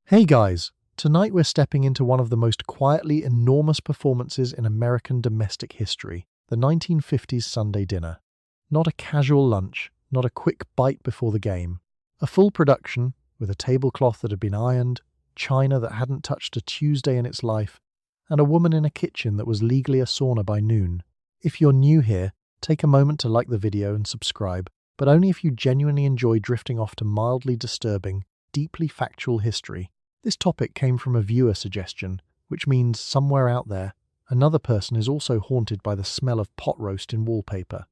Hey guys, tonight we're stepping into one of the most quietly enormous performances in American domestic history, the 1950s Sunday dinner. Not a casual lunch, not a quick bite before the game. A full production, with a tablecloth that had been ironed, china that hadn't touched a Tuesday in its life, and a woman in a kitchen that was legally a sauna by noon. If you're new here, take a moment to like the video and subscribe, but only if you genuinely enjoy drifting off to mildly disturbing, deeply factual history. This topic came from a viewer suggestion, which means somewhere out there, another person is also haunted by the smell of pot roast in wallpaper.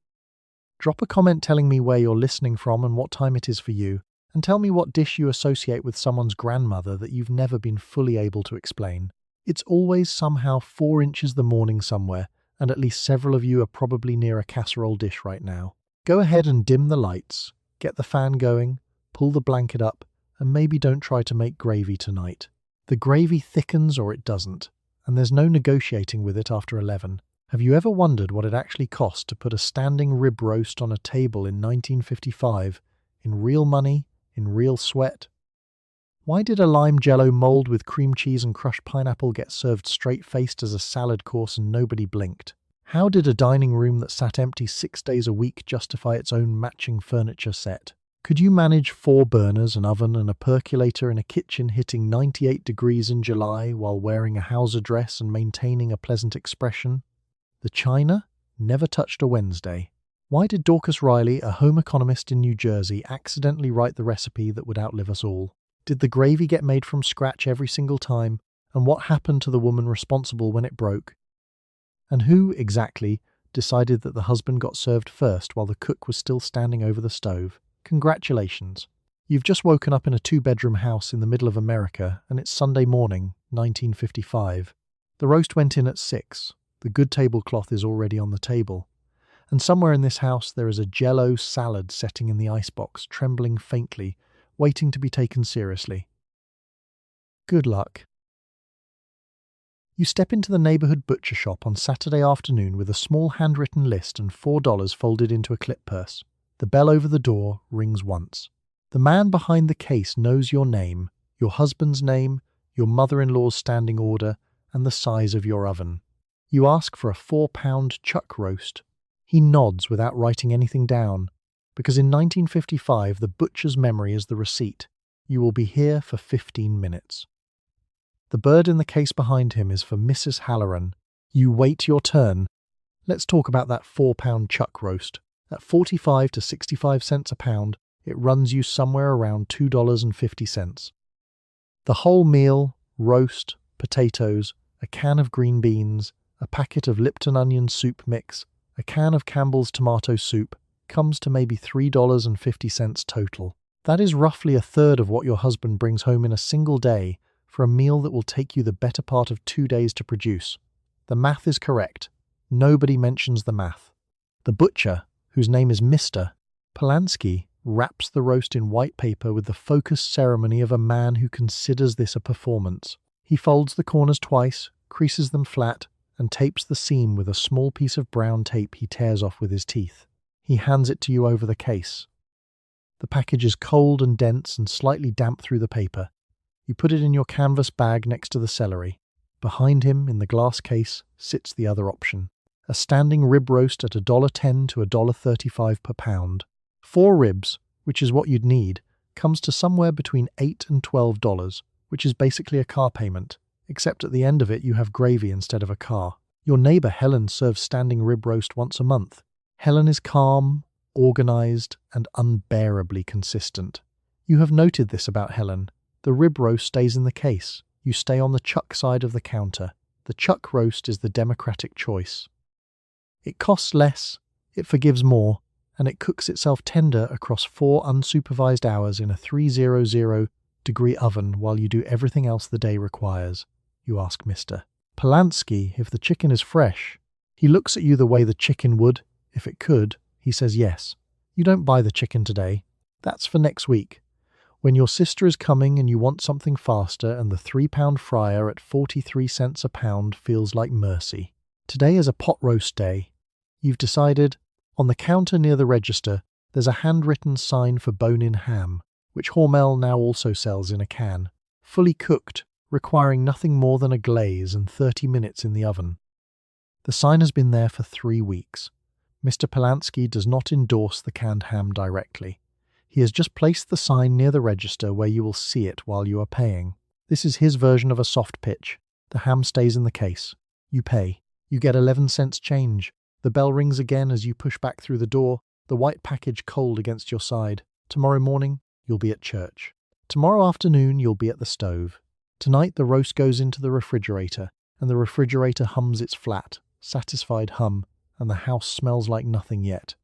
Drop a comment telling me where you're listening from and what time it is for you, and tell me what dish you associate with someone's grandmother that you've never been fully able to explain. It's always somehow 4 inches the morning somewhere, and at least several of you are probably near a casserole dish right now. Go ahead and dim the lights, get the fan going, pull the blanket up, and maybe don't try to make gravy tonight. The gravy thickens or it doesn't, and there's no negotiating with it after 11. Have you ever wondered what it actually cost to put a standing rib roast on a table in 1955, in real money, in real sweat? Why did a lime jello mold with cream cheese and crushed pineapple get served straight-faced as a salad course and nobody blinked? How did a dining room that sat empty 6 days a week justify its own matching furniture set? Could you manage 4 burners, an oven, and a percolator in a kitchen hitting 98 degrees in July while wearing a Hauser dress and maintaining a pleasant expression? The china never touched a Wednesday. Why did Dorcas Riley, a home economist in New Jersey, accidentally write the recipe that would outlive us all? Did the gravy get made from scratch every single time? And what happened to the woman responsible when it broke? And who, exactly, decided that the husband got served first while the cook was still standing over the stove? Congratulations. You've just woken up in a 2-bedroom house in the middle of America, and it's Sunday morning, 1955. The roast went in at 6. The good tablecloth is already on the table. And somewhere in this house there is a jello salad setting in the icebox, trembling faintly, waiting to be taken seriously. Good luck. You step into the neighborhood butcher shop on Saturday afternoon with a small handwritten list and $4 folded into a clip purse. The bell over the door rings once. The man behind the case knows your name, your husband's name, your mother-in-law's standing order, and the size of your oven. You ask for a 4-pound chuck roast. He nods without writing anything down, because in 1955 the butcher's memory is the receipt. You will be here for 15 minutes. The bird in the case behind him is for Mrs. Halloran. You wait your turn. Let's talk about that 4-pound chuck roast. At 45 to 65 cents a pound, it runs you somewhere around $2.50. The whole meal, roast, potatoes, a can of green beans, a packet of Lipton onion soup mix, a can of Campbell's tomato soup, comes to maybe $3.50 total. That is roughly a third of what your husband brings home in a single day for a meal that will take you the better part of 2 days to produce. The math is correct. Nobody mentions the math. The butcher, whose name is Mr. Polanski, wraps the roast in white paper with the focused ceremony of a man who considers this a performance. He folds the corners twice, creases them flat, and tapes the seam with a small piece of brown tape he tears off with his teeth. He hands it to you over the case. The package is cold and dense and slightly damp through the paper. You put it in your canvas bag next to the celery. Behind him, in the glass case, sits the other option. A standing rib roast at $1.10 to $1.35 per pound. 4 ribs, which is what you'd need, comes to somewhere between $8 and $12, which is basically a car payment, except at the end of it you have gravy instead of a car. Your neighbor Helen serves standing rib roast once a month. Helen is calm, organized, and unbearably consistent. You have noted this about Helen. The rib roast stays in the case. You stay on the chuck side of the counter. The chuck roast is the democratic choice. It costs less, it forgives more, and it cooks itself tender across 4 unsupervised hours in a 300-degree oven while you do everything else the day requires. You ask Mr. Polanski if the chicken is fresh. He looks at you the way the chicken would, if it could. He says yes. You don't buy the chicken today. That's for next week. When your sister is coming and you want something faster and the 3-pound fryer at 43 cents a pound feels like mercy. Today is a pot roast day. You've decided. On the counter near the register, there's a handwritten sign for bone-in ham, which Hormel now also sells in a can. fully cooked, requiring nothing more than a glaze and 30 minutes in the oven. The sign has been there for 3 weeks. Mr. Polanski does not endorse the canned ham directly. He has just placed the sign near the register where you will see it while you are paying. This is his version of a soft pitch. The ham stays in the case. You pay. You get 11 cents change. The bell rings again as you push back through the door, the white package cold against your side. Tomorrow morning, you'll be at church. Tomorrow afternoon, you'll be at the stove. Tonight, the roast goes into the refrigerator, and the refrigerator hums its flat, satisfied hum, and the house smells like nothing yet.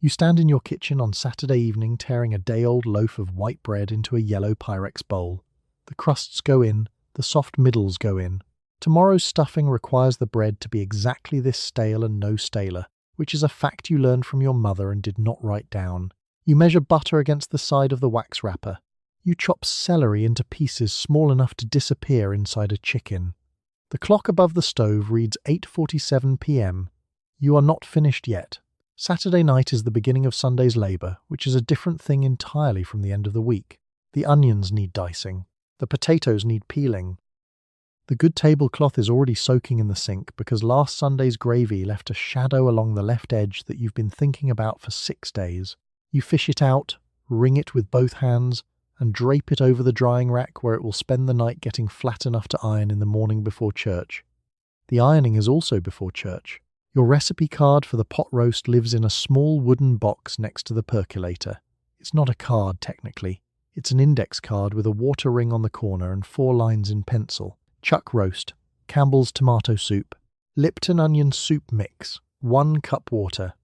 You stand in your kitchen on Saturday evening tearing a day-old loaf of white bread into a yellow Pyrex bowl. The crusts go in, the soft middles go in. Tomorrow's stuffing requires the bread to be exactly this stale and no staler, which is a fact you learned from your mother and did not write down. You measure butter against the side of the wax wrapper. You chop celery into pieces small enough to disappear inside a chicken. The clock above the stove reads 8:47 p.m. You are not finished yet. Saturday night is the beginning of Sunday's labour, which is a different thing entirely from the end of the week. The onions need dicing. The potatoes need peeling. The good tablecloth is already soaking in the sink because last Sunday's gravy left a shadow along the left edge that you've been thinking about for 6 days. You fish it out, wring it with both hands, and drape it over the drying rack where it will spend the night getting flat enough to iron in the morning before church. The ironing is also before church. Your recipe card for the pot roast lives in a small wooden box next to the percolator. It's not a card, technically. It's an index card with a water ring on the corner and 4 lines in pencil. Chuck roast, Campbell's tomato soup, Lipton onion soup mix, 1 cup water.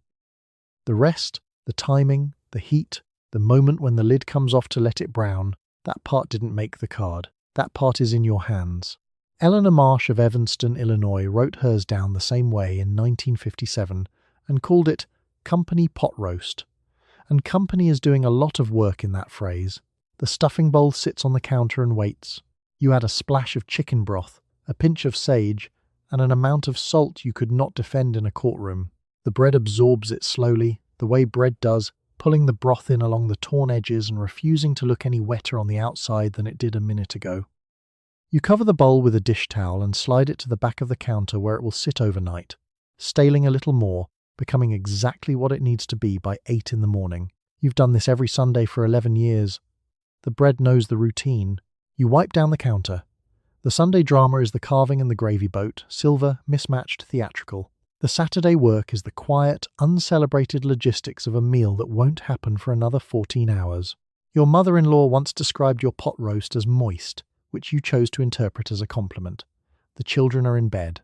The rest, the timing, the heat, the moment when the lid comes off to let it brown, that part didn't make the card. That part is in your hands. Eleanor Marsh of Evanston, Illinois wrote hers down the same way in 1957 and called it Company Pot Roast. And company is doing a lot of work in that phrase. The stuffing bowl sits on the counter and waits. You add a splash of chicken broth, a pinch of sage, and an amount of salt you could not defend in a courtroom. The bread absorbs it slowly, the way bread does, pulling the broth in along the torn edges and refusing to look any wetter on the outside than it did a minute ago. You cover the bowl with a dish towel and slide it to the back of the counter where it will sit overnight, staling a little more, becoming exactly what it needs to be by 8 in the morning. You've done this every Sunday for 11 years. The bread knows the routine. You wipe down the counter. The Sunday drama is the carving and the gravy boat, silver, mismatched, theatrical. The Saturday work is the quiet, uncelebrated logistics of a meal that won't happen for another 14 hours. Your mother-in-law once described your pot roast as moist, which you chose to interpret as a compliment. The children are in bed.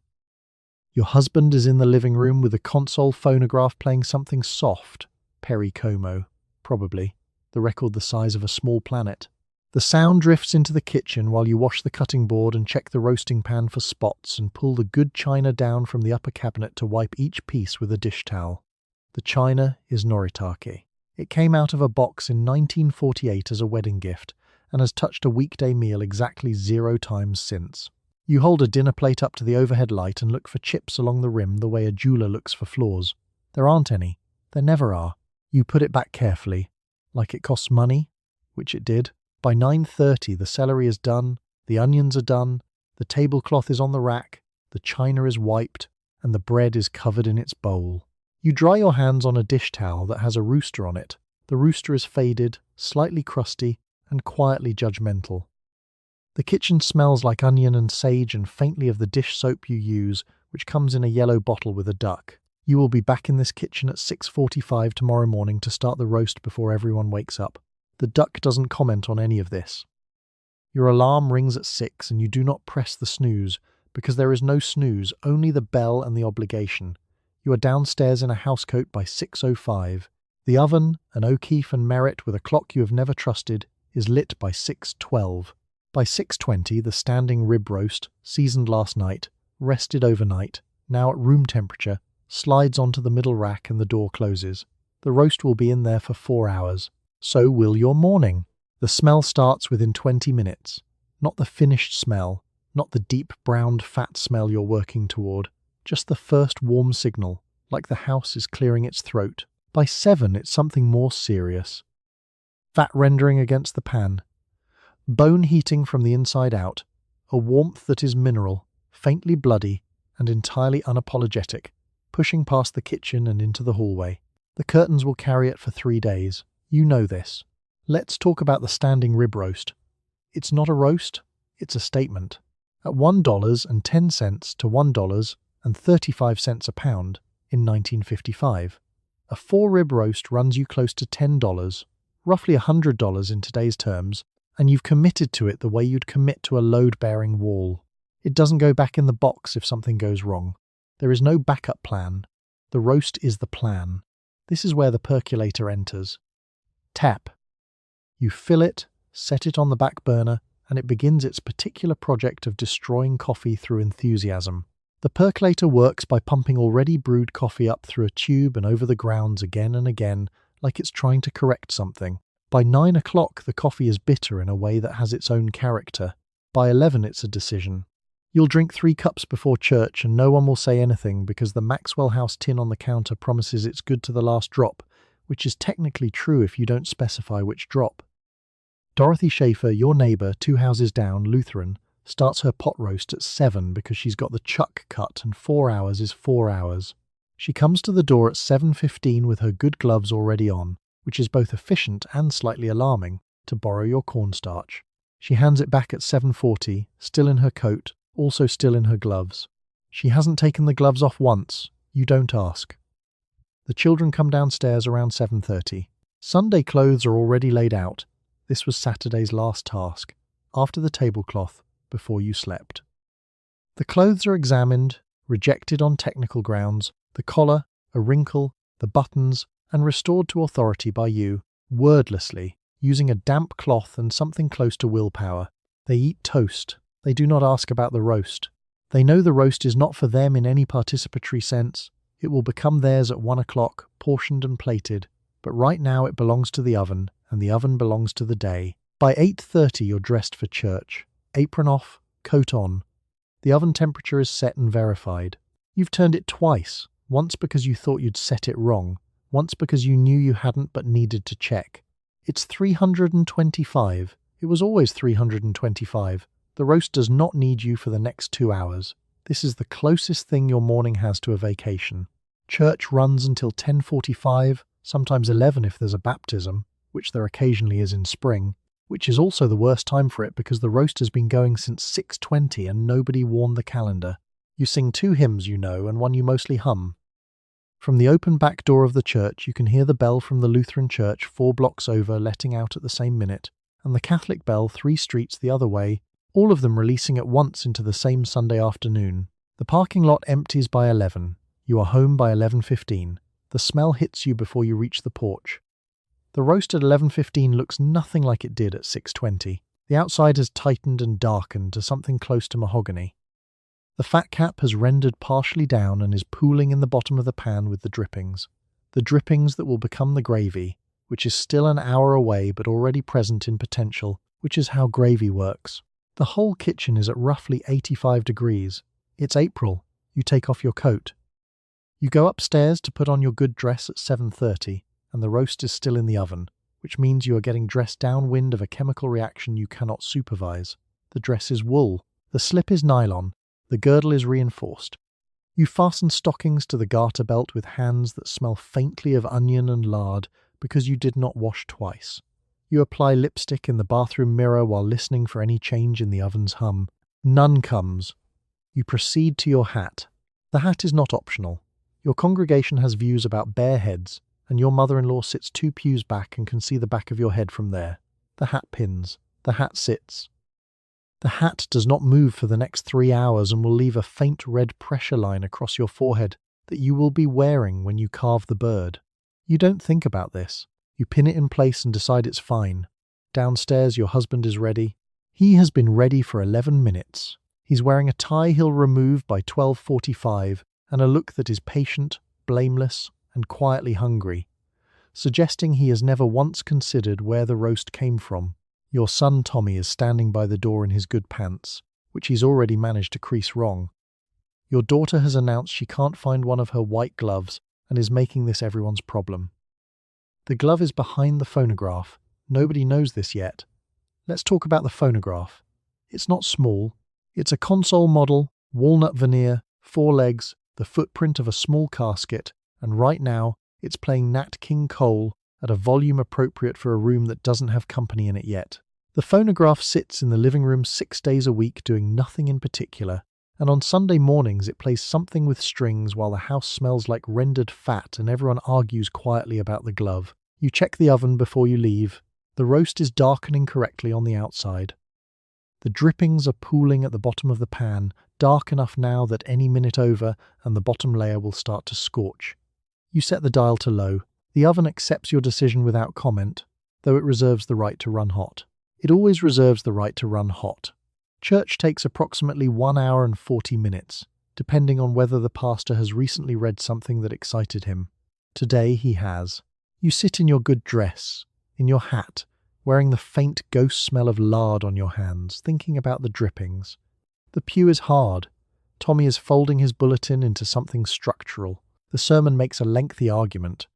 Your husband is in the living room with a console phonograph playing something soft, Perry Como, probably, the record the size of a small planet. The sound drifts into the kitchen while you wash the cutting board and check the roasting pan for spots and pull the good china down from the upper cabinet to wipe each piece with a dish towel. The china is Noritake. It came out of a box in 1948 as a wedding gift and has touched a weekday meal exactly 0 times since. You hold a dinner plate up to the overhead light and look for chips along the rim the way a jeweler looks for flaws. There aren't any. There never are. You put it back carefully, like it costs money, which it did. By 9:30 the celery is done, the onions are done, the tablecloth is on the rack, the china is wiped, and the bread is covered in its bowl. You dry your hands on a dish towel that has a rooster on it. The rooster is faded, slightly crusty, and quietly judgmental. The kitchen smells like onion and sage and faintly of the dish soap you use, which comes in a yellow bottle with a duck. You will be back in this kitchen at 6:45 tomorrow morning to start the roast before everyone wakes up. The duck doesn't comment on any of this. Your alarm rings at 6 and you do not press the snooze, because there is no snooze, only the bell and the obligation. You are downstairs in a housecoat by 6:05. The oven, an O'Keefe and Merritt with a clock you have never trusted, is lit by 6:12. By 6:20, the standing rib roast, seasoned last night, rested overnight, now at room temperature, slides onto the middle rack and the door closes. The roast will be in there for 4 hours. So will your morning. The smell starts within 20 minutes. Not the finished smell, not the deep browned fat smell you're working toward, just the first warm signal, like the house is clearing its throat. By 7, it's something more serious. Fat rendering against the pan. Bone heating from the inside out, a warmth that is mineral, faintly bloody, and entirely unapologetic, pushing past the kitchen and into the hallway. The curtains will carry it for 3 days. You know this. Let's talk about the standing rib roast. It's not a roast, it's a statement. At $1.10 to $1.35 a pound in 1955, a 4-rib roast runs you close to $10, roughly $100 in today's terms, and you've committed to it the way you'd commit to a load-bearing wall. It doesn't go back in the box if something goes wrong. There is no backup plan. The roast is the plan. This is where the percolator enters. Tap. You fill it, set it on the back burner, and it begins its particular project of destroying coffee through enthusiasm. The percolator works by pumping already brewed coffee up through a tube and over the grounds again and again, like it's trying to correct something. By 9 o'clock, the coffee is bitter in a way that has its own character. By 11, it's a decision. You'll drink 3 cups before church and no one will say anything because the Maxwell House tin on the counter promises it's good to the last drop, which is technically true if you don't specify which drop. Dorothy Schaefer, your neighbour, 2 houses down, Lutheran, starts her pot roast at 7 because she's got the chuck cut and 4 hours is 4 hours. She comes to the door at 7:15 with her good gloves already on, which is both efficient and slightly alarming, to borrow your cornstarch. She hands it back at 7:40, still in her coat, also still in her gloves. She hasn't taken the gloves off once. You don't ask. The children come downstairs around 7:30. Sunday clothes are already laid out. This was Saturday's last task, after the tablecloth, before you slept. The clothes are examined, rejected on technical grounds, the collar, a wrinkle, the buttons, and restored to authority by you, wordlessly, using a damp cloth and something close to willpower. They eat toast. They do not ask about the roast. They know the roast is not for them in any participatory sense. It will become theirs at 1 o'clock, portioned and plated, but right now it belongs to the oven, and the oven belongs to the day. By 8:30 you're dressed for church. Apron off, coat on. The oven temperature is set and verified. You've turned it twice, once because you thought you'd set it wrong, once because you knew you hadn't but needed to check. It's 325. It was always 325. The roast does not need you for the next 2 hours. This is the closest thing your morning has to a vacation. Church runs until 10:45, sometimes 11 if there's a baptism, which there occasionally is in spring, which is also the worst time for it because the roast has been going since 6:20 and nobody warned the calendar. You sing 2 hymns, you know, and one you mostly hum. From the open back door of the church you can hear the bell from the Lutheran church 4 blocks over letting out at the same minute, and the Catholic bell 3 streets the other way, all of them releasing at once into the same Sunday afternoon. The parking lot empties by 11. You are home by 11:15. The smell hits you before you reach the porch. The roast at 11:15 looks nothing like it did at 6:20. The outside has tightened and darkened to something close to mahogany. The fat cap has rendered partially down and is pooling in the bottom of the pan with the drippings. The drippings that will become the gravy, which is still an hour away but already present in potential, which is how gravy works. The whole kitchen is at roughly 85 degrees. It's April. You take off your coat. You go upstairs to put on your good dress at 7:30, and the roast is still in the oven, which means you are getting dressed downwind of a chemical reaction you cannot supervise. The dress is wool. The slip is nylon. The girdle is reinforced. You fasten stockings to the garter belt with hands that smell faintly of onion and lard because you did not wash twice. You apply lipstick in the bathroom mirror while listening for any change in the oven's hum. None comes. You proceed to your hat. The hat is not optional. Your congregation has views about bare heads, and your mother-in-law sits 2 pews back and can see the back of your head from there. The hat pins. The hat sits. The hat does not move for the next 3 hours and will leave a faint red pressure line across your forehead that you will be wearing when you carve the bird. You don't think about this. You pin it in place and decide it's fine. Downstairs, your husband is ready. He has been ready for 11 minutes. He's wearing a tie he'll remove by 12:45 and a look that is patient, blameless, and quietly hungry, suggesting he has never once considered where the roast came from. Your son Tommy is standing by the door in his good pants, which he's already managed to crease wrong. Your daughter has announced she can't find one of her white gloves and is making this everyone's problem. The glove is behind the phonograph. Nobody knows this yet. Let's talk about the phonograph. It's not small. It's a console model, walnut veneer, 4 legs, the footprint of a small casket, and right now it's playing Nat King Cole at a volume appropriate for a room that doesn't have company in it yet. The phonograph sits in the living room 6 days a week doing nothing in particular, and on Sunday mornings it plays something with strings while the house smells like rendered fat and everyone argues quietly about the glove. You check the oven before you leave. The roast is darkening correctly on the outside. The drippings are pooling at the bottom of the pan, dark enough now that any minute over and the bottom layer will start to scorch. You set the dial to low. The oven accepts your decision without comment, though it reserves the right to run hot. It always reserves the right to run hot. Church takes approximately 1 hour and 40 minutes, depending on whether the pastor has recently read something that excited him. Today he has. You sit in your good dress, in your hat, wearing the faint ghost smell of lard on your hands, thinking about the drippings. The pew is hard. Tommy is folding his bulletin into something structural. The sermon makes a lengthy argument.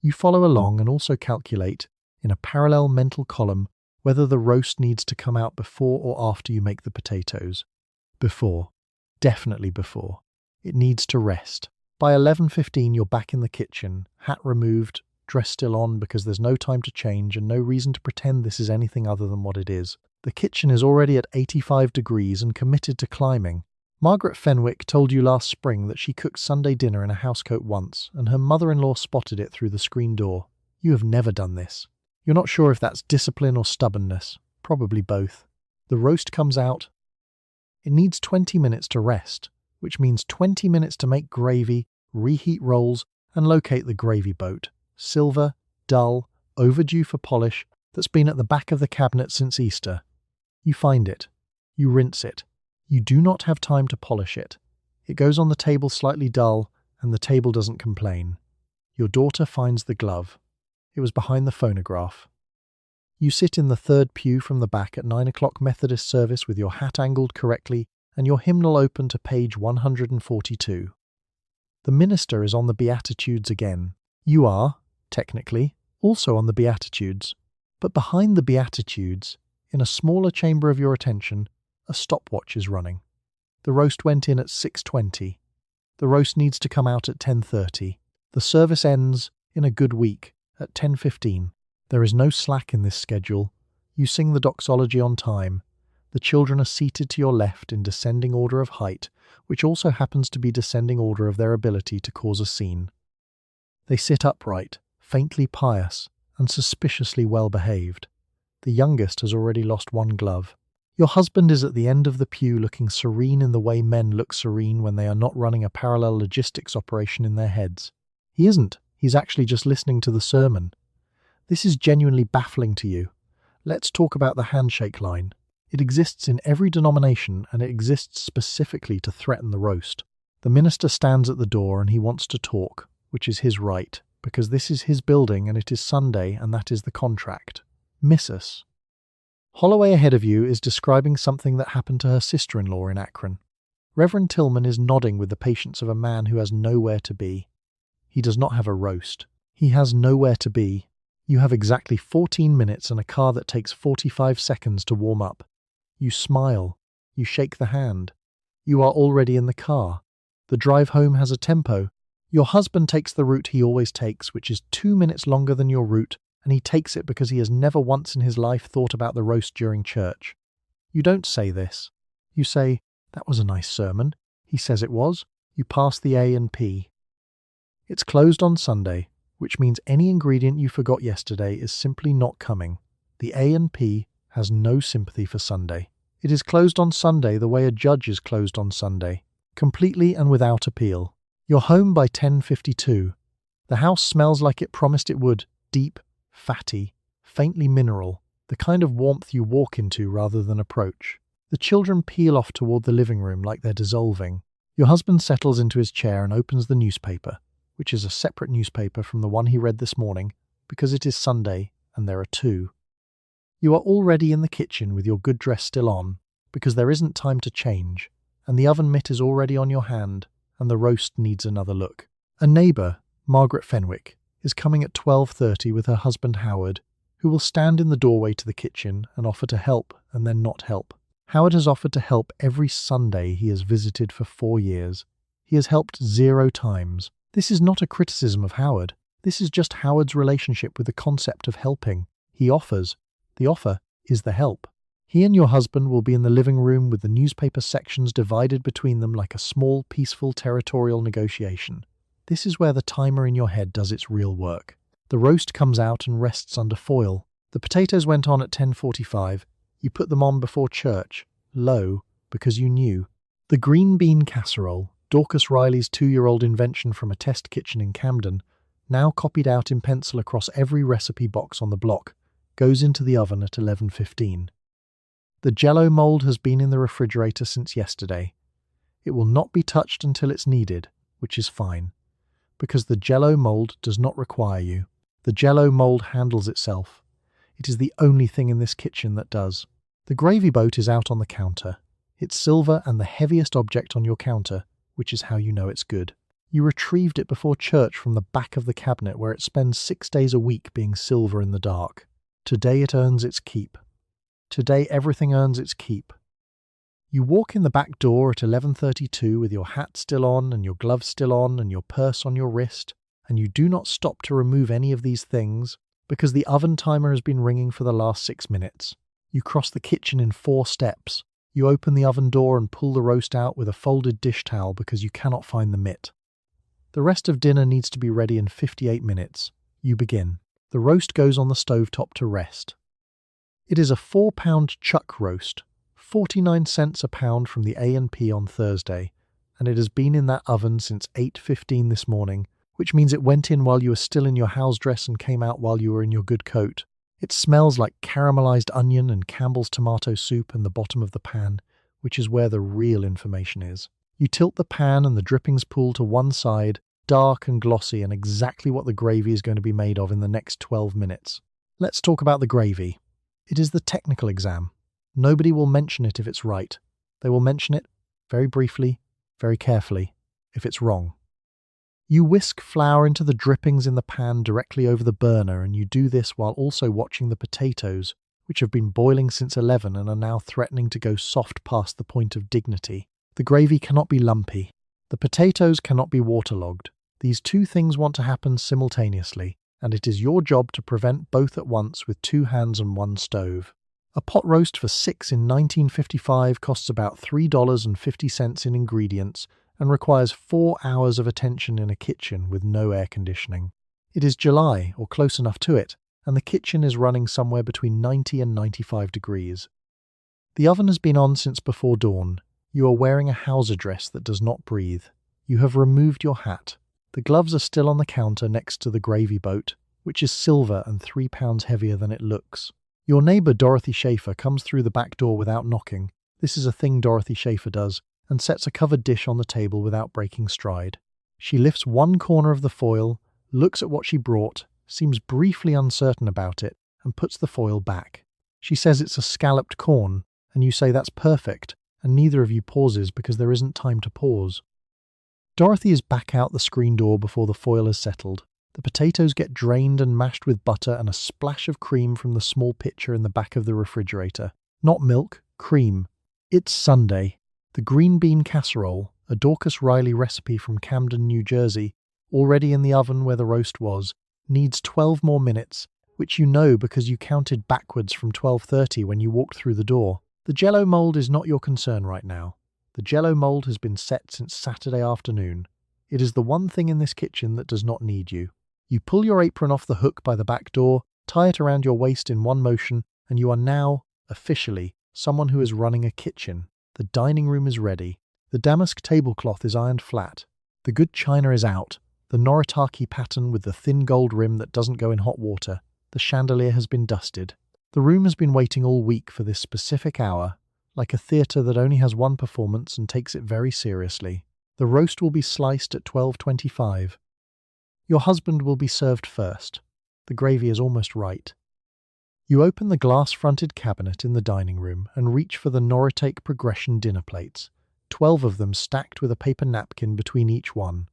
You follow along and also calculate, in a parallel mental column, whether the roast needs to come out before or after you make the potatoes. Before. Definitely before. It needs to rest. By 11:15 you're back in the kitchen, hat removed, dress still on because there's no time to change and no reason to pretend this is anything other than what it is. The kitchen is already at 85 degrees and committed to climbing. Margaret Fenwick told you last spring that she cooked Sunday dinner in a housecoat once, and her mother-in-law spotted it through the screen door. You have never done this. You're not sure if that's discipline or stubbornness. Probably both. The roast comes out. It needs 20 minutes to rest, which means 20 minutes to make gravy, reheat rolls, and locate the gravy boat. Silver, dull, overdue for polish, that's been at the back of the cabinet since Easter. You find it. You rinse it. You do not have time to polish it. It goes on the table slightly dull, and the table doesn't complain. Your daughter finds the glove. It was behind the phonograph. You sit in the third pew from the back at 9 o'clock Methodist service with your hat angled correctly and your hymnal open to page 142. The minister is on the Beatitudes again. You are, technically, also on the Beatitudes. But behind the Beatitudes, in a smaller chamber of your attention, a stopwatch is running. The roast went in at 6:20. The roast needs to come out at 10:30. The service ends, in a good week, at 10:15. There is no slack in this schedule. You sing the doxology on time. The children are seated to your left in descending order of height, which also happens to be descending order of their ability to cause a scene. They sit upright, faintly pious, and suspiciously well behaved. The youngest has already lost one glove. Your husband is at the end of the pew looking serene in the way men look serene when they are not running a parallel logistics operation in their heads. He isn't. He's actually just listening to the sermon. This is genuinely baffling to you. Let's talk about the handshake line. It exists in every denomination and it exists specifically to threaten the roast. The minister stands at the door and he wants to talk, which is his right, because this is his building and it is Sunday and that is the contract. Miss us. Holloway ahead of you is describing something that happened to her sister-in-law in Akron. Reverend Tillman is nodding with the patience of a man who has nowhere to be. He does not have a roast. He has nowhere to be. You have exactly 14 minutes and a car that takes 45 seconds to warm up. You smile. You shake the hand. You are already in the car. The drive home has a tempo. Your husband takes the route he always takes, which is 2 minutes longer than your route, and he takes it because he has never once in his life thought about the roast during church. You don't say this. You say, "That was a nice sermon." He says it was. You pass the A and P. It's closed on Sunday, which means any ingredient you forgot yesterday is simply not coming. The A and P has no sympathy for Sunday. It is closed on Sunday the way a judge is closed on Sunday, completely and without appeal. You're home by 10:52. The house smells like it promised it would, deep, fatty, faintly mineral, the kind of warmth you walk into rather than approach. The children peel off toward the living room like they're dissolving. Your husband settles into his chair and opens the newspaper, which is a separate newspaper from the one he read this morning, because it is Sunday and there are two. You are already in the kitchen with your good dress still on, because there isn't time to change, and the oven mitt is already on your hand, and the roast needs another look. A neighbour, Margaret Fenwick, is coming at 12:30 with her husband Howard, who will stand in the doorway to the kitchen and offer to help and then not help. Howard has offered to help every Sunday he has visited for 4 years. He has helped 0 times. This is not a criticism of Howard. This is just Howard's relationship with the concept of helping. He offers. The offer is the help. He and your husband will be in the living room with the newspaper sections divided between them like a small, peaceful territorial negotiation. This is where the timer in your head does its real work. The roast comes out and rests under foil. The potatoes went on at 10:45. You put them on before church, low, because you knew. The green bean casserole, Dorcas Riley's 2-year-old invention from a test kitchen in Camden, now copied out in pencil across every recipe box on the block, goes into the oven at 11:15. The Jell-O mold has been in the refrigerator since yesterday. It will not be touched until it's needed, which is fine, because the Jell-O mold does not require you. The Jell-O mold handles itself. It is the only thing in this kitchen that does. The gravy boat is out on the counter. It's silver and the heaviest object on your counter, which is how you know it's good. You retrieved it before church from the back of the cabinet where it spends 6 days a week being silver in the dark. Today it earns its keep. Today everything earns its keep. You walk in the back door at 11:32 with your hat still on and your gloves still on and your purse on your wrist, and you do not stop to remove any of these things because the oven timer has been ringing for the last 6 minutes. You cross the kitchen in 4 steps. You open the oven door and pull the roast out with a folded dish towel because you cannot find the mitt. The rest of dinner needs to be ready in 58 minutes. You begin. The roast goes on the stovetop to rest. It is a 4-pound chuck roast, 49 cents a pound from the A&P on Thursday, and it has been in that oven since 8:15 this morning, which means it went in while you were still in your house dress and came out while you were in your good coat. It smells like caramelized onion and Campbell's tomato soup in the bottom of the pan, which is where the real information is. You tilt the pan and the drippings pool to one side, dark and glossy and exactly what the gravy is going to be made of in the next 12 minutes. Let's talk about the gravy. It is the technical exam. Nobody will mention it if it's right. They will mention it very briefly, very carefully, if it's wrong. You whisk flour into the drippings in the pan directly over the burner, and you do this while also watching the potatoes, which have been boiling since 11 and are now threatening to go soft past the point of dignity. The gravy cannot be lumpy. The potatoes cannot be waterlogged. These 2 things want to happen simultaneously, and it is your job to prevent both at once with 2 hands and 1 stove. A pot roast for 6 in 1955 costs about $3.50 in ingredients and requires 4 hours of attention in a kitchen with no air conditioning. It is July, or close enough to it, and the kitchen is running somewhere between 90 and 95 degrees. The oven has been on since before dawn. You are wearing a Hauser dress that does not breathe. You have removed your hat. The gloves are still on the counter next to the gravy boat, which is silver and 3 pounds heavier than it looks. Your neighbour Dorothy Schaefer comes through the back door without knocking. This is a thing Dorothy Schaefer does, and sets a covered dish on the table without breaking stride. She lifts one corner of the foil, looks at what she brought, seems briefly uncertain about it, and puts the foil back. She says it's a scalloped corn, and you say that's perfect, and neither of you pauses because there isn't time to pause. Dorothy is back out the screen door before the foil has settled. The potatoes get drained and mashed with butter and a splash of cream from the small pitcher in the back of the refrigerator. Not milk, cream. It's Sunday. The green bean casserole, a Dorcas Riley recipe from Camden, New Jersey, already in the oven where the roast was, needs 12 more minutes, which you know because you counted backwards from 12:30 when you walked through the door. The Jell-O mold is not your concern right now. The Jell-O mold has been set since Saturday afternoon. It is the one thing in this kitchen that does not need you. You pull your apron off the hook by the back door, tie it around your waist in one motion, and you are now, officially, someone who is running a kitchen. The dining room is ready. The damask tablecloth is ironed flat. The good china is out. The Noritake pattern with the thin gold rim that doesn't go in hot water. The chandelier has been dusted. The room has been waiting all week for this specific hour, like a theatre that only has one performance and takes it very seriously. The roast will be sliced at 12:25. Your husband will be served first. The gravy is almost right. You open the glass-fronted cabinet in the dining room and reach for the Noritake progression dinner plates, 12 of them stacked with a paper napkin between each one.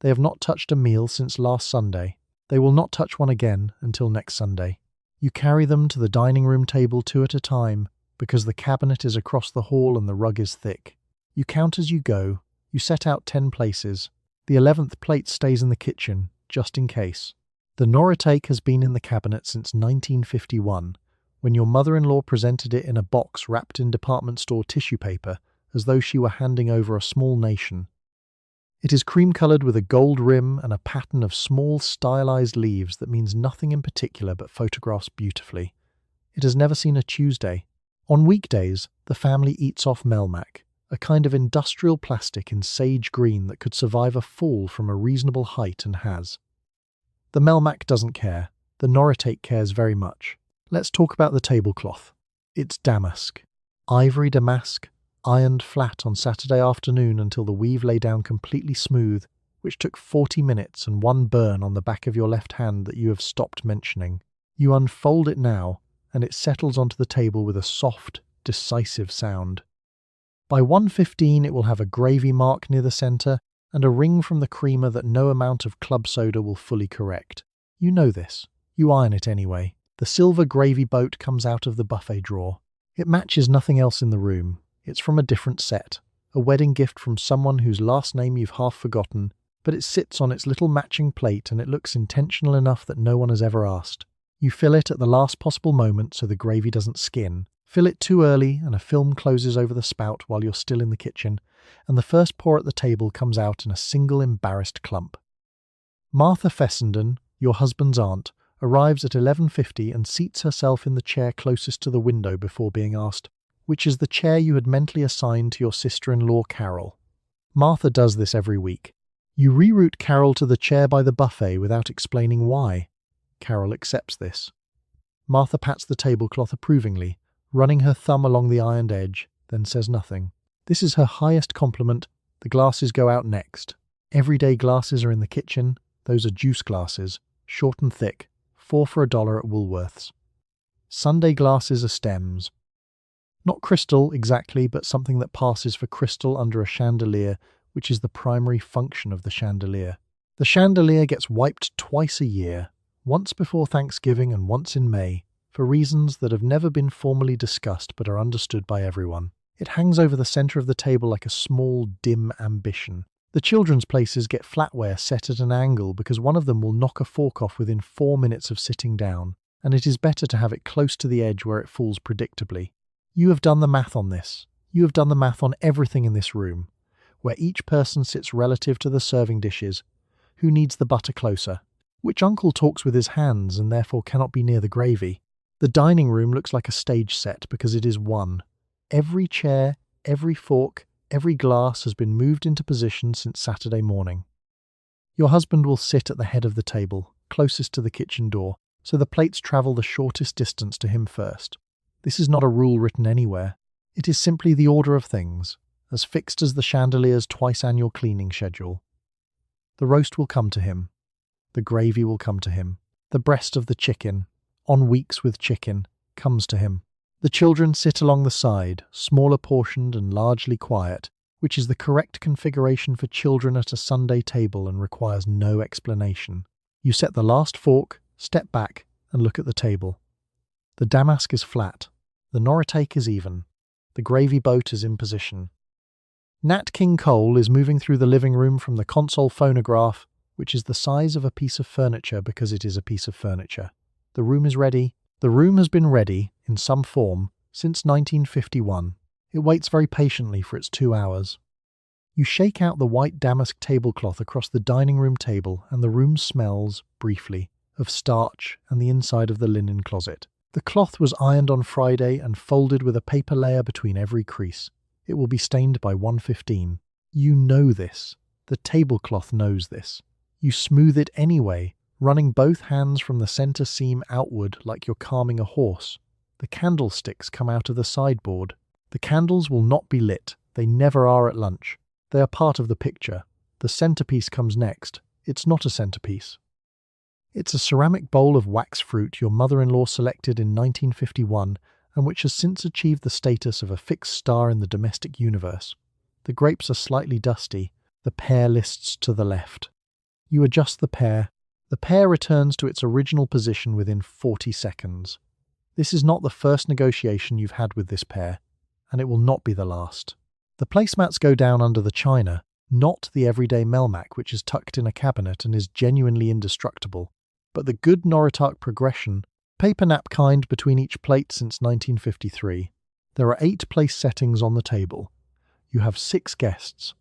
They have not touched a meal since last Sunday. They will not touch one again until next Sunday. You carry them to the dining room table two at a time because the cabinet is across the hall and the rug is thick. You count as you go. You set out 10 places. The 11th plate stays in the kitchen, just in case. The Noritake has been in the cabinet since 1951, when your mother-in-law presented it in a box wrapped in department store tissue paper, as though she were handing over a small nation. It is cream-coloured with a gold rim and a pattern of small stylized leaves that means nothing in particular but photographs beautifully. It has never seen a Tuesday. On weekdays, the family eats off Melmac, a kind of industrial plastic in sage green that could survive a fall from a reasonable height and has. The Melmac doesn't care. The Noritake cares very much. Let's talk about the tablecloth. It's damask. Ivory damask, ironed flat on Saturday afternoon until the weave lay down completely smooth, which took 40 minutes and one burn on the back of your left hand that you have stopped mentioning. You unfold it now, and it settles onto the table with a soft, decisive sound. By 1:15 it will have a gravy mark near the centre and a ring from the creamer that no amount of club soda will fully correct. You know this. You iron it anyway. The silver gravy boat comes out of the buffet drawer. It matches nothing else in the room. It's from a different set. A wedding gift from someone whose last name you've half forgotten, but it sits on its little matching plate and it looks intentional enough that no one has ever asked. You fill it at the last possible moment so the gravy doesn't skin. Fill it too early and a film closes over the spout while you're still in the kitchen, and the first pour at the table comes out in a single embarrassed clump. Martha Fessenden, your husband's aunt, arrives at 11:50 and seats herself in the chair closest to the window before being asked, which is the chair you had mentally assigned to your sister-in-law Carol. Martha does this every week. You reroute Carol to the chair by the buffet without explaining why. Carol accepts this. Martha pats the tablecloth approvingly, running her thumb along the ironed edge, then says nothing. This is her highest compliment. The glasses go out next. Everyday glasses are in the kitchen. Those are juice glasses, short and thick, 4 for $1 at Woolworths. Sunday glasses are stems. Not crystal exactly, but something that passes for crystal under a chandelier, which is the primary function of the chandelier. The chandelier gets wiped twice a year, once before Thanksgiving and once in May, for reasons that have never been formally discussed but are understood by everyone. It hangs over the centre of the table like a small, dim ambition. The children's places get flatware set at an angle because one of them will knock a fork off within 4 minutes of sitting down, and it is better to have it close to the edge where it falls predictably. You have done the math on this. You have done the math on everything in this room, where each person sits relative to the serving dishes. Who needs the butter closer? Which uncle talks with his hands and therefore cannot be near the gravy? The dining room looks like a stage set because it is one. Every chair, every fork, every glass has been moved into position since Saturday morning. Your husband will sit at the head of the table, closest to the kitchen door, so the plates travel the shortest distance to him first. This is not a rule written anywhere. It is simply the order of things, as fixed as the chandelier's twice-annual cleaning schedule. The roast will come to him. The gravy will come to him. The breast of the chicken, on weeks with chicken, comes to him. The children sit along the side, smaller portioned and largely quiet, which is the correct configuration for children at a Sunday table and requires no explanation. You set the last fork, step back, and look at the table. The damask is flat. The Noritake is even. The gravy boat is in position. Nat King Cole is moving through the living room from the console phonograph, which is the size of a piece of furniture because it is a piece of furniture. The room is ready. The room has been ready, in some form, since 1951. It waits very patiently for its 2 hours. You shake out the white damask tablecloth across the dining room table and the room smells, briefly, of starch and the inside of the linen closet. The cloth was ironed on Friday and folded with a paper layer between every crease. It will be stained by 1:15. You know this. The tablecloth knows this. You smooth it anyway, running both hands from the centre seam outward like you're calming a horse. The candlesticks come out of the sideboard. The candles will not be lit. They never are at lunch. They are part of the picture. The centrepiece comes next. It's not a centrepiece. It's a ceramic bowl of wax fruit your mother-in-law selected in 1951 and which has since achieved the status of a fixed star in the domestic universe. The grapes are slightly dusty. The pear lists to the left. You adjust the pear. The pair returns to its original position within 40 seconds. This is not the first negotiation you've had with this pair, and it will not be the last. The placemats go down under the china, not the everyday Melmac which is tucked in a cabinet and is genuinely indestructible, but the good Noritake progression, paper nap kind between each plate since 1953. There are 8 place settings on the table. You have 6 guests.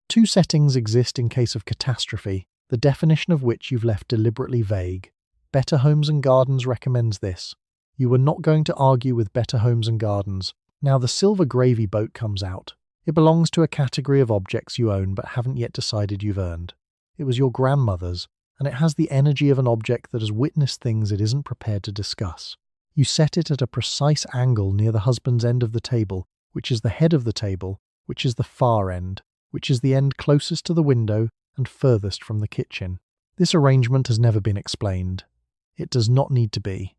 2 settings exist in case of catastrophe, the definition of which you've left deliberately vague. Better Homes and Gardens recommends this. You were not going to argue with Better Homes and Gardens. Now the silver gravy boat comes out. It belongs to a category of objects you own but haven't yet decided you've earned. It was your grandmother's, and it has the energy of an object that has witnessed things it isn't prepared to discuss. You set it at a precise angle near the husband's end of the table, which is the head of the table, which is the far end, which is the end closest to the window and furthest from the kitchen. This arrangement has never been explained. It does not need to be.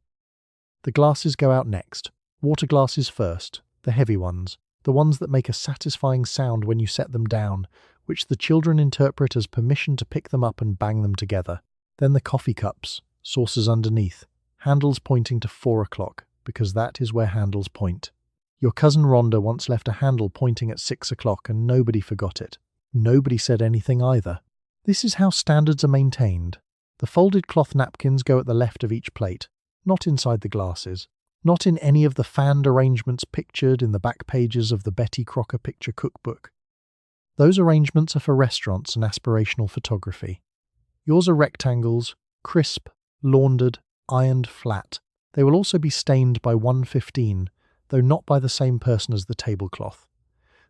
The glasses go out next. Water glasses first, the heavy ones, the ones that make a satisfying sound when you set them down, which the children interpret as permission to pick them up and bang them together. Then the coffee cups, saucers underneath, handles pointing to 4 o'clock, because that is where handles point. Your cousin Rhonda once left a handle pointing at 6 o'clock and nobody forgot it. Nobody said anything either. This is how standards are maintained. The folded cloth napkins go at the left of each plate, not inside the glasses, not in any of the fanned arrangements pictured in the back pages of the Betty Crocker picture cookbook. Those arrangements are for restaurants and aspirational photography. Yours are rectangles, crisp, laundered, ironed flat. They will also be stained by 115, though not by the same person as the tablecloth.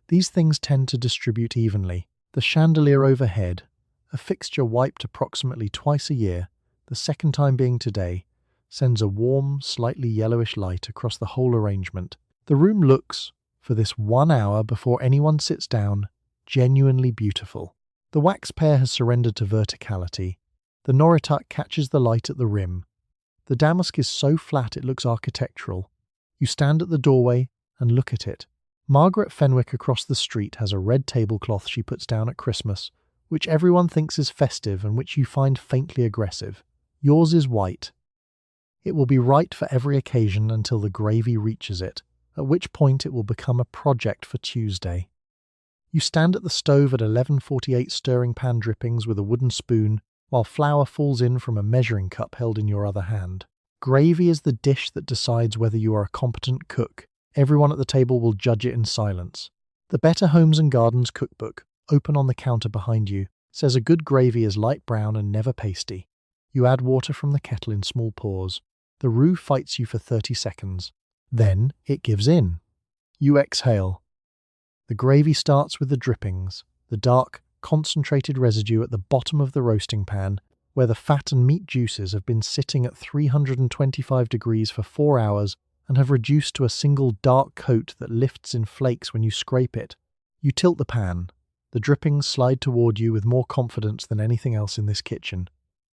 These things tend to distribute evenly. The chandelier overhead, a fixture wiped approximately twice a year, the second time being today, sends a warm, slightly yellowish light across the whole arrangement. The room looks, for this 1 hour before anyone sits down, genuinely beautiful. The wax pair has surrendered to verticality. The Noritake catches the light at the rim. The damask is so flat it looks architectural. You stand at the doorway and look at it. Margaret Fenwick across the street has a red tablecloth she puts down at Christmas, which everyone thinks is festive and which you find faintly aggressive. Yours is white. It will be right for every occasion until the gravy reaches it, at which point it will become a project for Tuesday. You stand at the stove at 11:48 stirring pan drippings with a wooden spoon, while flour falls in from a measuring cup held in your other hand. Gravy is the dish that decides whether you are a competent cook. Everyone at the table will judge it in silence. The Better Homes and Gardens cookbook, open on the counter behind you, says a good gravy is light brown and never pasty. You add water from the kettle in small pours. The roux fights you for 30 seconds. Then it gives in. You exhale. The gravy starts with the drippings, the dark, concentrated residue at the bottom of the roasting pan, where the fat and meat juices have been sitting at 325 degrees for 4 hours and have reduced to a single dark coat that lifts in flakes when you scrape it. You tilt the pan. The drippings slide toward you with more confidence than anything else in this kitchen.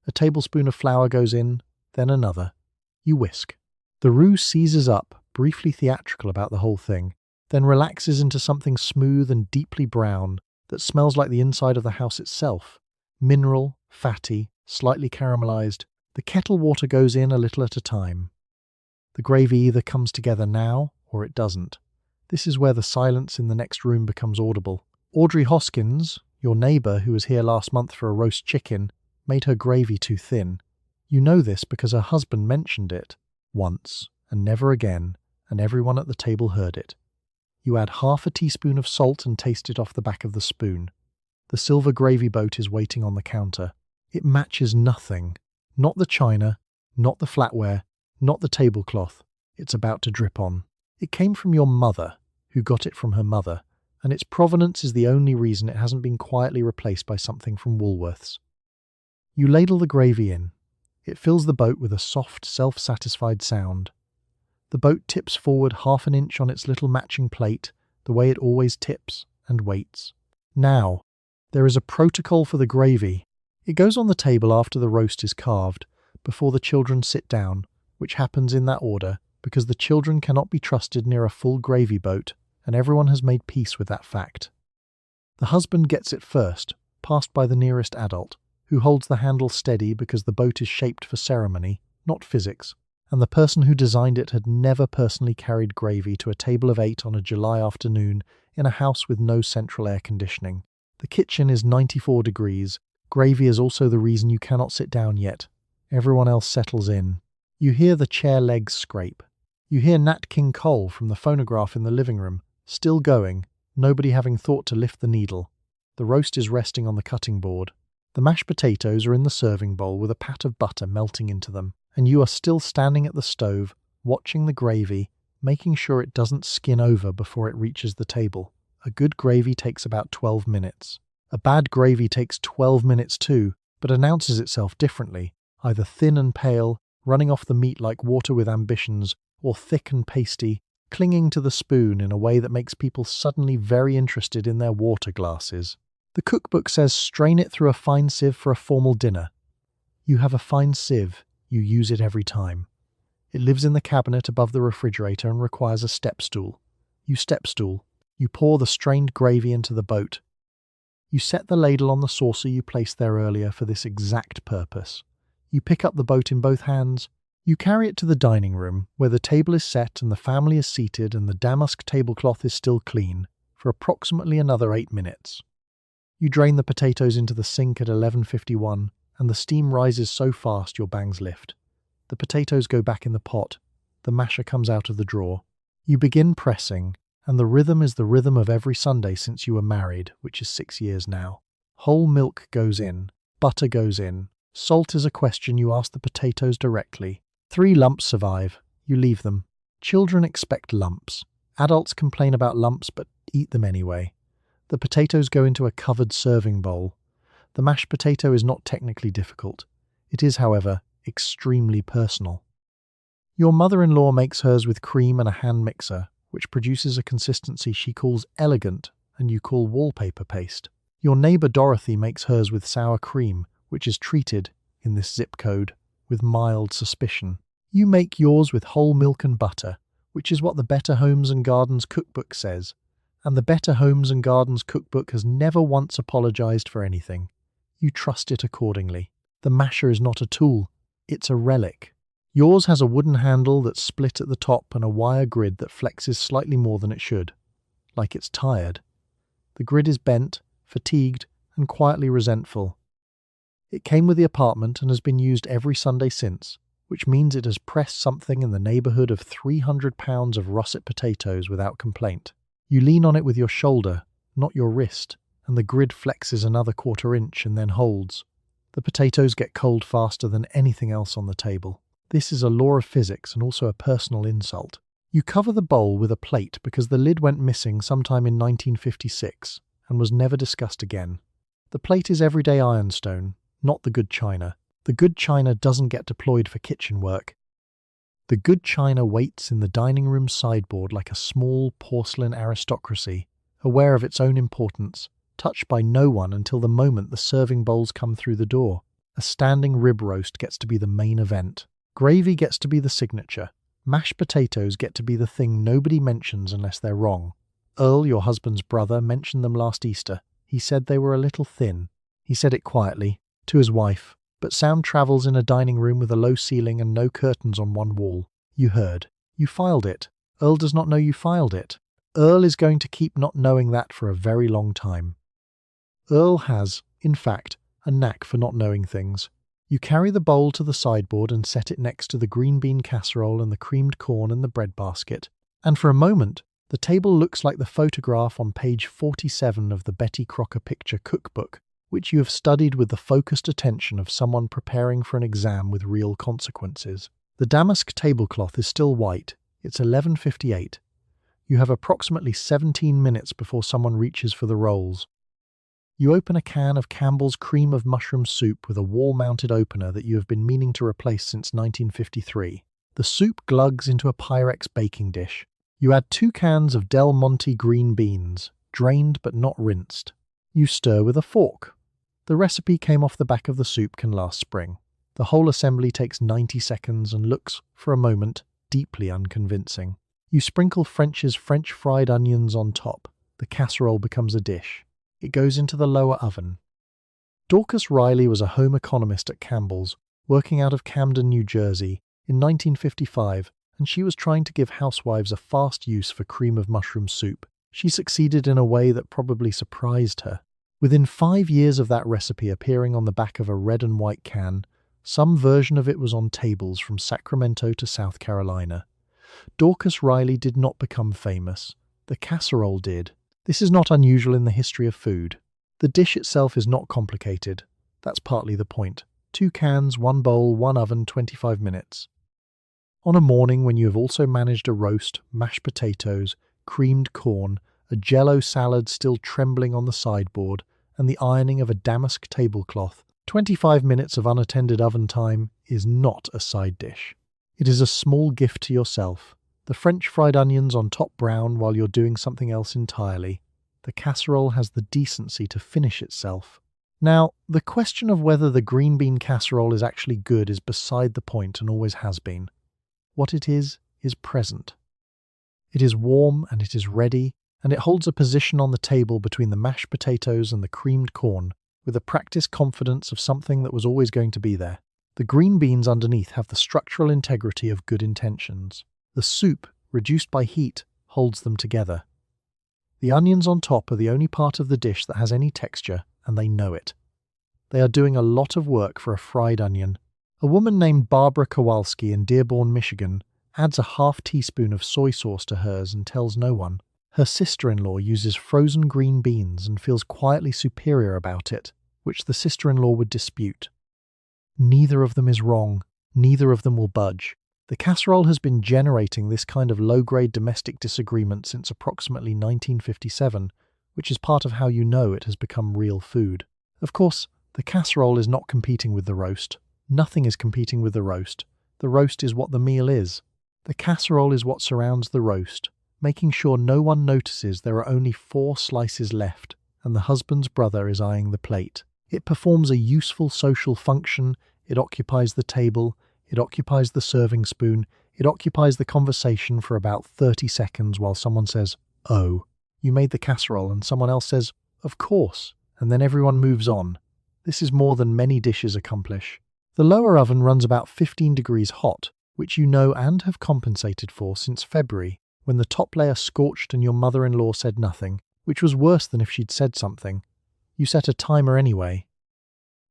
A tablespoon of flour goes in, then another. You whisk. The roux seizes up, briefly theatrical about the whole thing, then relaxes into something smooth and deeply brown that smells like the inside of the house itself. Mineral, fatty, slightly caramelized. The kettle water goes in a little at a time. The gravy either comes together now or it doesn't. This is where the silence in the next room becomes audible. Audrey Hoskins, your neighbour who was here last month for a roast chicken, made her gravy too thin. You know this because her husband mentioned it once and never again, and everyone at the table heard it. You add half a teaspoon of salt and taste it off the back of the spoon. The silver gravy boat is waiting on the counter. It matches nothing. Not the china, not the flatware, not the tablecloth. It's about to drip on. It came from your mother, who got it from her mother, and its provenance is the only reason it hasn't been quietly replaced by something from Woolworths. You ladle the gravy in. It fills the boat with a soft, self-satisfied sound. The boat tips forward half an inch on its little matching plate, the way it always tips, and waits. Now, there is a protocol for the gravy. It goes on the table after the roast is carved, before the children sit down, which happens in that order, because the children cannot be trusted near a full gravy boat, and everyone has made peace with that fact. The husband gets it first, passed by the nearest adult, who holds the handle steady because the boat is shaped for ceremony, not physics, and the person who designed it had never personally carried gravy to a table of 8 on a July afternoon in a house with no central air conditioning. The kitchen is 94 degrees. Gravy is also the reason you cannot sit down yet. Everyone else settles in. You hear the chair legs scrape. You hear Nat King Cole from the phonograph in the living room, still going, nobody having thought to lift the needle. The roast is resting on the cutting board. The mashed potatoes are in the serving bowl with a pat of butter melting into them, and you are still standing at the stove, watching the gravy, making sure it doesn't skin over before it reaches the table. A good gravy takes about 12 minutes. A bad gravy takes 12 minutes too, but announces itself differently, either thin and pale, running off the meat like water with ambitions, or thick and pasty, clinging to the spoon in a way that makes people suddenly very interested in their water glasses. The cookbook says strain it through a fine sieve for a formal dinner. You have a fine sieve, you use it every time. It lives in the cabinet above the refrigerator and requires a step stool. You step stool. You pour the strained gravy into the boat. You set the ladle on the saucer you placed there earlier for this exact purpose. You pick up the boat in both hands. You carry it to the dining room, where the table is set and the family is seated and the damask tablecloth is still clean, for approximately another 8 minutes. You drain the potatoes into the sink at 11:51, and the steam rises so fast your bangs lift. The potatoes go back in the pot. The masher comes out of the drawer. You begin pressing, and the rhythm is the rhythm of every Sunday since you were married, which is 6 years now. Whole milk goes in. Butter goes in. Salt is a question you ask the potatoes directly. 3 lumps survive. You leave them. Children expect lumps. Adults complain about lumps but eat them anyway. The potatoes go into a covered serving bowl. The mashed potato is not technically difficult. It is, however, extremely personal. Your mother-in-law makes hers with cream and a hand mixer, which produces a consistency she calls elegant and you call wallpaper paste. Your neighbour Dorothy makes hers with sour cream, which is treated, in this zip code, with mild suspicion. You make yours with whole milk and butter, which is what the Better Homes and Gardens cookbook says, and the Better Homes and Gardens cookbook has never once apologised for anything. You trust it accordingly. The masher is not a tool, it's a relic. Yours has a wooden handle that's split at the top and a wire grid that flexes slightly more than it should, like it's tired. The grid is bent, fatigued, and quietly resentful. It came with the apartment and has been used every Sunday since, which means it has pressed something in the neighbourhood of 300 pounds of russet potatoes without complaint. You lean on it with your shoulder, not your wrist, and the grid flexes another 1/4 inch and then holds. The potatoes get cold faster than anything else on the table. This is a law of physics and also a personal insult. You cover the bowl with a plate because the lid went missing sometime in 1956 and was never discussed again. The plate is everyday ironstone, not the good china. The good china doesn't get deployed for kitchen work. The good china waits in the dining room sideboard like a small porcelain aristocracy, aware of its own importance, touched by no one until the moment the serving bowls come through the door. A standing rib roast gets to be the main event. Gravy gets to be the signature. Mashed potatoes get to be the thing nobody mentions unless they're wrong. Earl, your husband's brother, mentioned them last Easter. He said they were a little thin. He said it quietly, to his wife, but sound travels in a dining room with a low ceiling and no curtains on one wall. You heard. You filed it. Earl does not know you filed it. Earl is going to keep not knowing that for a very long time. Earl has, in fact, a knack for not knowing things. You carry the bowl to the sideboard and set it next to the green bean casserole and the creamed corn and the bread basket, and for a moment, the table looks like the photograph on page 47 of the Betty Crocker Picture Cookbook, which you have studied with the focused attention of someone preparing for an exam with real consequences. The damask tablecloth is still white. It's 11:58. You have approximately 17 minutes before someone reaches for the rolls. You open a can of Campbell's cream of mushroom soup with a wall-mounted opener that you have been meaning to replace since 1953. The soup glugs into a Pyrex baking dish. You add 2 cans of Del Monte green beans, drained but not rinsed. You stir with a fork. The recipe came off the back of the soup can last spring. The whole assembly takes 90 seconds and looks, for a moment, deeply unconvincing. You sprinkle French's French fried onions on top. The casserole becomes a dish. It goes into the lower oven. Dorcas Riley was a home economist at Campbell's, working out of Camden, New Jersey, in 1955, and she was trying to give housewives a fast use for cream of mushroom soup. She succeeded in a way that probably surprised her. Within 5 years of that recipe appearing on the back of a red and white can, some version of it was on tables from Sacramento to South Carolina. Dorcas Riley did not become famous. The casserole did. This is not unusual in the history of food. The dish itself is not complicated. That's partly the point. 2 cans, 1 bowl, 1 oven, 25 minutes. On a morning when you have also managed a roast, mashed potatoes, creamed corn, a Jell-O salad still trembling on the sideboard, and the ironing of a damask tablecloth, 25 minutes of unattended oven time is not a side dish. It is a small gift to yourself. The French fried onions on top brown while you're doing something else entirely. The casserole has the decency to finish itself. Now, the question of whether the green bean casserole is actually good is beside the point and always has been. What it is present. It is warm and it is ready, and it holds a position on the table between the mashed potatoes and the creamed corn, with a practiced confidence of something that was always going to be there. The green beans underneath have the structural integrity of good intentions. The soup, reduced by heat, holds them together. The onions on top are the only part of the dish that has any texture, and they know it. They are doing a lot of work for a fried onion. A woman named Barbara Kowalski in Dearborn, Michigan, adds a half teaspoon of soy sauce to hers and tells no one. Her sister-in-law uses frozen green beans and feels quietly superior about it, which the sister-in-law would dispute. Neither of them is wrong. Neither of them will budge. The casserole has been generating this kind of low-grade domestic disagreement since approximately 1957, which is part of how you know it has become real food. Of course, the casserole is not competing with the roast. Nothing is competing with the roast. The roast is what the meal is. The casserole is what surrounds the roast, making sure no one notices there are only 4 slices left, and the husband's brother is eyeing the plate. It performs a useful social function. It occupies the table. It occupies the serving spoon. It occupies the conversation for about 30 seconds while someone says, "Oh, you made the casserole," and someone else says, "Of course," and then everyone moves on. This is more than many dishes accomplish. The lower oven runs about 15 degrees hot, which you know and have compensated for since February, when the top layer scorched and your mother-in-law said nothing, which was worse than if she'd said something. You set a timer anyway.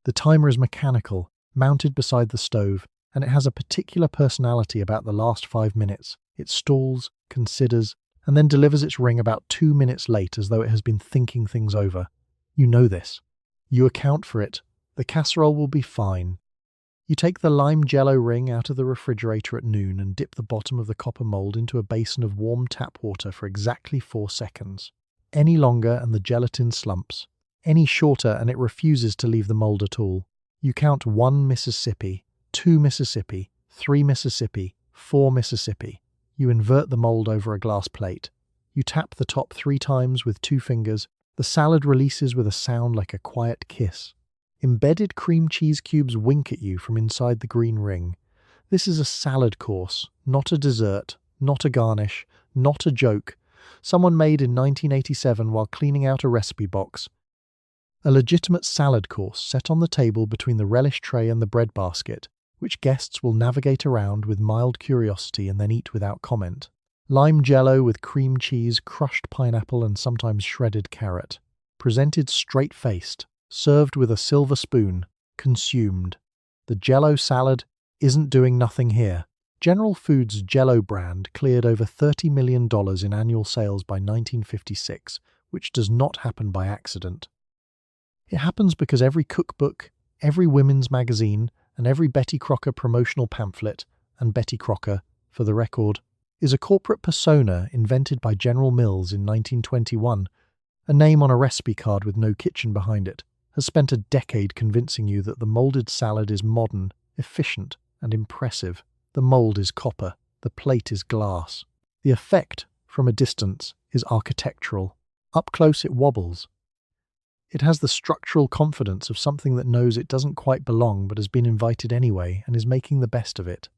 The timer is mechanical, mounted beside the stove, and it has a particular personality about the last 5 minutes. It stalls, considers, and then delivers its ring about 2 minutes late as though it has been thinking things over. You know this. You account for it. The casserole will be fine. You take the lime Jell-O ring out of the refrigerator at noon and dip the bottom of the copper mold into a basin of warm tap water for exactly 4 seconds. Any longer and the gelatin slumps. Any shorter and it refuses to leave the mold at all. You count 1 Mississippi, 2 Mississippi, 3 Mississippi, 4 Mississippi. You invert the mold over a glass plate. You tap the top 3 times with 2 fingers. The salad releases with a sound like a quiet kiss. Embedded cream cheese cubes wink at you from inside the green ring. This is a salad course, not a dessert, not a garnish, not a joke. Someone made in 1987 while cleaning out a recipe box. A legitimate salad course set on the table between the relish tray and the bread basket, which guests will navigate around with mild curiosity and then eat without comment. Lime Jell-O with cream cheese, crushed pineapple and sometimes shredded carrot. Presented straight-faced. Served with a silver spoon, consumed. The Jell-O salad isn't doing nothing here. General Foods' Jell-O brand cleared over $30 million in annual sales by 1956, which does not happen by accident. It happens because every cookbook, every women's magazine, and every Betty Crocker promotional pamphlet, and Betty Crocker, for the record, is a corporate persona invented by General Mills in 1921, a name on a recipe card with no kitchen behind it. Has spent a decade convincing you that the molded salad is modern, efficient, and impressive. The mold is copper, the plate is glass. The effect, from a distance, is architectural. Up close it wobbles. It has the structural confidence of something that knows it doesn't quite belong but has been invited anyway and is making the best of it.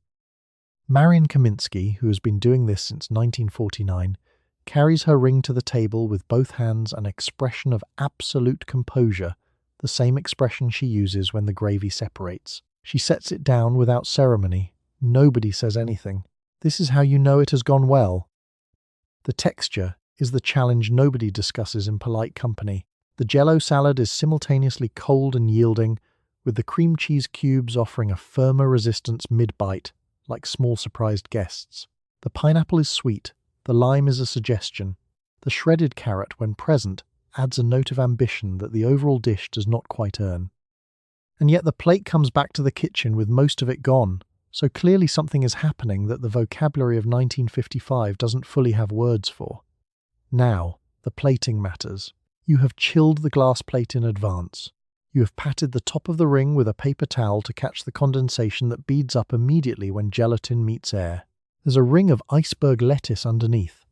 Marian Kaminsky, who has been doing this since 1949, carries her ring to the table with both hands an expression of absolute composure, the same expression she uses when the gravy separates. She sets it down without ceremony. Nobody says anything. This is how you know it has gone well. The texture is the challenge nobody discusses in polite company. The Jell-O salad is simultaneously cold and yielding, with the cream cheese cubes offering a firmer resistance mid-bite, like small surprised guests. The pineapple is sweet, the lime is a suggestion. The shredded carrot, when present, adds a note of ambition that the overall dish does not quite earn. And yet the plate comes back to the kitchen with most of it gone, so clearly something is happening that the vocabulary of 1955 doesn't fully have words for. Now, the plating matters. You have chilled the glass plate in advance. You have patted the top of the ring with a paper towel to catch the condensation that beads up immediately when gelatin meets air. There's a ring of iceberg lettuce underneath.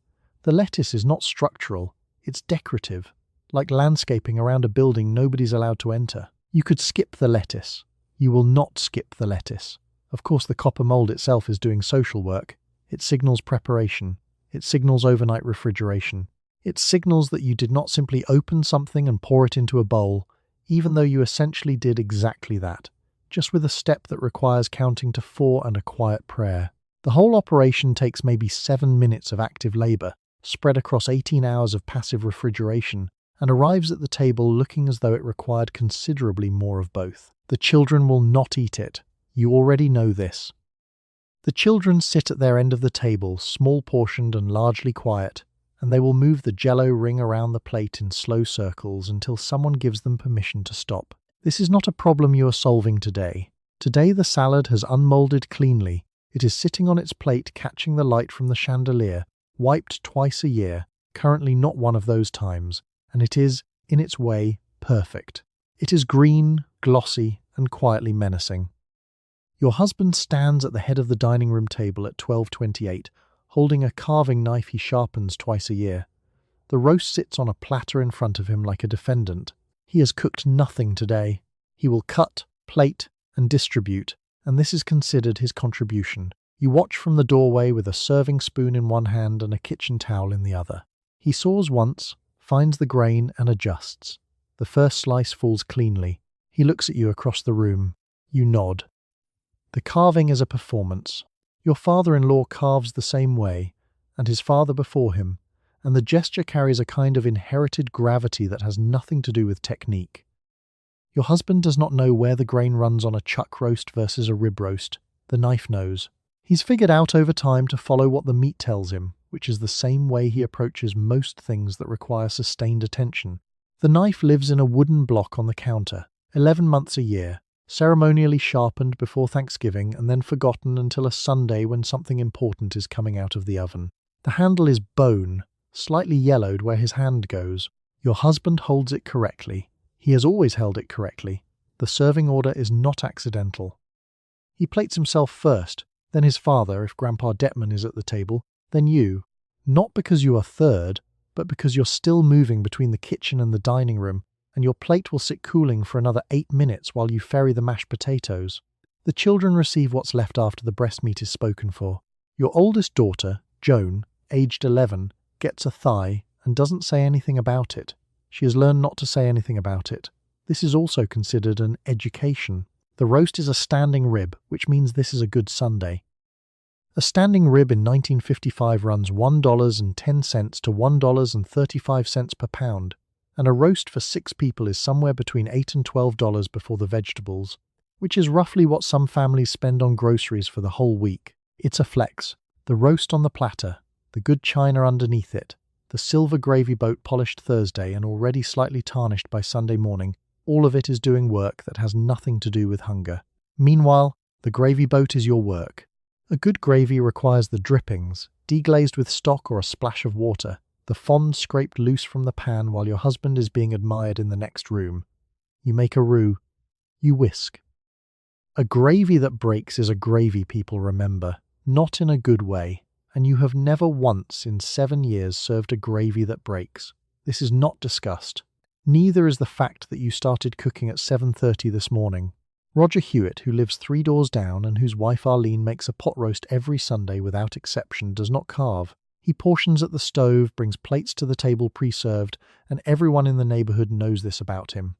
The lettuce is not structural, it's decorative, like landscaping around a building nobody's allowed to enter. You could skip the lettuce. You will not skip the lettuce. Of course, the copper mold itself is doing social work. It signals preparation. It signals overnight refrigeration. It signals that you did not simply open something and pour it into a bowl, even though you essentially did exactly that, just with a step that requires counting to 4 and a quiet prayer. The whole operation takes maybe 7 minutes of active labour, spread across 18 hours of passive refrigeration, and arrives at the table looking as though it required considerably more of both. The children will not eat it. You already know this. The children sit at their end of the table, small-portioned and largely quiet, and they will move the Jell-O ring around the plate in slow circles until someone gives them permission to stop. This is not a problem you are solving today. Today the salad has unmolded cleanly. It is sitting on its plate catching the light from the chandelier, wiped twice a year, currently not one of those times, and it is, in its way, perfect. It is green, glossy, and quietly menacing. Your husband stands at the head of the dining room table at 12:28, holding a carving knife he sharpens twice a year. The roast sits on a platter in front of him like a defendant. He has cooked nothing today. He will cut, plate, and distribute, and this is considered his contribution. You watch from the doorway with a serving spoon in one hand and a kitchen towel in the other. He saws once, finds the grain, and adjusts. The first slice falls cleanly. He looks at you across the room. You nod. The carving is a performance. Your father-in-law carves the same way, and his father before him, and the gesture carries a kind of inherited gravity that has nothing to do with technique. Your husband does not know where the grain runs on a chuck roast versus a rib roast. The knife knows. He's figured out over time to follow what the meat tells him, which is the same way he approaches most things that require sustained attention. The knife lives in a wooden block on the counter, 11 months a year, ceremonially sharpened before Thanksgiving and then forgotten until a Sunday when something important is coming out of the oven. The handle is bone, slightly yellowed where his hand goes. Your husband holds it correctly. He has always held it correctly. The serving order is not accidental. He plates himself first, then his father if Grandpa Detman is at the table, then you. Not because you are third, but because you're still moving between the kitchen and the dining room, and your plate will sit cooling for another 8 minutes while you ferry the mashed potatoes. The children receive what's left after the breast meat is spoken for. Your oldest daughter, Joan, aged 11, gets a thigh and doesn't say anything about it. She has learned not to say anything about it. This is also considered an education. The roast is a standing rib, which means this is a good Sunday. A standing rib in 1955 runs $1.10 to $1.35 per pound, and a roast for 6 people is somewhere between $8 and $12 before the vegetables, which is roughly what some families spend on groceries for the whole week. It's a flex. The roast on the platter, the good china underneath it, the silver gravy boat polished Thursday and already slightly tarnished by Sunday morning, all of it is doing work that has nothing to do with hunger. Meanwhile, the gravy boat is your work. A good gravy requires the drippings, deglazed with stock or a splash of water, the fond scraped loose from the pan while your husband is being admired in the next room. You make a roux. You whisk. A gravy that breaks is a gravy people remember, not in a good way, and you have never once in 7 years served a gravy that breaks. This is not discussed. Neither is the fact that you started cooking at 7:30 this morning. Roger Hewitt, who lives 3 doors down and whose wife Arlene makes a pot roast every Sunday without exception, does not carve. He portions at the stove, brings plates to the table pre-served, and everyone in the neighborhood knows this about him.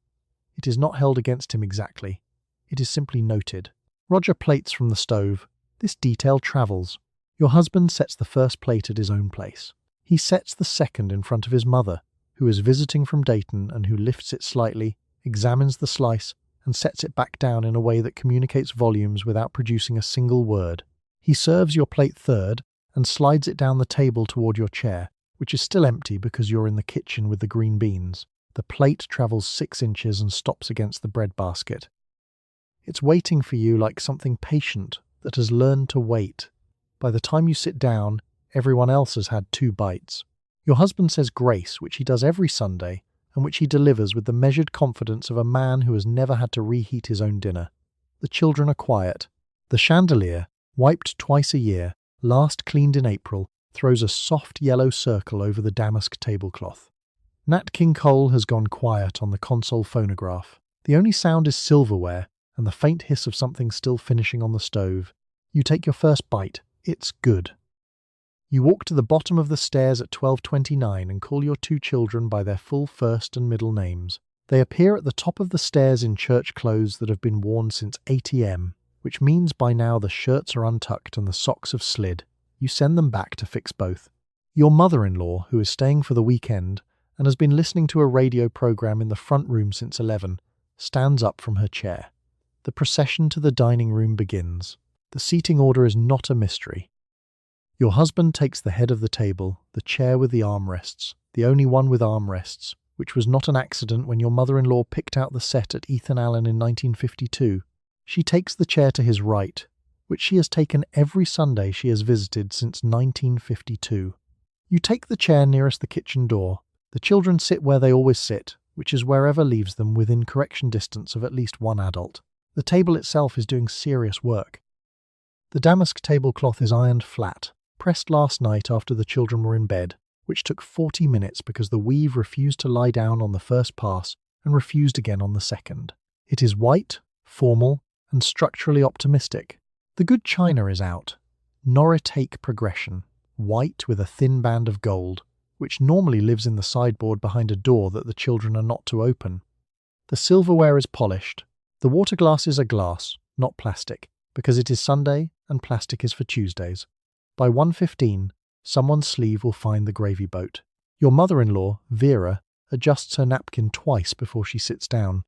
It is not held against him exactly. It is simply noted. Roger plates from the stove. This detail travels. Your husband sets the first plate at his own place. He sets the second in front of his mother, who is visiting from Dayton and who lifts it slightly, examines the slice, and sets it back down in a way that communicates volumes without producing a single word. He serves your plate third and slides it down the table toward your chair, which is still empty because you're in the kitchen with the green beans. The plate travels 6 inches and stops against the bread basket. It's waiting for you like something patient that has learned to wait. By the time you sit down, everyone else has had 2 bites. Your husband says grace, which he does every Sunday, and which he delivers with the measured confidence of a man who has never had to reheat his own dinner. The children are quiet. The chandelier, wiped twice a year, last cleaned in April, throws a soft yellow circle over the damask tablecloth. Nat King Cole has gone quiet on the console phonograph. The only sound is silverware and the faint hiss of something still finishing on the stove. You take your first bite. It's good. You walk to the bottom of the stairs at 12:29 and call your 2 children by their full first and middle names. They appear at the top of the stairs in church clothes that have been worn since 8 a.m., which means by now the shirts are untucked and the socks have slid. You send them back to fix both. Your mother-in-law, who is staying for the weekend and has been listening to a radio program in the front room since 11, stands up from her chair. The procession to the dining room begins. The seating order is not a mystery. Your husband takes the head of the table, the chair with the armrests, the only one with armrests, which was not an accident when your mother-in-law picked out the set at Ethan Allen in 1952. She takes the chair to his right, which she has taken every Sunday she has visited since 1952. You take the chair nearest the kitchen door. The children sit where they always sit, which is wherever leaves them within correction distance of at least one adult. The table itself is doing serious work. The damask tablecloth is ironed flat, pressed last night after the children were in bed, which took 40 minutes because the weave refused to lie down on the first pass and refused again on the second. It is white, formal, and structurally optimistic. The good china is out. Noritake progression, white with a thin band of gold, which normally lives in the sideboard behind a door that the children are not to open. The silverware is polished. The water glasses are glass, not plastic, because it is Sunday and plastic is for Tuesdays. By 1:15, someone's sleeve will find the gravy boat. Your mother-in-law, Vera, adjusts her napkin twice before she sits down.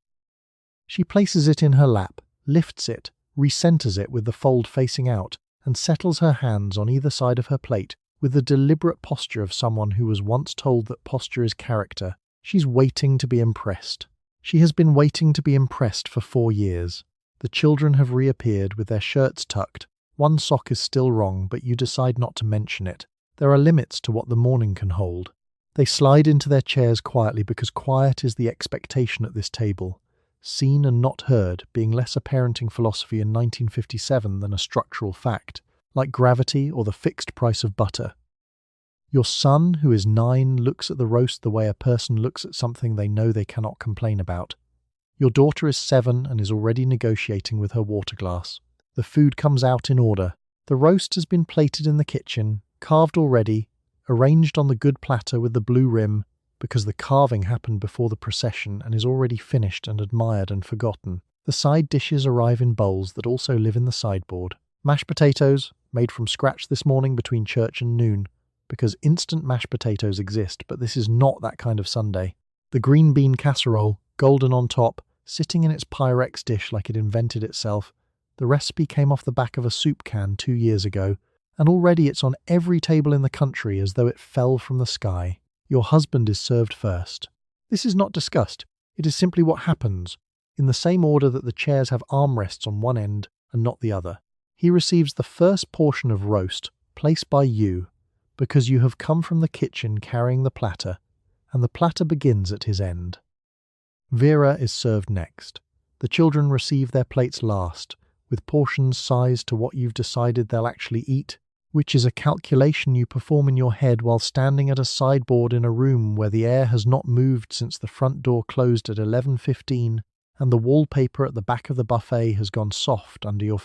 She places it in her lap, lifts it, recenters it with the fold facing out, and settles her hands on either side of her plate with the deliberate posture of someone who was once told that posture is character. She's waiting to be impressed. She has been waiting to be impressed for 4 years. The children have reappeared with their shirts tucked. One sock is still wrong, but you decide not to mention it. There are limits to what the morning can hold. They slide into their chairs quietly because quiet is the expectation at this table. Seen and not heard being less a parenting philosophy in 1957 than a structural fact, like gravity or the fixed price of butter. Your son, who is 9, looks at the roast the way a person looks at something they know they cannot complain about. Your daughter is 7 and is already negotiating with her water glass. The food comes out in order. The roast has been plated in the kitchen, carved already, arranged on the good platter with the blue rim, because the carving happened before the procession and is already finished and admired and forgotten. The side dishes arrive in bowls that also live in the sideboard. Mashed potatoes, made from scratch this morning between church and noon, because instant mashed potatoes exist, but this is not that kind of Sunday. The green bean casserole, golden on top, sitting in its Pyrex dish like it invented itself. The recipe came off the back of a soup can 2 years ago, and already it's on every table in the country as though it fell from the sky. Your husband is served first. This is not discussed. It is simply what happens, in the same order that the chairs have armrests on one end and not the other. He receives the first portion of roast, placed by you, because you have come from the kitchen carrying the platter, and the platter begins at his end. Vera is served next. The children receive their plates last, with portions sized to what you've decided they'll actually eat, which is a calculation you perform in your head while standing at a sideboard in a room where the air has not moved since the front door closed at 11:15, and the wallpaper at the back of the buffet has gone soft under your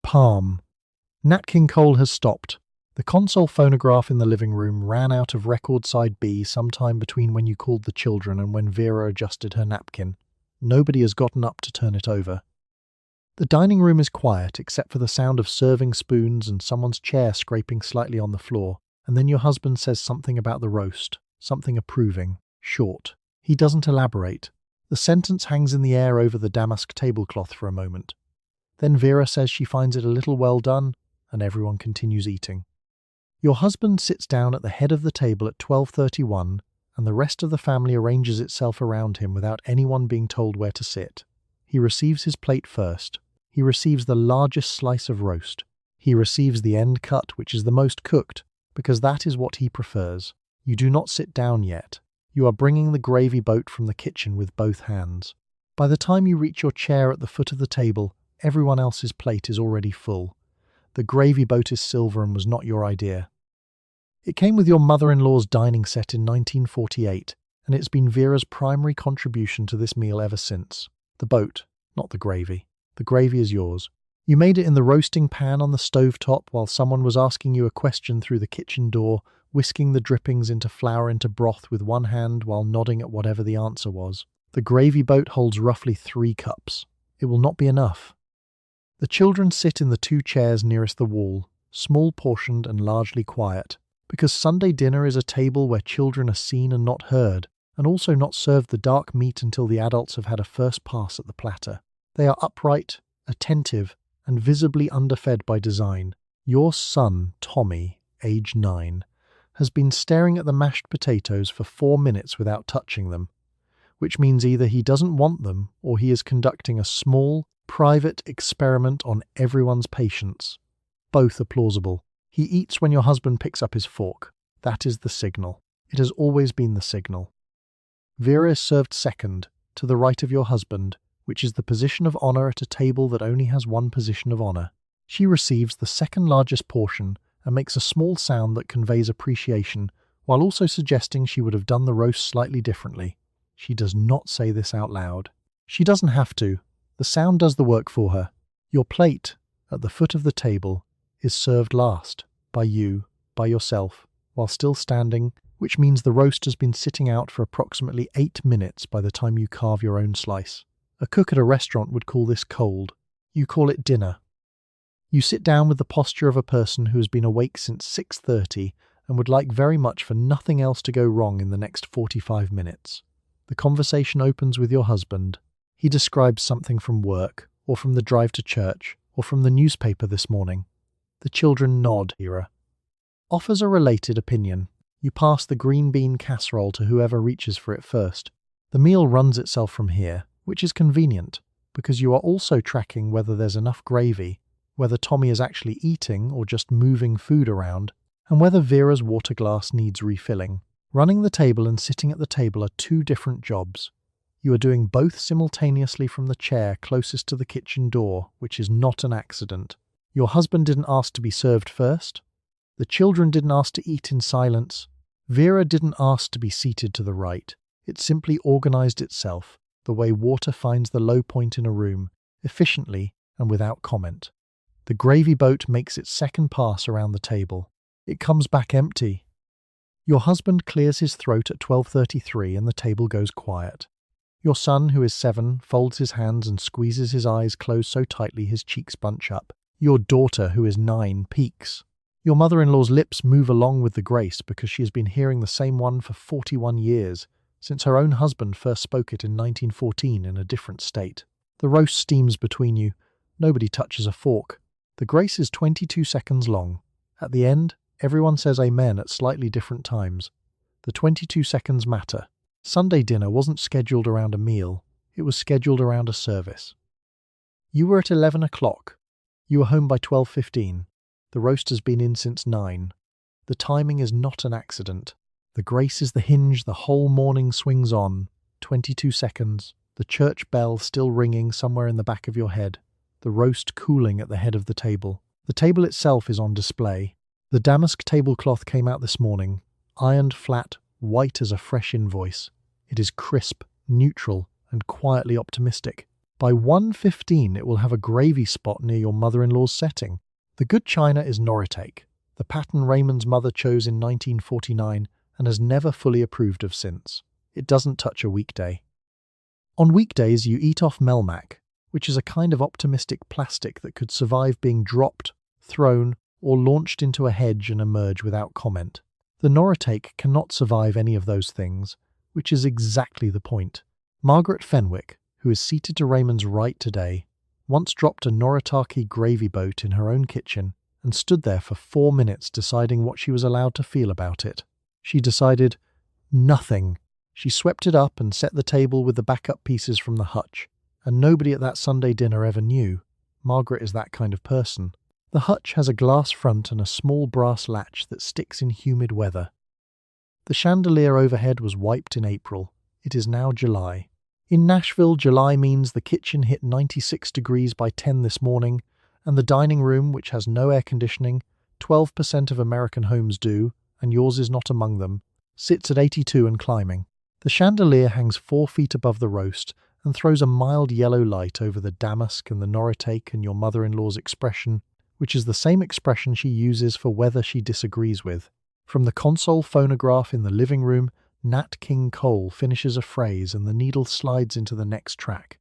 palm. Nat King Cole has stopped. The console phonograph in the living room ran out of record side B sometime between when you called the children and when Vera adjusted her napkin. Nobody has gotten up to turn it over. The dining room is quiet except for the sound of serving spoons and someone's chair scraping slightly on the floor, and then your husband says something about the roast, something approving, short. He doesn't elaborate. The sentence hangs in the air over the damask tablecloth for a moment. Then Vera says she finds it a little well done, and everyone continues eating. Your husband sits down at the head of the table at 12:31, and the rest of the family arranges itself around him without anyone being told where to sit. He receives his plate first. He receives the largest slice of roast. He receives the end cut, which is the most cooked, because that is what he prefers. You do not sit down yet. You are bringing the gravy boat from the kitchen with both hands. By the time you reach your chair at the foot of the table, everyone else's plate is already full. The gravy boat is silver and was not your idea. It came with your mother-in-law's dining set in 1948, and it's been Vera's primary contribution to this meal ever since. The boat, not the gravy. The gravy is yours. You made it in the roasting pan on the stovetop while someone was asking you a question through the kitchen door, whisking the drippings into flour into broth with one hand while nodding at whatever the answer was. The gravy boat holds roughly 3 cups. It will not be enough. The children sit in the 2 chairs nearest the wall, small portioned and largely quiet, because Sunday dinner is a table where children are seen and not heard, and also not served the dark meat until the adults have had a first pass at the platter. They are upright, attentive, and visibly underfed by design. Your son, Tommy, age 9, has been staring at the mashed potatoes for 4 minutes without touching them, which means either he doesn't want them or he is conducting a small, private experiment on everyone's patience. Both are plausible. He eats when your husband picks up his fork. That is the signal. It has always been the signal. Vera is served second, to the right of your husband, which is the position of honor at a table that only has one position of honor. She receives the second largest portion and makes a small sound that conveys appreciation, while also suggesting she would have done the roast slightly differently. She does not say this out loud. She doesn't have to. The sound does the work for her. Your plate, at the foot of the table, is served last, by you, by yourself, while still standing, which means the roast has been sitting out for approximately 8 minutes by the time you carve your own slice. A cook at a restaurant would call this cold. You call it dinner. You sit down with the posture of a person who has been awake since 6:30 and would like very much for nothing else to go wrong in the next 45 minutes. The conversation opens with your husband. He describes something from work, or from the drive to church, or from the newspaper this morning. The children nod. Offers a related opinion. You pass the green bean casserole to whoever reaches for it first. The meal runs itself from here, which is convenient, because you are also tracking whether there's enough gravy, whether Tommy is actually eating or just moving food around, and whether Vera's water glass needs refilling. Running the table and sitting at the table are 2 different jobs. You are doing both simultaneously from the chair closest to the kitchen door, which is not an accident. Your husband didn't ask to be served first. The children didn't ask to eat in silence. Vera didn't ask to be seated to the right. It simply organized itself, the way water finds the low point in a room, efficiently and without comment. The gravy boat makes its second pass around the table. It comes back empty. Your husband clears his throat at 12:33 and the table goes quiet. Your son, who is 7, folds his hands and squeezes his eyes closed so tightly his cheeks bunch up. Your daughter, who is 9, peeks. Your mother-in-law's lips move along with the grace because she has been hearing the same one for 41 years, since her own husband first spoke it in 1914 in a different state. The roast steams between you. Nobody touches a fork. The grace is 22 seconds long. At the end, everyone says amen at slightly different times. The 22 seconds matter. Sunday dinner wasn't scheduled around a meal. It was scheduled around a service. You were at 11 o'clock. You were home by 12:15. The roast has been in since 9. The timing is not an accident. The grace is the hinge the whole morning swings on. 22 seconds. The church bell still ringing somewhere in the back of your head. The roast cooling at the head of the table. The table itself is on display. The damask tablecloth came out this morning, ironed flat, white as a fresh invoice. It is crisp, neutral, and quietly optimistic. By 1:15 it will have a gravy spot near your mother-in-law's setting. The good china is Noritake, the pattern Raymond's mother chose in 1949 and has never fully approved of since. It doesn't touch a weekday. On weekdays, you eat off Melmac, which is a kind of optimistic plastic that could survive being dropped, thrown, or launched into a hedge and emerge without comment. The Norotake cannot survive any of those things, which is exactly the point. Margaret Fenwick, who is seated to Raymond's right today, once dropped a Noritake gravy boat in her own kitchen and stood there for 4 minutes deciding what she was allowed to feel about it. She decided nothing. She swept it up and set the table with the backup pieces from the hutch, and nobody at that Sunday dinner ever knew. Margaret is that kind of person. The hutch has a glass front and a small brass latch that sticks in humid weather. The chandelier overhead was wiped in April. It is now July. In Nashville, July means the kitchen hit 96 degrees by 10 this morning, and the dining room, which has no air conditioning, 12% of American homes do, and yours is not among them, sits at 82 and climbing. The chandelier hangs 4 feet above the roast and throws a mild yellow light over the damask and the Noritake and your mother-in-law's expression, which is the same expression she uses for weather she disagrees with. From the console phonograph in the living room, Nat King Cole finishes a phrase and the needle slides into the next track.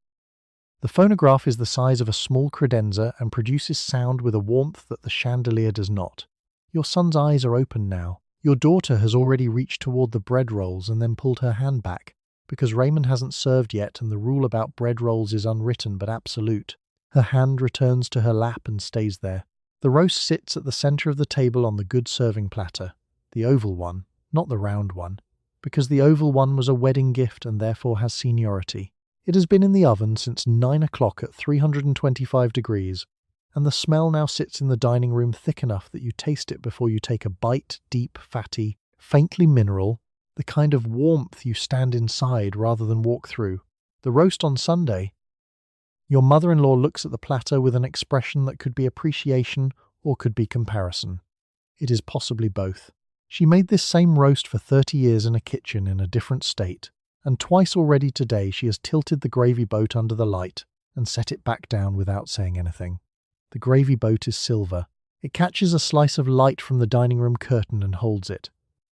The phonograph is the size of a small credenza and produces sound with a warmth that the chandelier does not. Your son's eyes are open now. Your daughter has already reached toward the bread rolls and then pulled her hand back, because Raymond hasn't served yet and the rule about bread rolls is unwritten but absolute. Her hand returns to her lap and stays there. The roast sits at the center of the table on the good serving platter, the oval one, not the round one, because the oval one was a wedding gift and therefore has seniority. It has been in the oven since 9 o'clock at 325 degrees, and the smell now sits in the dining room thick enough that you taste it before you take a bite, deep, fatty, faintly mineral, the kind of warmth you stand inside rather than walk through. The roast on Sunday. Your mother-in-law looks at the platter with an expression that could be appreciation or could be comparison. It is possibly both. She made this same roast for 30 years in a kitchen in a different state, and twice already today she has tilted the gravy boat under the light and set it back down without saying anything. The gravy boat is silver. It catches a slice of light from the dining room curtain and holds it.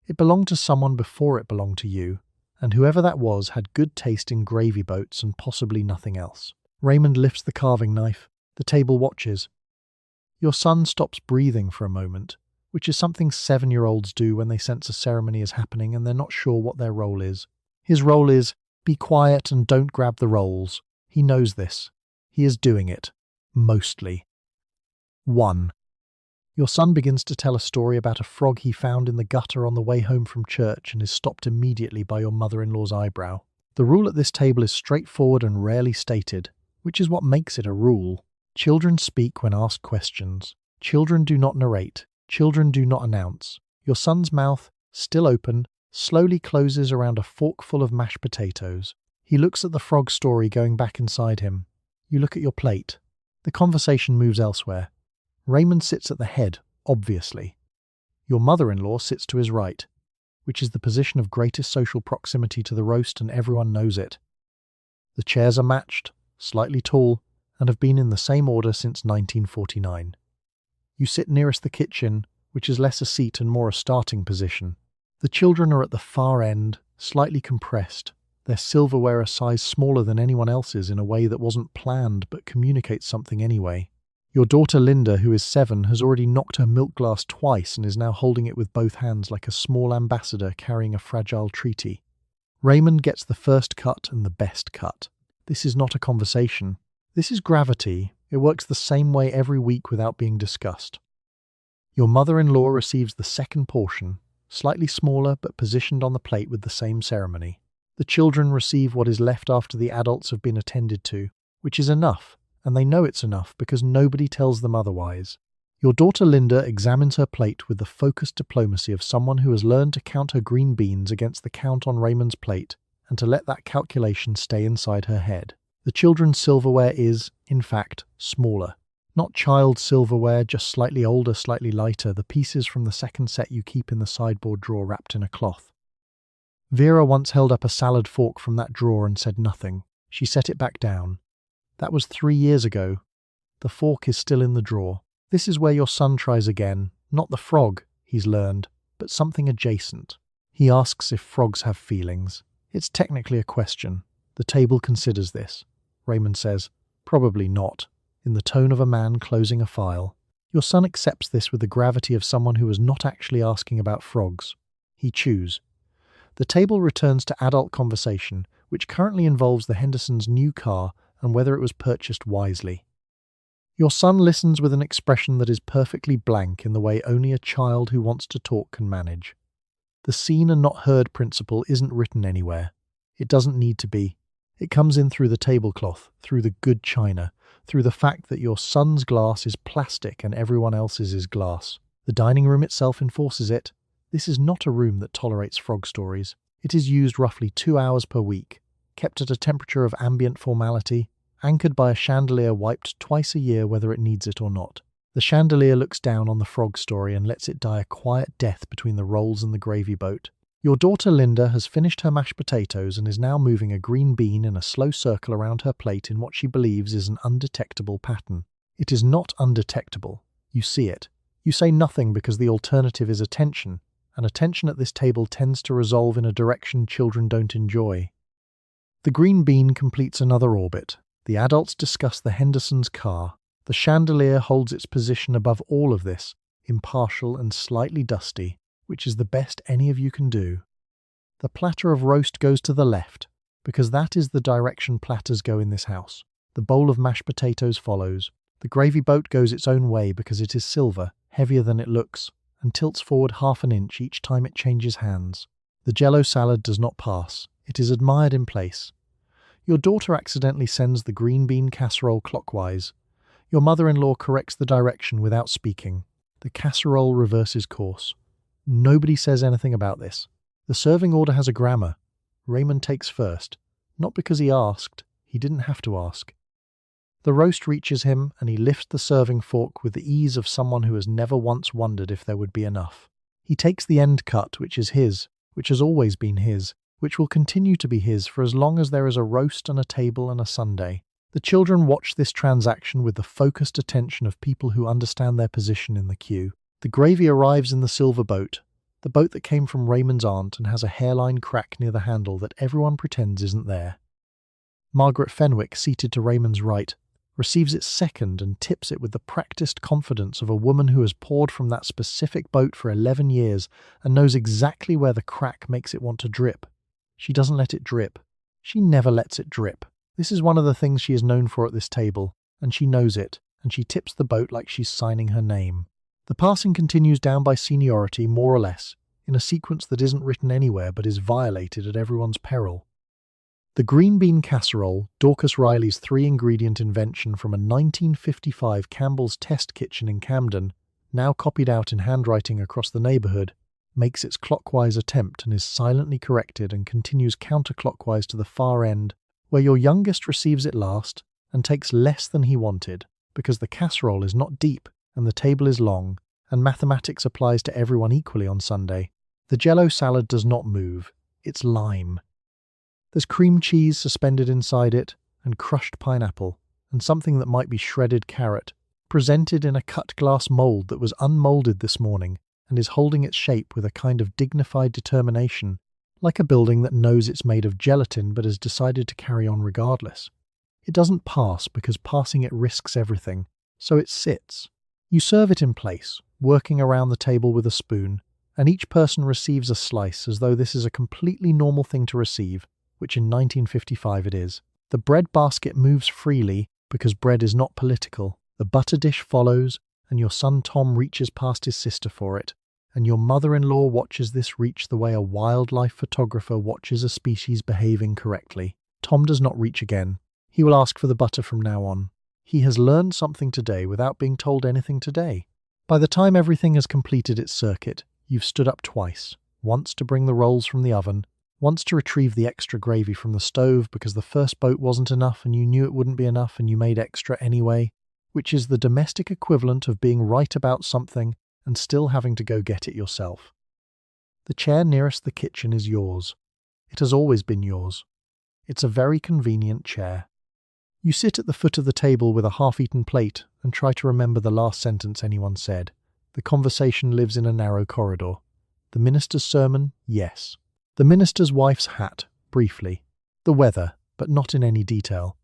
It belonged to someone before it belonged to you, and whoever that was had good taste in gravy boats and possibly nothing else. Raymond lifts the carving knife. The table watches. Your son stops breathing for a moment, which is something 7-year-olds do when they sense a ceremony is happening and they're not sure what their role is. His role is, be quiet and don't grab the rolls. He knows this. He is doing it. Mostly. 1. Your son begins to tell a story about a frog he found in the gutter on the way home from church and is stopped immediately by your mother-in-law's eyebrow. The rule at this table is straightforward and rarely stated, which is what makes it a rule. Children speak when asked questions. Children do not narrate. Children do not announce. Your son's mouth, still open, slowly closes around a forkful of mashed potatoes. He looks at the frog story going back inside him. You look at your plate. The conversation moves elsewhere. Raymond sits at the head, obviously. Your mother-in-law sits to his right, which is the position of greatest social proximity to the roast, and everyone knows it. The chairs are matched, slightly tall, and have been in the same order since 1949. You sit nearest the kitchen, which is less a seat and more a starting position. The children are at the far end, slightly compressed, their silverware a size smaller than anyone else's in a way that wasn't planned but communicates something anyway. Your daughter Linda, who is 7, has already knocked her milk glass twice and is now holding it with both hands like a small ambassador carrying a fragile treaty. Raymond gets the first cut and the best cut. This is not a conversation. This is gravity. It works the same way every week without being discussed. Your mother-in-law receives the second portion, slightly smaller but positioned on the plate with the same ceremony. The children receive what is left after the adults have been attended to, which is enough, and they know it's enough because nobody tells them otherwise. Your daughter Linda examines her plate with the focused diplomacy of someone who has learned to count her green beans against the count on Raymond's plate and to let that calculation stay inside her head. The children's silverware is, in fact, smaller. Not child silverware, just slightly older, slightly lighter, the pieces from the second set you keep in the sideboard drawer wrapped in a cloth. Vera once held up a salad fork from that drawer and said nothing. She set it back down. That was 3 years ago. The fork is still in the drawer. This is where your son tries again. Not the frog, he's learned, but something adjacent. He asks if frogs have feelings. It's technically a question. The table considers this. Raymond says, "Probably not," in the tone of a man closing a file. Your son accepts this with the gravity of someone who was not actually asking about frogs. He chews. The table returns to adult conversation, which currently involves the Hendersons' new car and whether it was purchased wisely. Your son listens with an expression that is perfectly blank in the way only a child who wants to talk can manage. The seen and not heard principle isn't written anywhere. It doesn't need to be. It comes in through the tablecloth, through the good china, through the fact that your son's glass is plastic and everyone else's is glass. The dining room itself enforces it. This is not a room that tolerates frog stories. It is used roughly 2 hours per week, kept at a temperature of ambient formality, anchored by a chandelier wiped twice a year whether it needs it or not. The chandelier looks down on the frog story and lets it die a quiet death between the rolls and the gravy boat. Your daughter Linda has finished her mashed potatoes and is now moving a green bean in a slow circle around her plate in what she believes is an undetectable pattern. It is not undetectable. You see it. You say nothing because the alternative is attention, and attention at this table tends to resolve in a direction children don't enjoy. The green bean completes another orbit. The adults discuss the Hendersons' car. The chandelier holds its position above all of this, impartial and slightly dusty, which is the best any of you can do. The platter of roast goes to the left, because that is the direction platters go in this house. The bowl of mashed potatoes follows. The gravy boat goes its own way because it is silver, heavier than it looks, and tilts forward half an inch each time it changes hands. The Jell-O salad does not pass. It is admired in place. Your daughter accidentally sends the green bean casserole clockwise. Your mother-in-law corrects the direction without speaking. The casserole reverses course. Nobody says anything about this. The serving order has a grammar. Raymond takes first. Not because he asked. He didn't have to ask. The roast reaches him, and he lifts the serving fork with the ease of someone who has never once wondered if there would be enough. He takes the end cut, which is his, which has always been his, which will continue to be his for as long as there is a roast and a table and a sundae. The children watch this transaction with the focused attention of people who understand their position in the queue. The gravy arrives in the silver boat, the boat that came from Raymond's aunt and has a hairline crack near the handle that everyone pretends isn't there. Margaret Fenwick, seated to Raymond's right, receives it second and tips it with the practiced confidence of a woman who has poured from that specific boat for 11 years and knows exactly where the crack makes it want to drip. She doesn't let it drip. She never lets it drip. This is one of the things she is known for at this table, and she knows it, and she tips the boat like she's signing her name. The passing continues down by seniority, more or less, in a sequence that isn't written anywhere but is violated at everyone's peril. The green bean casserole, Dorcas Riley's 3-ingredient invention from a 1955 Campbell's test kitchen in Camden, now copied out in handwriting across the neighbourhood, makes its clockwise attempt and is silently corrected and continues counterclockwise to the far end, where your youngest receives it last and takes less than he wanted, because the casserole is not deep and the table is long, and mathematics applies to everyone equally on Sunday. The Jell-O salad does not move. It's lime. There's cream cheese suspended inside it, and crushed pineapple, and something that might be shredded carrot, presented in a cut glass mould that was unmoulded this morning and is holding its shape with a kind of dignified determination, like a building that knows it's made of gelatin but has decided to carry on regardless. It doesn't pass because passing it risks everything, so it sits. You serve it in place, working around the table with a spoon, and each person receives a slice as though this is a completely normal thing to receive, which in 1955 it is. The bread basket moves freely because bread is not political. The butter dish follows, and your son Tom reaches past his sister for it, and your mother-in-law watches this reach the way a wildlife photographer watches a species behaving correctly. Tom does not reach again. He will ask for the butter from now on. He has learned something today without being told anything today. By the time everything has completed its circuit, you've stood up twice, once to bring the rolls from the oven, once to retrieve the extra gravy from the stove because the first boat wasn't enough and you knew it wouldn't be enough and you made extra anyway, which is the domestic equivalent of being right about something and still having to go get it yourself. The chair nearest the kitchen is yours. It has always been yours. It's a very convenient chair. You sit at the foot of the table with a half-eaten plate and try to remember the last sentence anyone said. The conversation lives in a narrow corridor. The minister's sermon? Yes. The minister's wife's hat? Briefly. The weather? but not in any detail.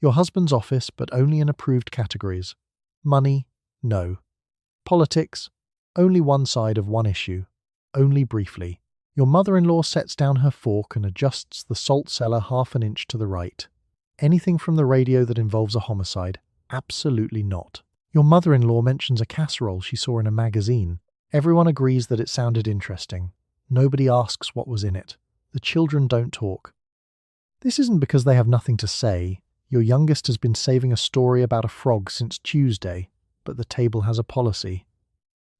Your husband's office, but only in approved categories. Money, no. Politics, only one side of one issue, only briefly. Your mother-in-law sets down her fork and adjusts the salt cellar half an inch to the right. Anything from the radio that involves a homicide? Absolutely not. Your mother-in-law mentions a casserole she saw in a magazine. Everyone agrees that it sounded interesting. Nobody asks what was in it. The children don't talk. This isn't because they have nothing to say. Your youngest has been saving a story about a frog since Tuesday, but the table has a policy.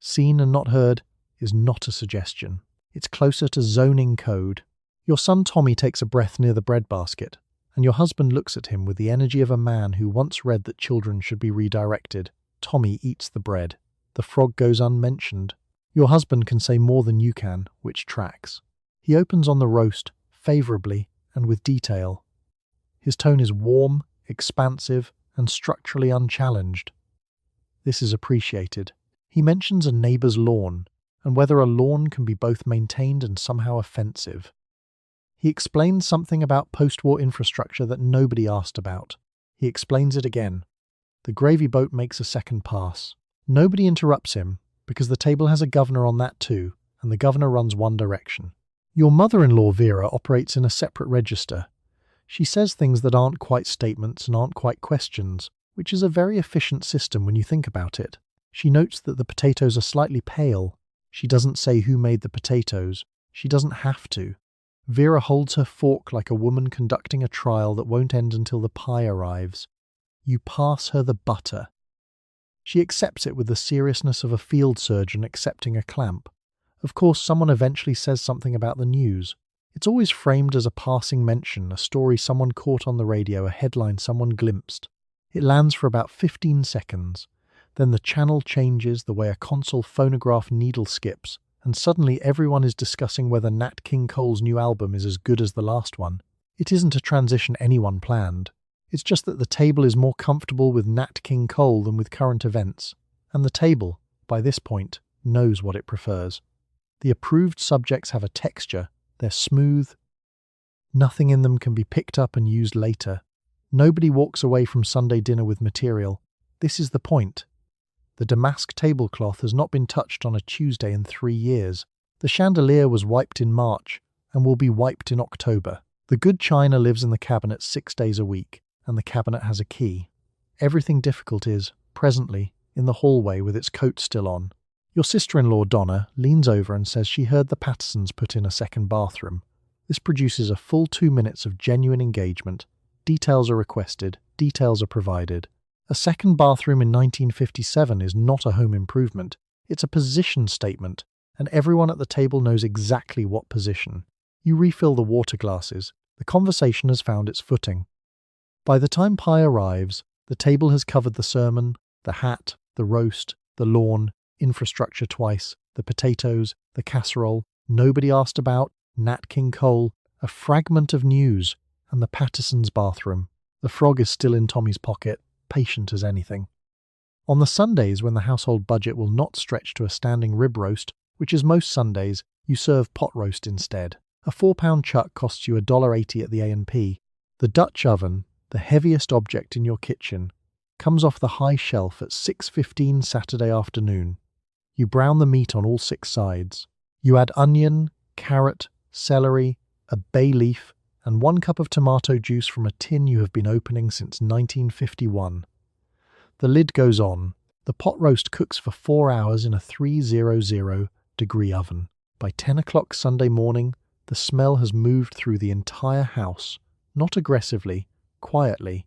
Seen and not heard is not a suggestion. It's closer to zoning code. Your son Tommy takes a breath near the breadbasket, and your husband looks at him with the energy of a man who once read that children should be redirected. Tommy eats the bread. The frog goes unmentioned. Your husband can say more than you can, which tracks. He opens on the roast, favourably and with detail. His tone is warm, expansive, and structurally unchallenged. This is appreciated. He mentions a neighbour's lawn, and whether a lawn can be both maintained and somehow offensive. He explains something about post-war infrastructure that nobody asked about. He explains it again. The gravy boat makes a second pass. Nobody interrupts him, because the table has a governor on that too, and the governor runs one direction. Your mother-in-law Vera operates in a separate register. She says things that aren't quite statements and aren't quite questions, which is a very efficient system when you think about it. She notes that the potatoes are slightly pale. She doesn't say who made the potatoes. She doesn't have to. Vera holds her fork like a woman conducting a trial that won't end until the pie arrives. You pass her the butter. She accepts it with the seriousness of a field surgeon accepting a clamp. Of course, someone eventually says something about the news. It's always framed as a passing mention, a story someone caught on the radio, a headline someone glimpsed. It lands for about 15 seconds. Then the channel changes the way a console phonograph needle skips, and suddenly everyone is discussing whether Nat King Cole's new album is as good as the last one. It isn't a transition anyone planned. It's just that the table is more comfortable with Nat King Cole than with current events, and the table, by this point, knows what it prefers. The approved subjects have a texture, they're smooth. Nothing in them can be picked up and used later. Nobody walks away from Sunday dinner with material. This is the point. The damask tablecloth has not been touched on a Tuesday in 3 years. The chandelier was wiped in March, and will be wiped in October. The good china lives in the cabinet 6 days a week, and the cabinet has a key. Everything difficult is, presently, in the hallway with its coat still on. Your sister-in-law Donna leans over and says she heard the Pattersons put in a second bathroom. This produces a full 2 minutes of genuine engagement. Details are requested, details are provided. A second bathroom in 1957 is not a home improvement. It's a position statement, and everyone at the table knows exactly what position. You refill the water glasses. The conversation has found its footing. By the time pie arrives, the table has covered the sermon, the hat, the roast, the lawn, infrastructure twice, the potatoes, the casserole, nobody asked about, Nat King Cole, a fragment of news, and the Pattersons' bathroom. The frog is still in Tommy's pocket, patient as anything. On the Sundays when the household budget will not stretch to a standing rib roast, which is most Sundays, you serve pot roast instead. A 4-pound chuck costs you $1.80 at the A&P. The Dutch oven, the heaviest object in your kitchen, comes off the high shelf at 6:15 Saturday afternoon. You brown the meat on all 6 sides. You add onion, carrot, celery, a bay leaf, and 1 cup of tomato juice from a tin you have been opening since 1951. The lid goes on. The pot roast cooks for 4 hours in a 300-degree oven. By 10 o'clock Sunday morning, the smell has moved through the entire house, not aggressively, quietly.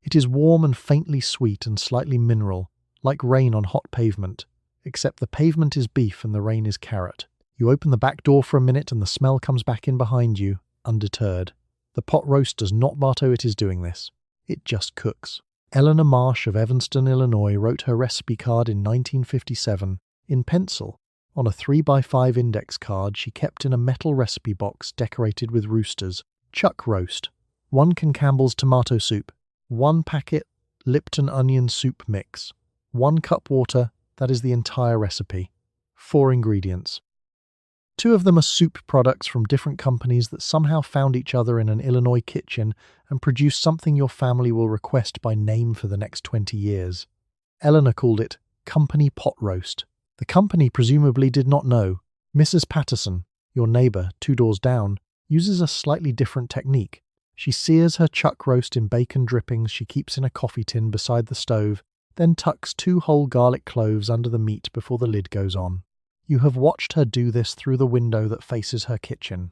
It is warm and faintly sweet and slightly mineral, like rain on hot pavement, except the pavement is beef and the rain is carrot. You open the back door for a minute and the smell comes back in behind you, undeterred. The pot roast does not motto it is doing this. It just cooks. Eleanor Marsh of Evanston, Illinois wrote her recipe card in 1957 in pencil on a 3x5 index card she kept in a metal recipe box decorated with roosters. Chuck roast. 1 can Campbell's tomato soup. 1 packet Lipton onion soup mix. 1 cup water. That is the entire recipe. 4 ingredients. Two of them are soup products from different companies that somehow found each other in an Illinois kitchen and produced something your family will request by name for the next 20 years. Eleanor called it company pot roast. The company presumably did not know. Mrs. Patterson, your neighbor 2 doors down, uses a slightly different technique. She sears her chuck roast in bacon drippings she keeps in a coffee tin beside the stove, then tucks 2 whole garlic cloves under the meat before the lid goes on. You have watched her do this through the window that faces her kitchen.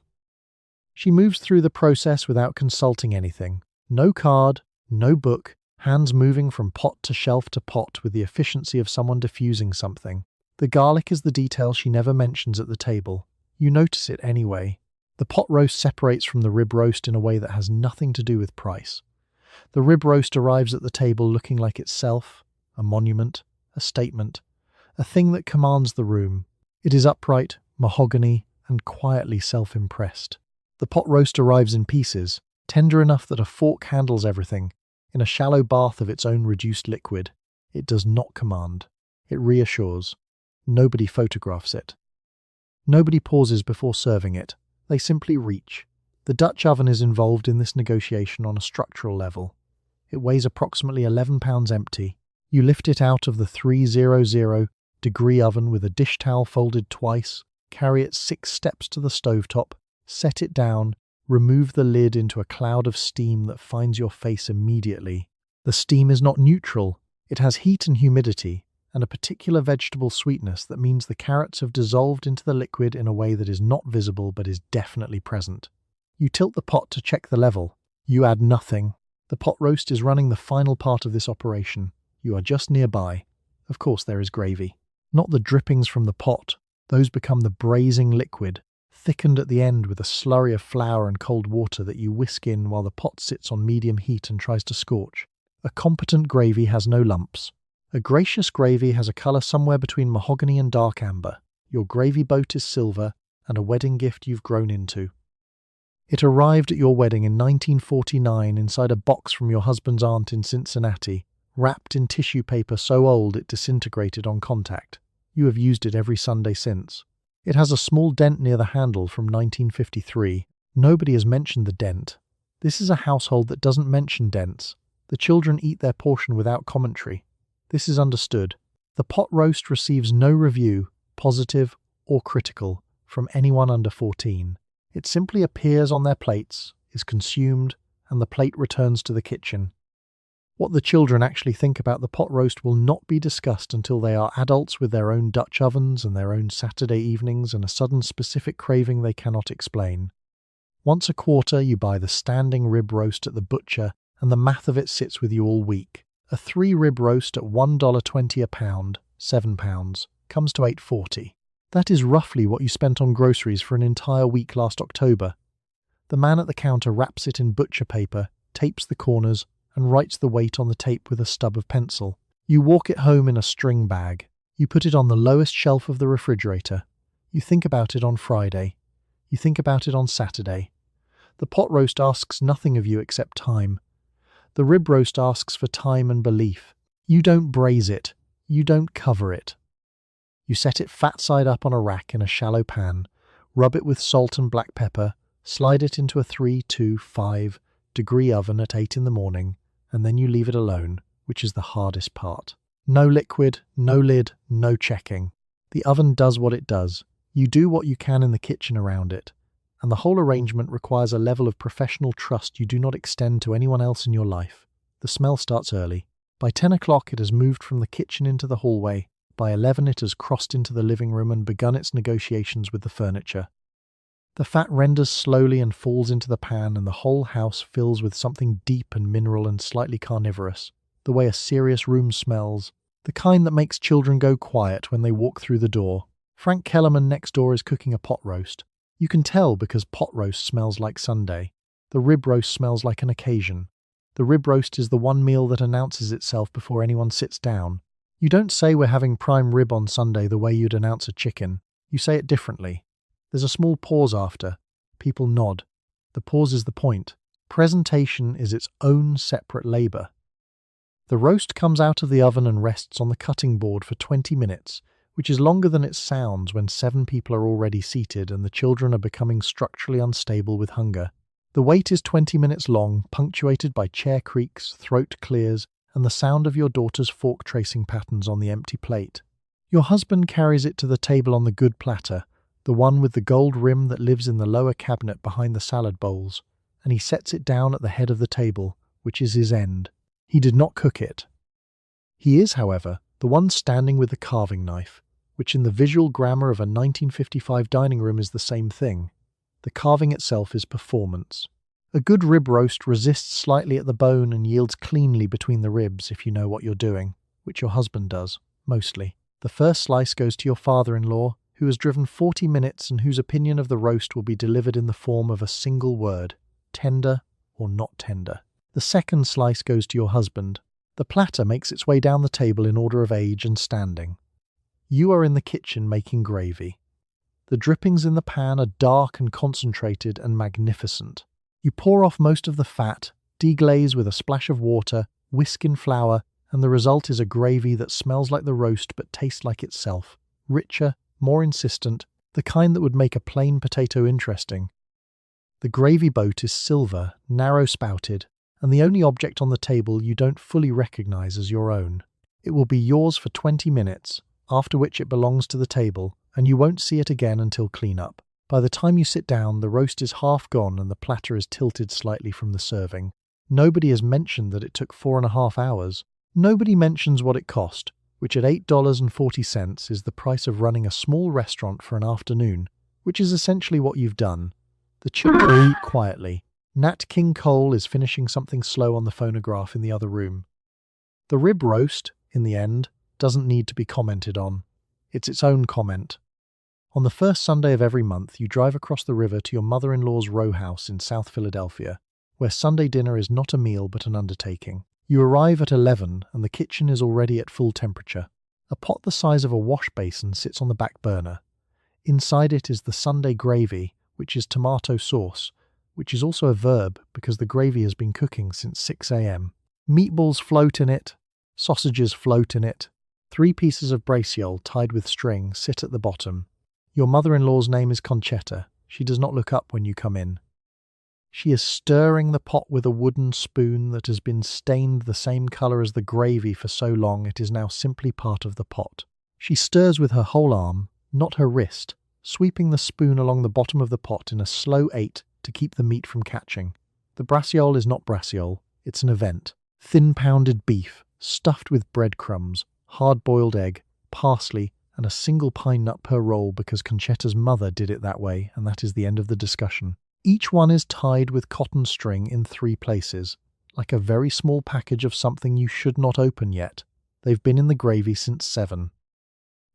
She moves through the process without consulting anything. No card, no book, hands moving from pot to shelf to pot with the efficiency of someone diffusing something. The garlic is the detail she never mentions at the table. You notice it anyway. The pot roast separates from the rib roast in a way that has nothing to do with price. The rib roast arrives at the table looking like itself, a monument, a statement, a thing that commands the room. It is upright, mahogany, and quietly self-impressed. The pot roast arrives in pieces, tender enough that a fork handles everything, in a shallow bath of its own reduced liquid. It does not command. It reassures. Nobody photographs it. Nobody pauses before serving it. They simply reach. The Dutch oven is involved in this negotiation on a structural level. It weighs approximately 11 pounds empty. You lift it out of the 300-degree oven with a dish towel folded twice, carry it 6 steps to the stovetop, set it down, remove the lid into a cloud of steam that finds your face immediately. The steam is not neutral. It has heat and humidity, and a particular vegetable sweetness that means the carrots have dissolved into the liquid in a way that is not visible but is definitely present. You tilt the pot to check the level. You add nothing. The pot roast is running the final part of this operation. You are just nearby. Of course there is gravy. Not the drippings from the pot. Those become the braising liquid, thickened at the end with a slurry of flour and cold water that you whisk in while the pot sits on medium heat and tries to scorch. A competent gravy has no lumps. A gracious gravy has a colour somewhere between mahogany and dark amber. Your gravy boat is silver, and a wedding gift you've grown into. It arrived at your wedding in 1949 inside a box from your husband's aunt in Cincinnati, wrapped in tissue paper so old it disintegrated on contact. You have used it every Sunday since. It has a small dent near the handle from 1953. Nobody has mentioned the dent. This is a household that doesn't mention dents. The children eat their portion without commentary. This is understood. The pot roast receives no review, positive or critical, from anyone under 14. It simply appears on their plates, is consumed, and the plate returns to the kitchen. What the children actually think about the pot roast will not be discussed until they are adults with their own Dutch ovens and their own Saturday evenings and a sudden specific craving they cannot explain. Once a quarter you buy the standing rib roast at the butcher, and the math of it sits with you all week. A 3-rib roast at $1.20 a pound, £7, comes to $8.40. That is roughly what you spent on groceries for an entire week last October. The man at the counter wraps it in butcher paper, tapes the corners, and writes the weight on the tape with a stub of pencil. You walk it home in a string bag. You put it on the lowest shelf of the refrigerator. You think about it on Friday. You think about it on Saturday. The pot roast asks nothing of you except time. The rib roast asks for time and belief. You don't braise it. You don't cover it. You set it fat side up on a rack in a shallow pan, rub it with salt and black pepper, slide it into a 3-5-degree oven at 8 in the morning, and then you leave it alone, which is the hardest part. No liquid, no lid, no checking. The oven does what it does. You do what you can in the kitchen around it. And the whole arrangement requires a level of professional trust you do not extend to anyone else in your life. The smell starts early. By 10 o'clock it has moved from the kitchen into the hallway. By 11 it has crossed into the living room and begun its negotiations with the furniture. The fat renders slowly and falls into the pan, and the whole house fills with something deep and mineral and slightly carnivorous, the way a serious room smells, the kind that makes children go quiet when they walk through the door. Frank Kellerman next door is cooking a pot roast. You can tell because pot roast smells like Sunday. The rib roast smells like an occasion. The rib roast is the one meal that announces itself before anyone sits down. You don't say we're having prime rib on Sunday the way you'd announce a chicken. You say it differently. There's a small pause after. People nod. The pause is the point. Presentation is its own separate labour. The roast comes out of the oven and rests on the cutting board for 20 minutes, which is longer than it sounds when 7 people are already seated and the children are becoming structurally unstable with hunger. The wait is 20 minutes long, punctuated by chair creaks, throat clears, and the sound of your daughter's fork tracing patterns on the empty plate. Your husband carries it to the table on the good platter, the one with the gold rim that lives in the lower cabinet behind the salad bowls, and he sets it down at the head of the table, which is his end. He did not cook it. He is, however, the one standing with the carving knife, which in the visual grammar of a 1955 dining room is the same thing. The carving itself is performance. A good rib roast resists slightly at the bone and yields cleanly between the ribs if you know what you're doing, which your husband does, mostly. The first slice goes to your father-in-law, who has driven 40 minutes and whose opinion of the roast will be delivered in the form of a single word, tender or not tender. The second slice goes to your husband. The platter makes its way down the table in order of age and standing. You are in the kitchen making gravy. The drippings in the pan are dark and concentrated and magnificent. You pour off most of the fat, deglaze with a splash of water, whisk in flour, and the result is a gravy that smells like the roast but tastes like itself, richer, more insistent, the kind that would make a plain potato interesting. The gravy boat is silver, narrow-spouted, and the only object on the table you don't fully recognize as your own. It will be yours for 20 minutes, after which it belongs to the table, and you won't see it again until clean-up. By the time you sit down, the roast is half gone and the platter is tilted slightly from the serving. Nobody has mentioned that it took 4.5 hours. Nobody mentions what it cost, which at $8.40 is the price of running a small restaurant for an afternoon, which is essentially what you've done. The children eat quietly. Nat King Cole is finishing something slow on the phonograph in the other room. The rib roast, in the end, doesn't need to be commented on. It's its own comment. On the first Sunday of every month, you drive across the river to your mother-in-law's row house in South Philadelphia, where Sunday dinner is not a meal but an undertaking. You arrive at 11 and the kitchen is already at full temperature. A pot the size of a wash basin sits on the back burner. Inside it is the Sunday gravy, which is tomato sauce, which is also a verb because the gravy has been cooking since 6 a.m. Meatballs float in it, sausages float in it. 3 pieces of braciole tied with string sit at the bottom. Your mother-in-law's name is Concetta. She does not look up when you come in. She is stirring the pot with a wooden spoon that has been stained the same colour as the gravy for so long it is now simply part of the pot. She stirs with her whole arm, not her wrist, sweeping the spoon along the bottom of the pot in a slow 8 to keep the meat from catching. The braciole is not braciole, it's an event. Thin pounded beef, stuffed with breadcrumbs, hard-boiled egg, parsley, and a single pine nut per roll because Concetta's mother did it that way, and that is the end of the discussion. Each one is tied with cotton string in 3 places, like a very small package of something you should not open yet. They've been in the gravy since 7.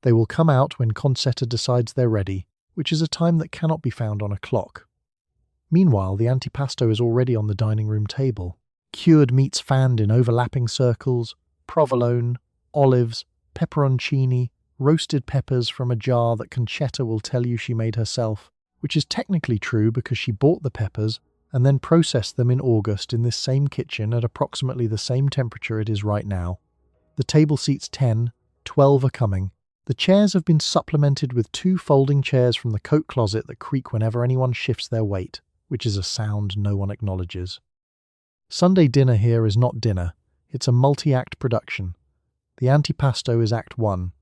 They will come out when Concetta decides they're ready, which is a time that cannot be found on a clock. Meanwhile, the antipasto is already on the dining room table. Cured meats fanned in overlapping circles, provolone, olives, pepperoncini, roasted peppers from a jar that Concetta will tell you she made herself, which is technically true because she bought the peppers and then processed them in August in this same kitchen at approximately the same temperature it is right now. The table seats 10, 12 are coming. The chairs have been supplemented with 2 folding chairs from the coat closet that creak whenever anyone shifts their weight, which is a sound no one acknowledges. Sunday dinner here is not dinner, it's a multi-act production. The antipasto is Act 1,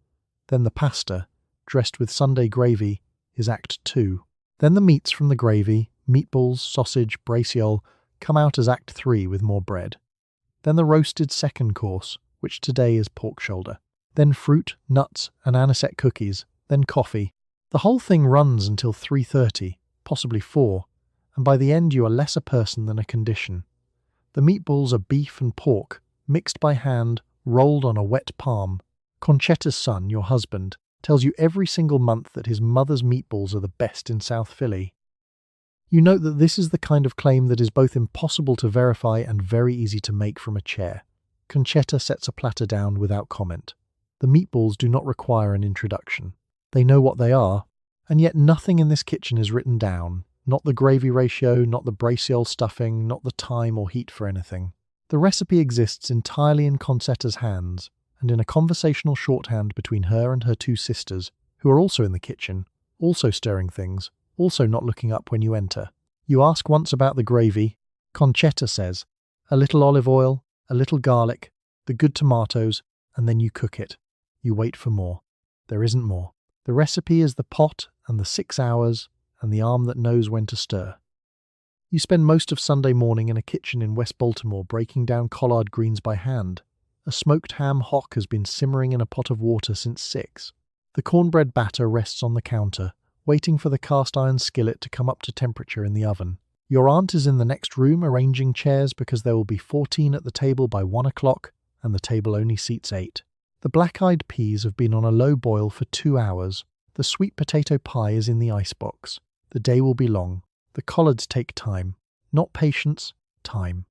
then the pasta, dressed with Sunday gravy, is Act 2. Then the meats from the gravy, meatballs, sausage, braciole, come out as Act 3 with more bread. Then the roasted second course, which today is pork shoulder. Then fruit, nuts, and anisette cookies, then coffee. The whole thing runs until 3:30, possibly 4, and by the end you are less a person than a condition. The meatballs are beef and pork, mixed by hand, rolled on a wet palm. Concetta's son, your husband, tells you every single month that his mother's meatballs are the best in South Philly. You note that this is the kind of claim that is both impossible to verify and very easy to make from a chair. Concetta sets a platter down without comment. The meatballs do not require an introduction. They know what they are, and yet nothing in this kitchen is written down. Not the gravy ratio, not the braciole stuffing, not the time or heat for anything. The recipe exists entirely in Concetta's hands, and in a conversational shorthand between her and her two sisters, who are also in the kitchen, also stirring things, also not looking up when you enter. You ask once about the gravy. Conchetta says, a little olive oil, a little garlic, the good tomatoes, and then you cook it. You wait for more. There isn't more. The recipe is the pot and the 6 hours and the arm that knows when to stir. You spend most of Sunday morning in a kitchen in West Baltimore breaking down collard greens by hand. A smoked ham hock has been simmering in a pot of water since 6. The cornbread batter rests on the counter, waiting for the cast iron skillet to come up to temperature in the oven. Your aunt is in the next room arranging chairs because there will be 14 at the table by 1 o'clock, and the table only seats 8. The black-eyed peas have been on a low boil for 2 hours. The sweet potato pie is in the icebox. The day will be long. The collards take time. Not patience, time.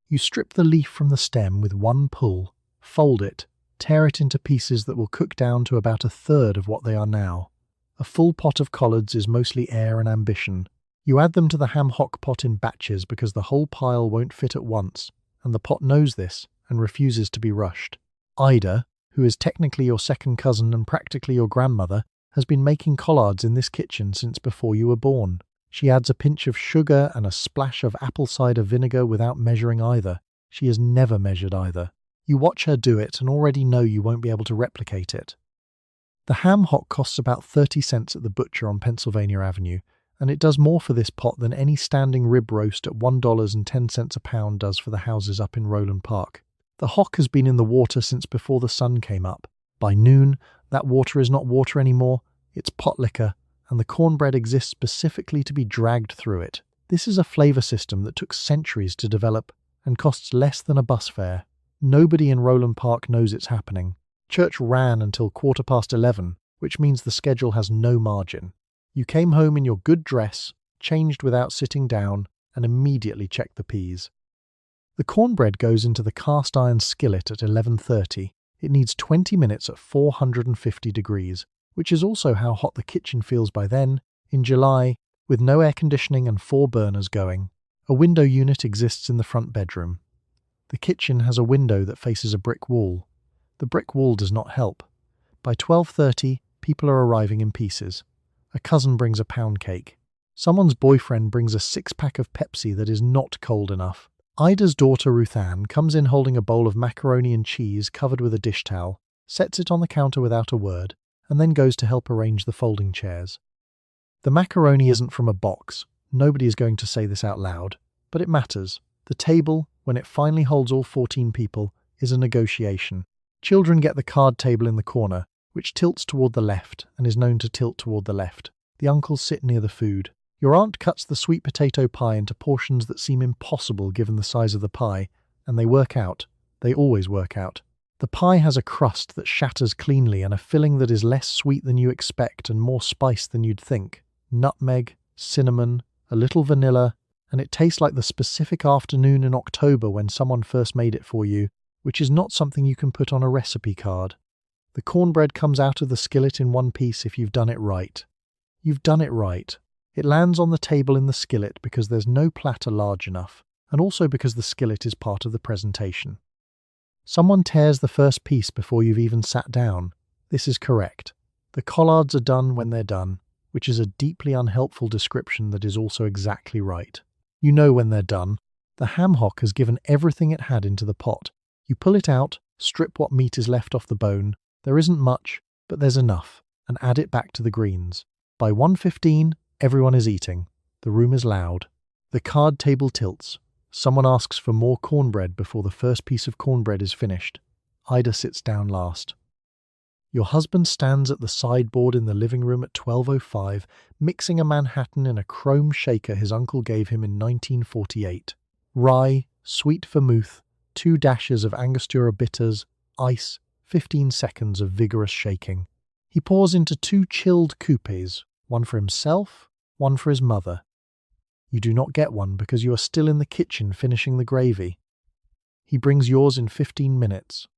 You strip the leaf from the stem with one pull, fold it, tear it into pieces that will cook down to about a third of what they are now. A full pot of collards is mostly air and ambition. You add them to the ham hock pot in batches because the whole pile won't fit at once, and the pot knows this and refuses to be rushed. Ida, who is technically your second cousin and practically your grandmother, has been making collards in this kitchen since before you were born. She adds a pinch of sugar and a splash of apple cider vinegar without measuring either. She has never measured either. You watch her do it and already know you won't be able to replicate it. The ham hock costs about 30 cents at the butcher on Pennsylvania Avenue, and it does more for this pot than any standing rib roast at $1.10 a pound does for the houses up in Roland Park. The hock has been in the water since before the sun came up. By noon, that water is not water anymore, it's pot liquor, and the cornbread exists specifically to be dragged through it. This is a flavour system that took centuries to develop and costs less than a bus fare. Nobody in Roland Park knows it's happening. Church ran until 11:15, which means the schedule has no margin. You came home in your good dress, changed without sitting down, and immediately checked the peas. The cornbread goes into the cast iron skillet at 11:30. It needs 20 minutes at 450 degrees, which is also how hot the kitchen feels by then, in July, with no air conditioning and 4 burners going. A window unit exists in the front bedroom. The kitchen has a window that faces a brick wall. The brick wall does not help. By 12:30, people are arriving in pieces. A cousin brings a pound cake. Someone's boyfriend brings a 6-pack of Pepsi that is not cold enough. Ida's daughter Ruth Ann comes in holding a bowl of macaroni and cheese covered with a dish towel, sets it on the counter without a word, and then goes to help arrange the folding chairs. The macaroni isn't from a box. Nobody is going to say this out loud, but it matters. The table, when it finally holds all 14 people, is a negotiation. Children get the card table in the corner, which tilts toward the left and is known to tilt toward the left. The uncles sit near the food. Your aunt cuts the sweet potato pie into portions that seem impossible given the size of the pie, and they work out. They always work out. The pie has a crust that shatters cleanly and a filling that is less sweet than you expect and more spice than you'd think. Nutmeg, cinnamon, a little vanilla, and it tastes like the specific afternoon in October when someone first made it for you, which is not something you can put on a recipe card. The cornbread comes out of the skillet in one piece if you've done it right. You've done it right. It lands on the table in the skillet because there's no platter large enough, and also because the skillet is part of the presentation. Someone tears the first piece before you've even sat down. This is correct. The collards are done when they're done, which is a deeply unhelpful description that is also exactly right. You know when they're done. The ham hock has given everything it had into the pot. You pull it out, strip what meat is left off the bone. There isn't much, but there's enough, and add it back to the greens. By 1:15, everyone is eating. The room is loud. The card table tilts. Someone asks for more cornbread before the first piece of cornbread is finished. Ida sits down last. Your husband stands at the sideboard in the living room at 12:05, mixing a Manhattan in a chrome shaker his uncle gave him in 1948. Rye, sweet vermouth, 2 dashes of Angostura bitters, ice, 15 seconds of vigorous shaking. He pours into 2 chilled coupes, one for himself, one for his mother. You do not get one because you are still in the kitchen finishing the gravy. He brings yours in 15 minutes,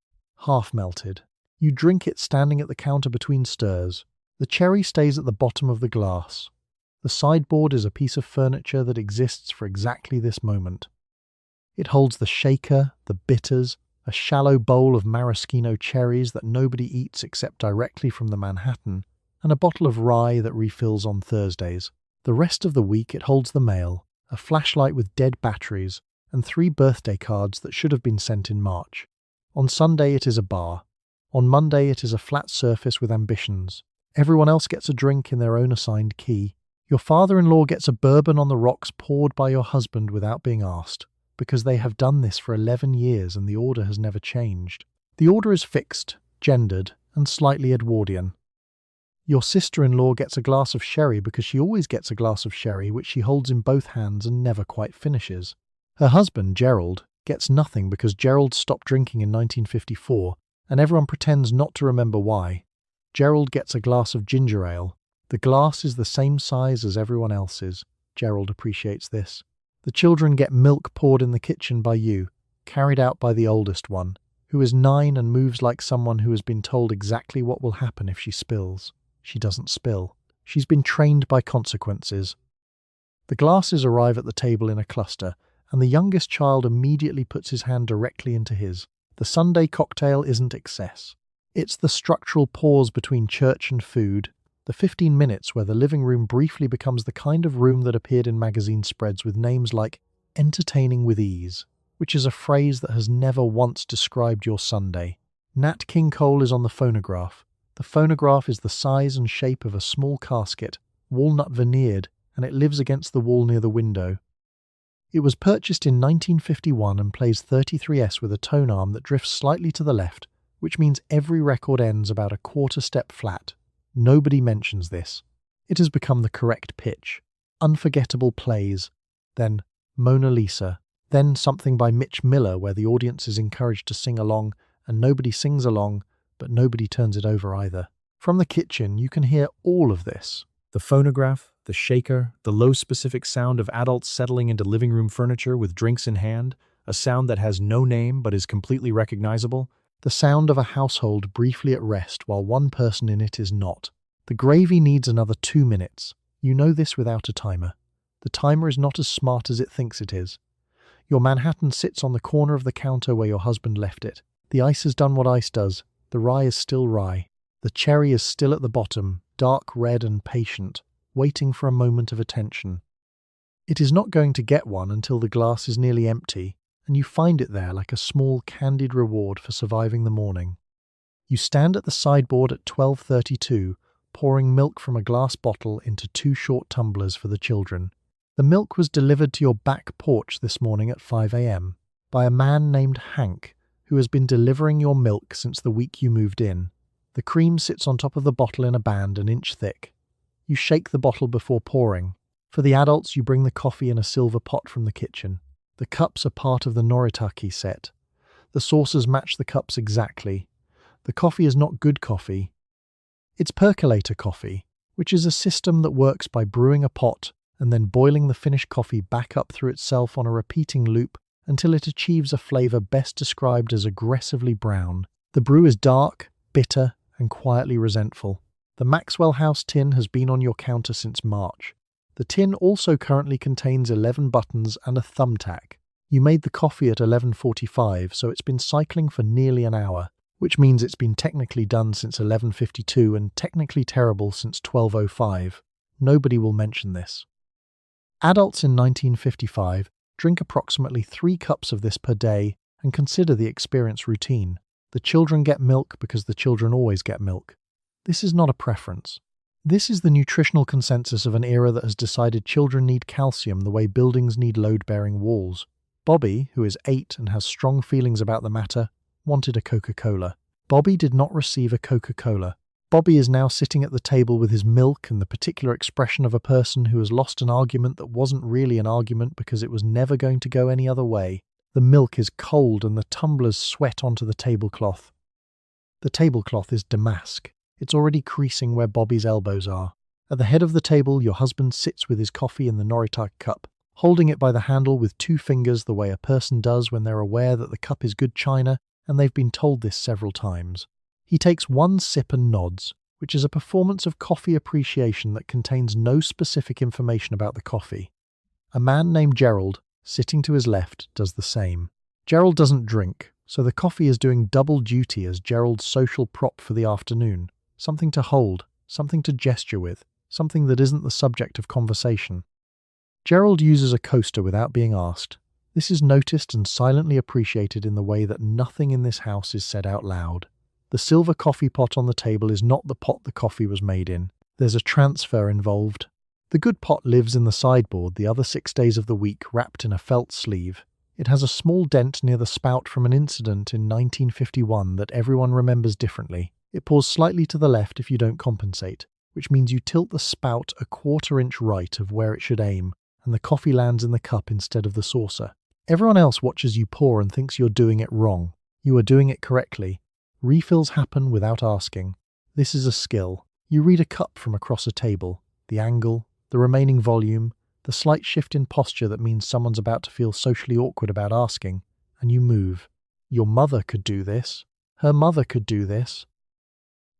half melted. You drink it standing at the counter between stirs. The cherry stays at the bottom of the glass. The sideboard is a piece of furniture that exists for exactly this moment. It holds the shaker, the bitters, a shallow bowl of maraschino cherries that nobody eats except directly from the Manhattan, and a bottle of rye that refills on Thursdays. The rest of the week it holds the mail, a flashlight with dead batteries, and 3 birthday cards that should have been sent in March. On Sunday it is a bar. On Monday it is a flat surface with ambitions. Everyone else gets a drink in their own assigned key. Your father-in-law gets a bourbon on the rocks poured by your husband without being asked, because they have done this for 11 years and the order has never changed. The order is fixed, gendered, and slightly Edwardian. Your sister-in-law gets a glass of sherry because she always gets a glass of sherry which she holds in both hands and never quite finishes. Her husband, Gerald, gets nothing because Gerald stopped drinking in 1954 and everyone pretends not to remember why. Gerald gets a glass of ginger ale. The glass is the same size as everyone else's. Gerald appreciates this. The children get milk poured in the kitchen by you, carried out by the oldest one, who is 9 and moves like someone who has been told exactly what will happen if she spills. She doesn't spill. She's been trained by consequences. The glasses arrive at the table in a cluster, and the youngest child immediately puts his hand directly into his. The Sunday cocktail isn't excess. It's the structural pause between church and food, the 15 minutes where the living room briefly becomes the kind of room that appeared in magazine spreads with names like entertaining with ease, which is a phrase that has never once described your Sunday. Nat King Cole is on the phonograph. The phonograph is the size and shape of a small casket, walnut veneered, and it lives against the wall near the window. It was purchased in 1951 and plays 33S with a tone arm that drifts slightly to the left, which means every record ends about a quarter step flat. Nobody mentions this. It has become the correct pitch. Unforgettable plays, then Mona Lisa, then something by Mitch Miller where the audience is encouraged to sing along and nobody sings along, but nobody turns it over either. From the kitchen, you can hear all of this. The phonograph, the shaker, the low specific sound of adults settling into living room furniture with drinks in hand, a sound that has no name but is completely recognizable, the sound of a household briefly at rest while one person in it is not. The gravy needs another 2 minutes. You know this without a timer. The timer is not as smart as it thinks it is. Your Manhattan sits on the corner of the counter where your husband left it. The ice has done what ice does. The rye is still rye. The cherry is still at the bottom, dark red and patient, waiting for a moment of attention. It is not going to get one until the glass is nearly empty, and you find it there like a small candied reward for surviving the morning. You stand at the sideboard at 12:32, pouring milk from a glass bottle into 2 short tumblers for the children. The milk was delivered to your back porch this morning at 5 a.m. by a man named Hank, who has been delivering your milk since the week you moved in. The cream sits on top of the bottle in a band an inch thick. You shake the bottle before pouring. For the adults, you bring the coffee in a silver pot from the kitchen. The cups are part of the Noritake set. The saucers match the cups exactly. The coffee is not good coffee. It's percolator coffee, which is a system that works by brewing a pot and then boiling the finished coffee back up through itself on a repeating loop until it achieves a flavor best described as aggressively brown. The brew is dark, bitter, and quietly resentful. The Maxwell House tin has been on your counter since March. The tin also currently contains 11 buttons and a thumbtack. You made the coffee at 11:45, so it's been cycling for nearly an hour, which means it's been technically done since 11:52 and technically terrible since 12:05. Nobody will mention this. Adults in 1955 drink approximately 3 cups of this per day and consider the experience routine. The children get milk because the children always get milk. This is not a preference. This is the nutritional consensus of an era that has decided children need calcium the way buildings need load-bearing walls. Bobby, who is 8 and has strong feelings about the matter, wanted a Coca-Cola. Bobby did not receive a Coca-Cola. Bobby is now sitting at the table with his milk and the particular expression of a person who has lost an argument that wasn't really an argument because it was never going to go any other way. The milk is cold and the tumblers sweat onto the tablecloth. The tablecloth is damask. It's already creasing where Bobby's elbows are. At the head of the table, your husband sits with his coffee in the Noritake cup, holding it by the handle with 2 fingers the way a person does when they're aware that the cup is good china, and they've been told this several times. He takes 1 sip and nods, which is a performance of coffee appreciation that contains no specific information about the coffee. A man named Gerald, sitting to his left, does the same. Gerald doesn't drink, So the coffee is doing double duty as Gerald's social prop for the afternoon. Something to hold, something to gesture with, something that isn't the subject of conversation. Gerald uses a coaster without being asked. This is noticed and silently appreciated in the way that nothing in this house is said out loud. The silver coffee pot on the table is not the pot the coffee was made in. There's a transfer involved. The good pot lives in the sideboard the other 6 days of the week, wrapped in a felt sleeve. It has a small dent near the spout from an incident in 1951 that everyone remembers differently. It pours slightly to the left if you don't compensate, which means you tilt the spout a 1/4 inch right of where it should aim, and the coffee lands in the cup instead of the saucer. Everyone else watches you pour and thinks you're doing it wrong. You are doing it correctly. Refills happen without asking. This is a skill. You read a cup from across a table, the angle, the remaining volume, the slight shift in posture that means someone's about to feel socially awkward about asking, and you move. Your mother could do this. Her mother could do this.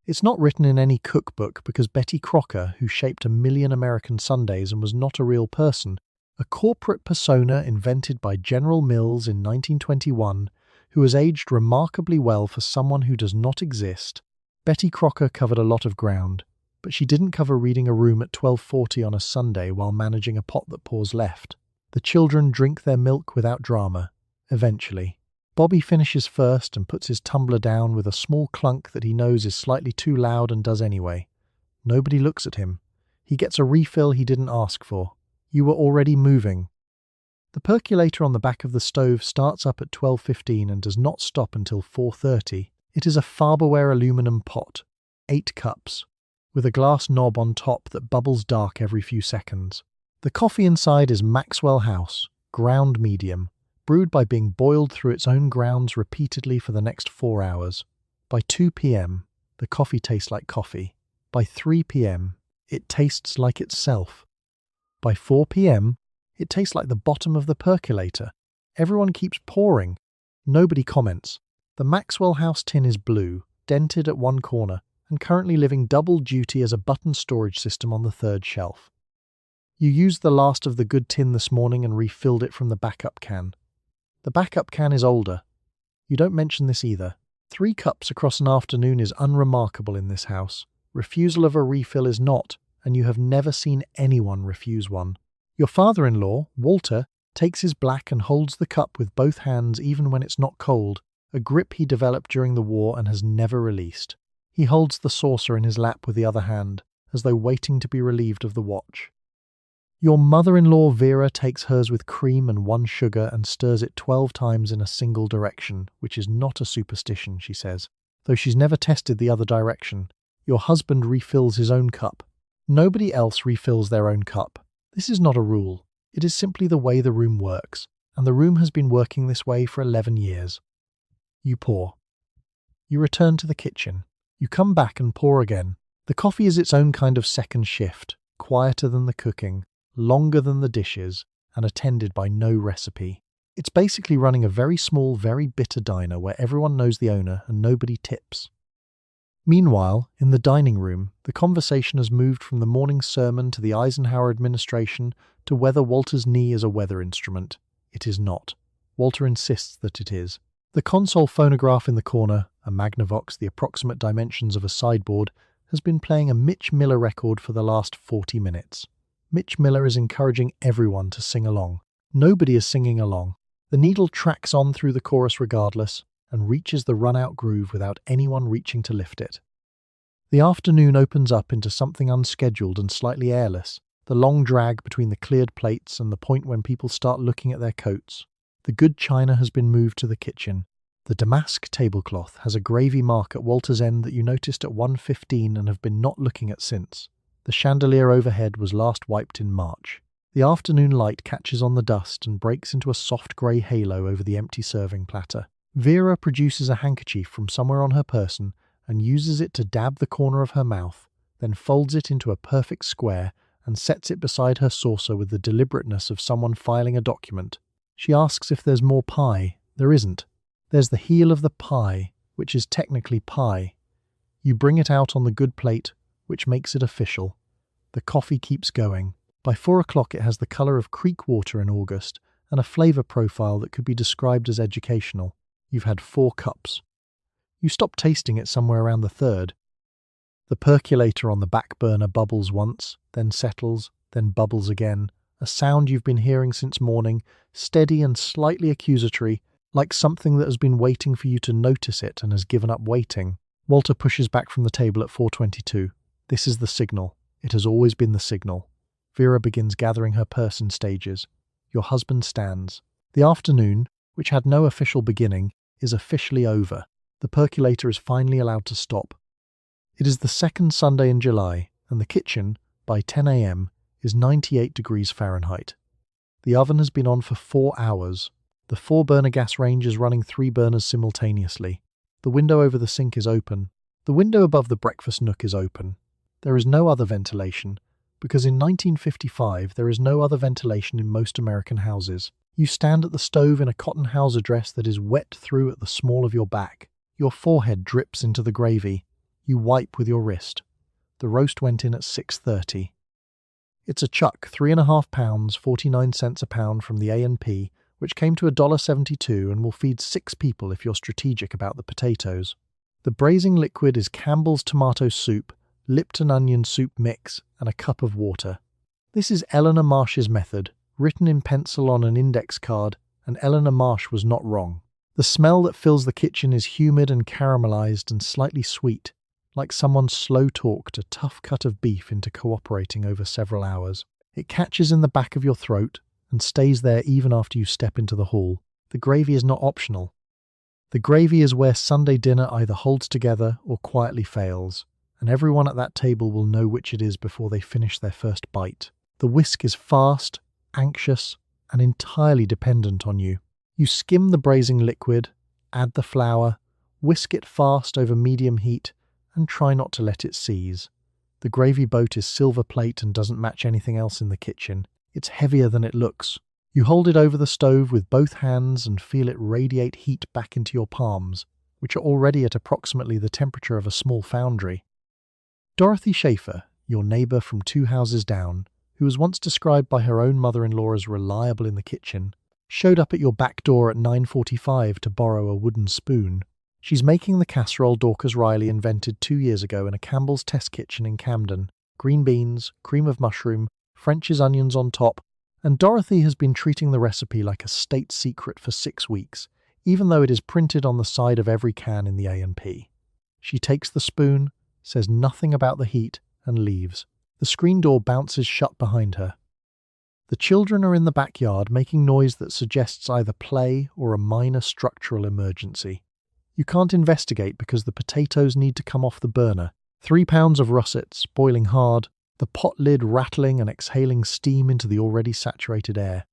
It's not written in any cookbook because Betty Crocker, who shaped 1,000,000 American Sundays and was not a real person, a corporate persona invented by General Mills in 1921, who has aged remarkably well for someone who does not exist. Betty Crocker covered a lot of ground, but she didn't cover reading a room at 12:40 on a Sunday while managing a pot that pours left. The children drink their milk without drama, eventually. Bobby finishes first and puts his tumbler down with a small clunk that he knows is slightly too loud and does anyway. Nobody looks at him. He gets a refill he didn't ask for. You were already moving. The percolator on the back of the stove starts up at 12:15 and does not stop until 4:30. It is a Farberware aluminum pot, 8 cups, with a glass knob on top that bubbles dark every few seconds. The coffee inside is Maxwell House, ground medium, brewed by being boiled through its own grounds repeatedly for the next 4 hours. By 2 p.m., the coffee tastes like coffee. By 3 p.m., it tastes like itself. By 4 p.m., it tastes like the bottom of the percolator. Everyone keeps pouring. Nobody comments. The Maxwell House tin is blue, dented at one corner, and currently living double duty as a button storage system on the 3rd shelf. You used the last of the good tin this morning and refilled it from the backup can. The backup can is older. You don't mention this either. 3 cups across an afternoon is unremarkable in this house. Refusal of a refill is not, and you have never seen anyone refuse one. Your father-in-law, Walter, takes his black and holds the cup with both hands even when it's not cold, a grip he developed during the war and has never released. He holds the saucer in his lap with the other hand, as though waiting to be relieved of the watch. Your mother-in-law Vera takes hers with cream and 1 sugar and stirs it 12 times in a single direction, which is not a superstition, she says, though she's never tested the other direction. Your husband refills his own cup. Nobody else refills their own cup. This is not a rule. It is simply the way the room works, and the room has been working this way for 11 years. You pour. You return to the kitchen. You come back and pour again. The coffee is its own kind of second shift, quieter than the cooking, longer than the dishes, and attended by no recipe. It's basically running a very small, very bitter diner where everyone knows the owner and nobody tips. Meanwhile, in the dining room, the conversation has moved from the morning sermon to the Eisenhower administration to whether Walter's knee is a weather instrument. It is not. Walter insists that it is. The console phonograph in the corner, a Magnavox the approximate dimensions of a sideboard, has been playing a Mitch Miller record for the last 40 minutes. Mitch Miller is encouraging everyone to sing along. Nobody is singing along. The needle tracks on through the chorus regardless, and reaches the run-out groove without anyone reaching to lift it. The afternoon opens up into something unscheduled and slightly airless, the long drag between the cleared plates and the point when people start looking at their coats. The good china has been moved to the kitchen. The damask tablecloth has a gravy mark at Walter's end that you noticed at 1:15 and have been not looking at since. The chandelier overhead was last wiped in March. The afternoon light catches on the dust and breaks into a soft grey halo over the empty serving platter. Vera produces a handkerchief from somewhere on her person and uses it to dab the corner of her mouth, then folds it into a perfect square and sets it beside her saucer with the deliberateness of someone filing a document. She asks if there's more pie. There isn't. There's the heel of the pie, which is technically pie. You bring it out on the good plate, which makes it official. The coffee keeps going. By 4 o'clock it has the colour of creek water in August and a flavour profile that could be described as educational. You've had 4 cups. You stop tasting it somewhere around the 3rd. The percolator on the back burner bubbles once, then settles, then bubbles again, a sound you've been hearing since morning, steady and slightly accusatory, like something that has been waiting for you to notice it and has given up waiting. Walter pushes back from the table at 4:22. This is the signal. It has always been the signal. Vera begins gathering her purse in stages. Your husband stands. The afternoon, which had no official beginning, is officially over. The percolator is finally allowed to stop. It is the 2nd Sunday in July, and the kitchen, by 10 a.m., is 98 degrees Fahrenheit. The oven has been on for 4 hours. The 4-burner gas range is running 3 burners simultaneously. The window over the sink is open. The window above the breakfast nook is open. There is no other ventilation, because in 1955 there is no other ventilation in most American houses. You stand at the stove in a cotton hauser dress that is wet through at the small of your back. Your forehead drips into the gravy. You wipe with your wrist. The roast went in at 6:30. It's a chuck, 3.5 pounds, 49 cents a pound from the A&P, which came to $1.72 and will feed 6 people if you're strategic about the potatoes. The braising liquid is Campbell's tomato soup, Lipton onion soup mix, and a cup of water. This is Eleanor Marsh's method, written in pencil on an index card, and Eleanor Marsh was not wrong. The smell that fills the kitchen is humid and caramelized and slightly sweet, like someone slow-talked a tough cut of beef into cooperating over several hours. It catches in the back of your throat and stays there even after you step into the hall. The gravy is not optional. The gravy is where Sunday dinner either holds together or quietly fails, and everyone at that table will know which it is before they finish their first bite. The whisk is fast, anxious, and entirely dependent on you. You skim the braising liquid, add the flour, whisk it fast over medium heat, and try not to let it seize. The gravy boat is silver plate and doesn't match anything else in the kitchen. It's heavier than it looks. You hold it over the stove with both hands and feel it radiate heat back into your palms, which are already at approximately the temperature of a small foundry. Dorothy Schaefer, your neighbour from 2 houses down, who was once described by her own mother-in-law as reliable in the kitchen, showed up at your back door at 9:45 to borrow a wooden spoon. She's making the casserole Dorcas Riley invented 2 years ago in a Campbell's test kitchen in Camden. Green beans, cream of mushroom, French's onions on top, and Dorothy has been treating the recipe like a state secret for 6 weeks, even though it is printed on the side of every can in the A&P. She takes the spoon, says nothing about the heat, and leaves. The screen door bounces shut behind her. The children are in the backyard making noise that suggests either play or a minor structural emergency. You can't investigate because the potatoes need to come off the burner. 3 pounds of russets, boiling hard, the pot lid rattling and exhaling steam into the already saturated air.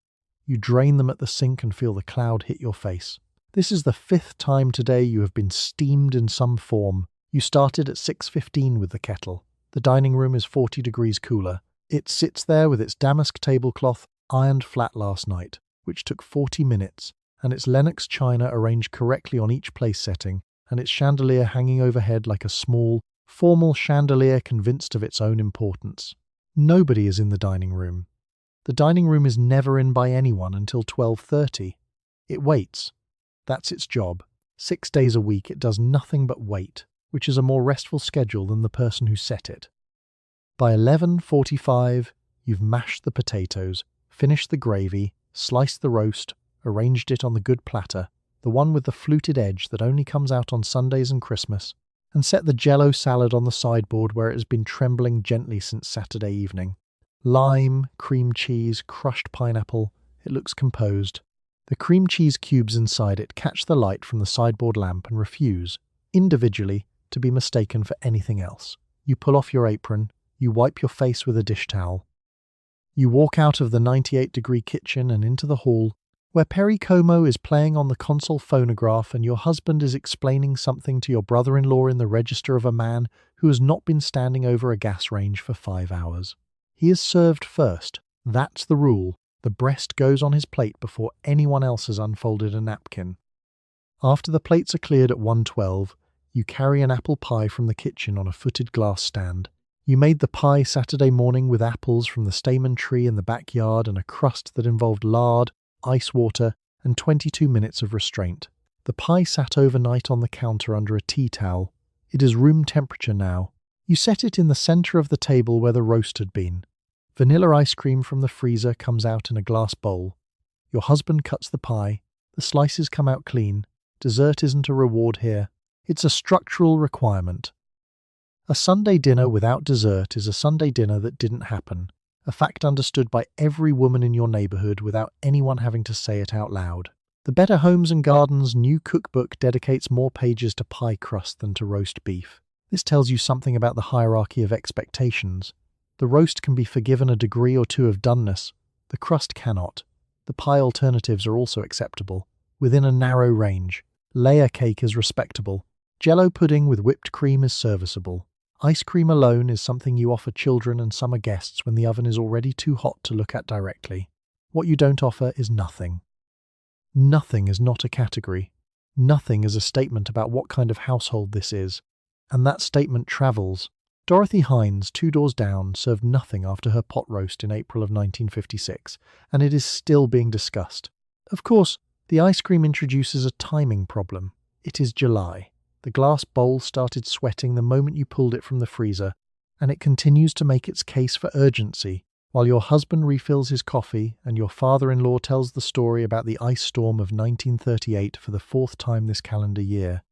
You drain them at the sink and feel the cloud hit your face. This is the 5th time today you have been steamed in some form. You started at 6:15 with the kettle. The dining room is 40 degrees cooler. It sits there with its damask tablecloth ironed flat last night, which took 40 minutes, and its Lenox china arranged correctly on each place setting, and its chandelier hanging overhead like a small, formal chandelier convinced of its own importance. Nobody is in the dining room. The dining room is never in by anyone until 12:30. It waits. That's its job. 6 days a week it does nothing but wait, which is a more restful schedule than the person who set it. By 11:45, you've mashed the potatoes, finished the gravy, sliced the roast, arranged it on the good platter, the one with the fluted edge that only comes out on Sundays and Christmas, and set the Jell-O salad on the sideboard where it has been trembling gently since Saturday evening. Lime, cream cheese, crushed pineapple, it looks composed. The cream cheese cubes inside it catch the light from the sideboard lamp and refuse, individually, to be mistaken for anything else. You pull off your apron, you wipe your face with a dish towel. You walk out of the 98-degree kitchen and into the hall, where Perry Como is playing on the console phonograph and your husband is explaining something to your brother-in-law in the register of a man who has not been standing over a gas range for 5 hours. He is served first. That's the rule. The breast goes on his plate before anyone else has unfolded a napkin. After the plates are cleared at 1:12, you carry an apple pie from the kitchen on a footed glass stand. You made the pie Saturday morning with apples from the stamen tree in the backyard and a crust that involved lard, ice water, and 22 minutes of restraint. The pie sat overnight on the counter under a tea towel. It is room temperature now. You set it in the center of the table where the roast had been. Vanilla ice cream from the freezer comes out in a glass bowl. Your husband cuts the pie. The slices come out clean. Dessert isn't a reward here. It's a structural requirement. A Sunday dinner without dessert is a Sunday dinner that didn't happen, a fact understood by every woman in your neighborhood without anyone having to say it out loud. The Better Homes and Gardens new cookbook dedicates more pages to pie crust than to roast beef. This tells you something about the hierarchy of expectations. The roast can be forgiven a degree or two of doneness. The crust cannot. The pie alternatives are also acceptable, within a narrow range. Layer cake is respectable. Jello pudding with whipped cream is serviceable. Ice cream alone is something you offer children and summer guests when the oven is already too hot to look at directly. What you don't offer is nothing. Nothing is not a category. Nothing is a statement about what kind of household this is. And that statement travels. Dorothy Hines, 2 doors down, served nothing after her pot roast in April of 1956, and it is still being discussed. Of course, the ice cream introduces a timing problem. It is July. The glass bowl started sweating the moment you pulled it from the freezer, and it continues to make its case for urgency, while your husband refills his coffee and your father-in-law tells the story about the ice storm of 1938 for the 4th time this calendar year.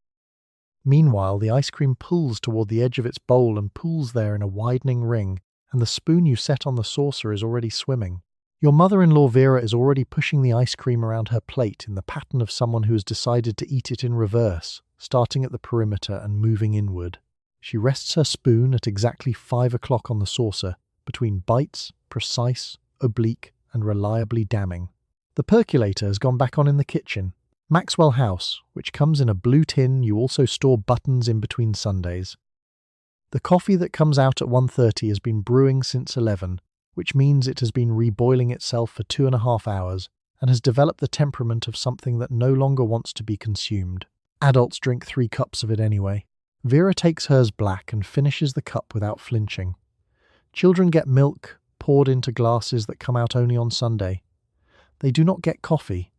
Meanwhile, the ice cream pulls toward the edge of its bowl and pools there in a widening ring, and the spoon you set on the saucer is already swimming. Your mother-in-law Vera is already pushing the ice cream around her plate in the pattern of someone who has decided to eat it in reverse, starting at the perimeter and moving inward. She rests her spoon at exactly 5 o'clock on the saucer, between bites, precise, oblique, and reliably damning. The percolator has gone back on in the kitchen. Maxwell House, which comes in a blue tin you also store buttons in between Sundays. The coffee that comes out at 1:30 has been brewing since 11, which means it has been reboiling itself for 2.5 hours and has developed the temperament of something that no longer wants to be consumed. Adults drink 3 cups of it anyway. Vera takes hers black and finishes the cup without flinching. Children get milk poured into glasses that come out only on Sunday. They do not get coffee.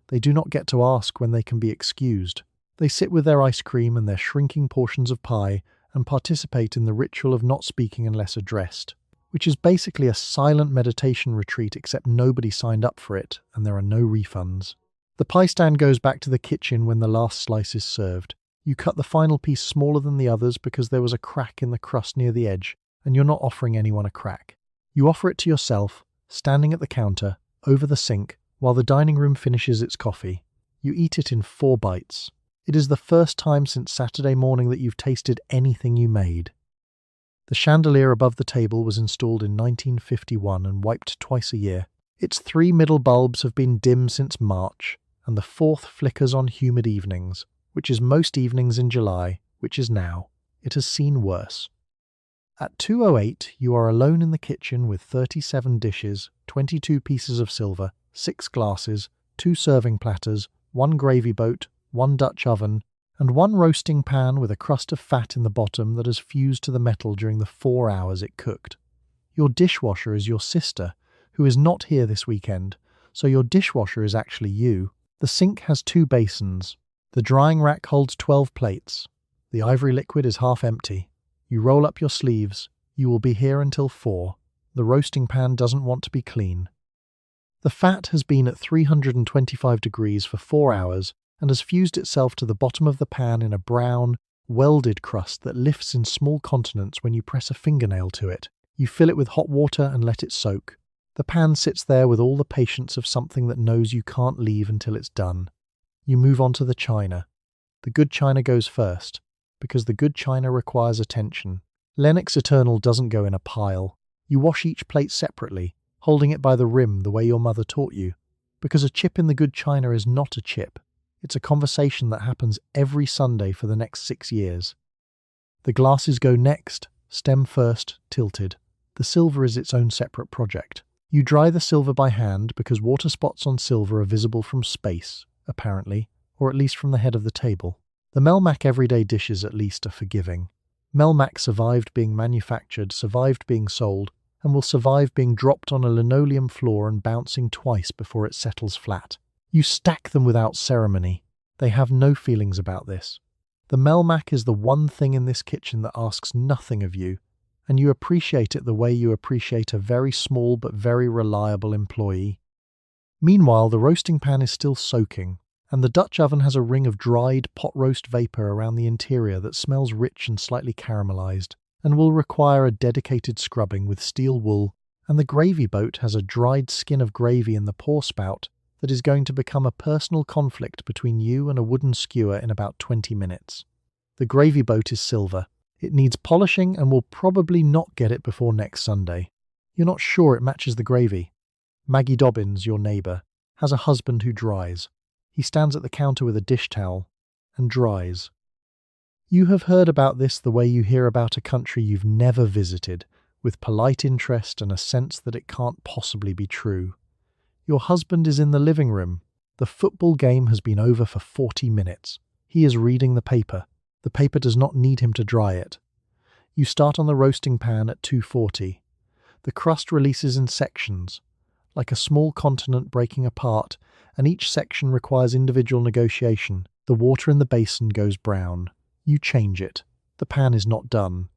They do not get to ask when they can be excused. They sit with their ice cream and their shrinking portions of pie and participate in the ritual of not speaking unless addressed, which is basically a silent meditation retreat except nobody signed up for it and there are no refunds. The pie stand goes back to the kitchen when the last slice is served. You cut the final piece smaller than the others because there was a crack in the crust near the edge, and you're not offering anyone a crack. You offer it to yourself, standing at the counter, over the sink, while the dining room finishes its coffee. You eat it in 4 bites. It is the first time since Saturday morning that you've tasted anything you made. The chandelier above the table was installed in 1951 and wiped twice a year. Its 3 middle bulbs have been dim since March, and the 4th flickers on humid evenings, which is most evenings in July, which is now. It has seen worse. At 2:08, you are alone in the kitchen with 37 dishes, 22 pieces of silver, 6 glasses, 2 serving platters, 1 gravy boat, 1 Dutch oven, and 1 roasting pan with a crust of fat in the bottom that has fused to the metal during the 4 hours it cooked. Your dishwasher is your sister, who is not here this weekend, so your dishwasher is actually you. The sink has 2 basins. The drying rack holds 12 plates. The ivory liquid is half empty. You roll up your sleeves. You will be here until 4. The roasting pan doesn't want to be clean. The fat has been at 325 degrees for 4 hours and has fused itself to the bottom of the pan in a brown, welded crust that lifts in small continents when you press a fingernail to it. You fill it with hot water and let it soak. The pan sits there with all the patience of something that knows you can't leave until it's done. You move on to the china. The good china goes first, because the good china requires attention. Lennox Eternal doesn't go in a pile. You wash each plate separately, holding it by the rim the way your mother taught you, because a chip in the good china is not a chip. It's a conversation that happens every Sunday for the next 6 years. The glasses go next, stem first, tilted. The silver is its own separate project. You dry the silver by hand because water spots on silver are visible from space, apparently, or at least from the head of the table. The Melmac everyday dishes at least are forgiving. Melmac survived being manufactured, survived being sold, and will survive being dropped on a linoleum floor and bouncing twice before it settles flat. You stack them without ceremony. They have no feelings about this. The Melmac is the one thing in this kitchen that asks nothing of you, and you appreciate it the way you appreciate a very small but very reliable employee. Meanwhile, the roasting pan is still soaking, and the Dutch oven has a ring of dried pot roast vapour around the interior that smells rich and slightly caramelised, and will require a dedicated scrubbing with steel wool, and the gravy boat has a dried skin of gravy in the pour spout that is going to become a personal conflict between you and a wooden skewer in about 20 minutes. The gravy boat is silver. It needs polishing and will probably not get it before next Sunday. You're not sure it matches the gravy. Maggie Dobbins, your neighbour, has a husband who dries. He stands at the counter with a dish towel and dries. You have heard about this the way you hear about a country you've never visited, with polite interest and a sense that it can't possibly be true. Your husband is in the living room. The football game has been over for 40 minutes. He is reading the paper. The paper does not need him to dry it. You start on the roasting pan at 240. The crust releases in sections, like a small continent breaking apart, and each section requires individual negotiation. The water in the basin goes brown. You change it. The pan is not done.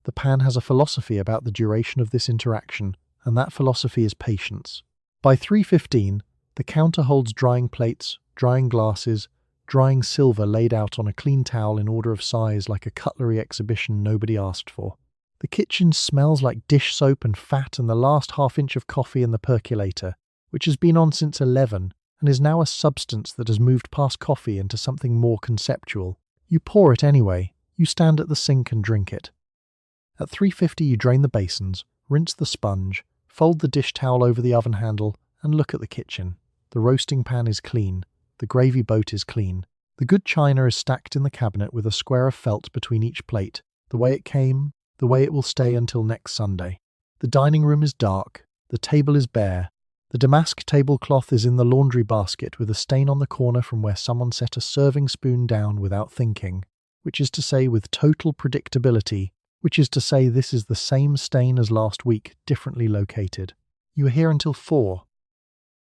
The pan has a philosophy about the duration of this interaction, and that philosophy is patience. By 3:15, the counter holds drying plates, drying glasses, drying silver laid out on a clean towel in order of size like a cutlery exhibition nobody asked for. The kitchen smells like dish soap and fat and the last half-inch of coffee in the percolator, which has been on since 11 and is now a substance that has moved past coffee into something more conceptual. You pour it anyway. You stand at the sink and drink it. At 3:50 you drain the basins, rinse the sponge, fold the dish towel over the oven handle, and look at the kitchen. The roasting pan is clean. The gravy boat is clean. The good china is stacked in the cabinet with a square of felt between each plate, the way it came, the way it will stay until next Sunday. The dining room is dark. The table is bare. The damask tablecloth is in the laundry basket with a stain on the corner from where someone set a serving spoon down without thinking, which is to say with total predictability, which is to say this is the same stain as last week, differently located. You are here until 4.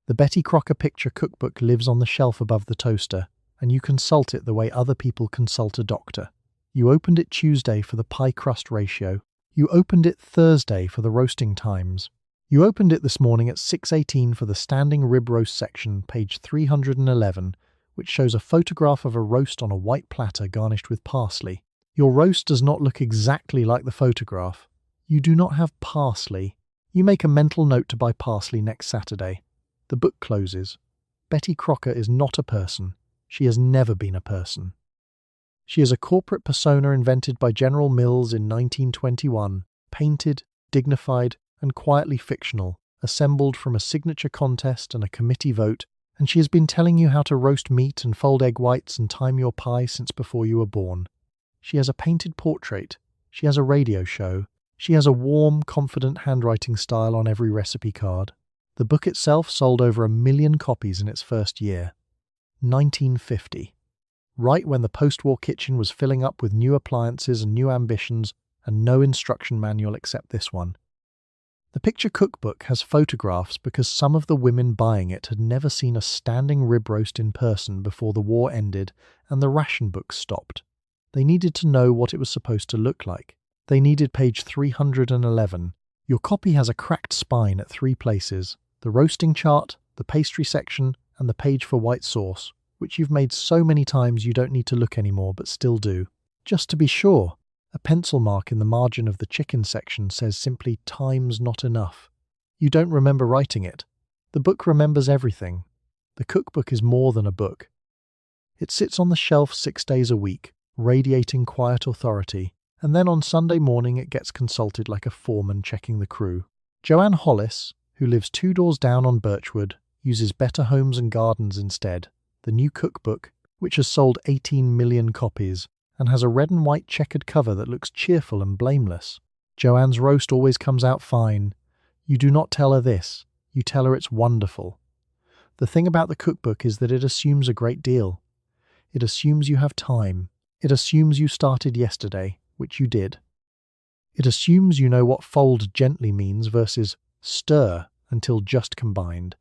The Betty Crocker picture cookbook lives on the shelf above the toaster, and you consult it the way other people consult a doctor. You opened it Tuesday for the pie crust ratio. You opened it Thursday for the roasting times. You opened it this morning at 6:18 for the standing rib roast section, page 311, which shows a photograph of a roast on a white platter garnished with parsley. Your roast does not look exactly like the photograph. You do not have parsley. You make a mental note to buy parsley next Saturday. The book closes. Betty Crocker is not a person. She has never been a person. She is a corporate persona invented by General Mills in 1921, painted, dignified, and quietly fictional, assembled from a signature contest and a committee vote, and she has been telling you how to roast meat and fold egg whites and time your pie since before you were born. She has a painted portrait. She has a radio show. She has a warm, confident handwriting style on every recipe card. The book itself sold over 1 million copies in its first year. 1950. Right when the post-war kitchen was filling up with new appliances and new ambitions, and no instruction manual except this one. The picture cookbook has photographs because some of the women buying it had never seen a standing rib roast in person before the war ended and the ration books stopped. They needed to know what it was supposed to look like. They needed page 311. Your copy has a cracked spine at 3 places: the roasting chart, the pastry section, and the page for white sauce, which you've made so many times you don't need to look anymore but still do. Just to be sure, a pencil mark in the margin of the chicken section says simply "time's not enough." You don't remember writing it. The book remembers everything. The cookbook is more than a book. It sits on the shelf 6 days a week, radiating quiet authority, and then on Sunday morning it gets consulted like a foreman checking the crew. Joanne Hollis, who lives 2 doors down on Birchwood, uses Better Homes and Gardens instead, the new cookbook, which has sold 18 million copies, and has a red and white checkered cover that looks cheerful and blameless. Joanne's roast always comes out fine. You do not tell her this. You tell her it's wonderful. The thing about the cookbook is that it assumes a great deal. It assumes you have time. It assumes you started yesterday, which you did. It assumes you know what fold gently means versus stir until just combined,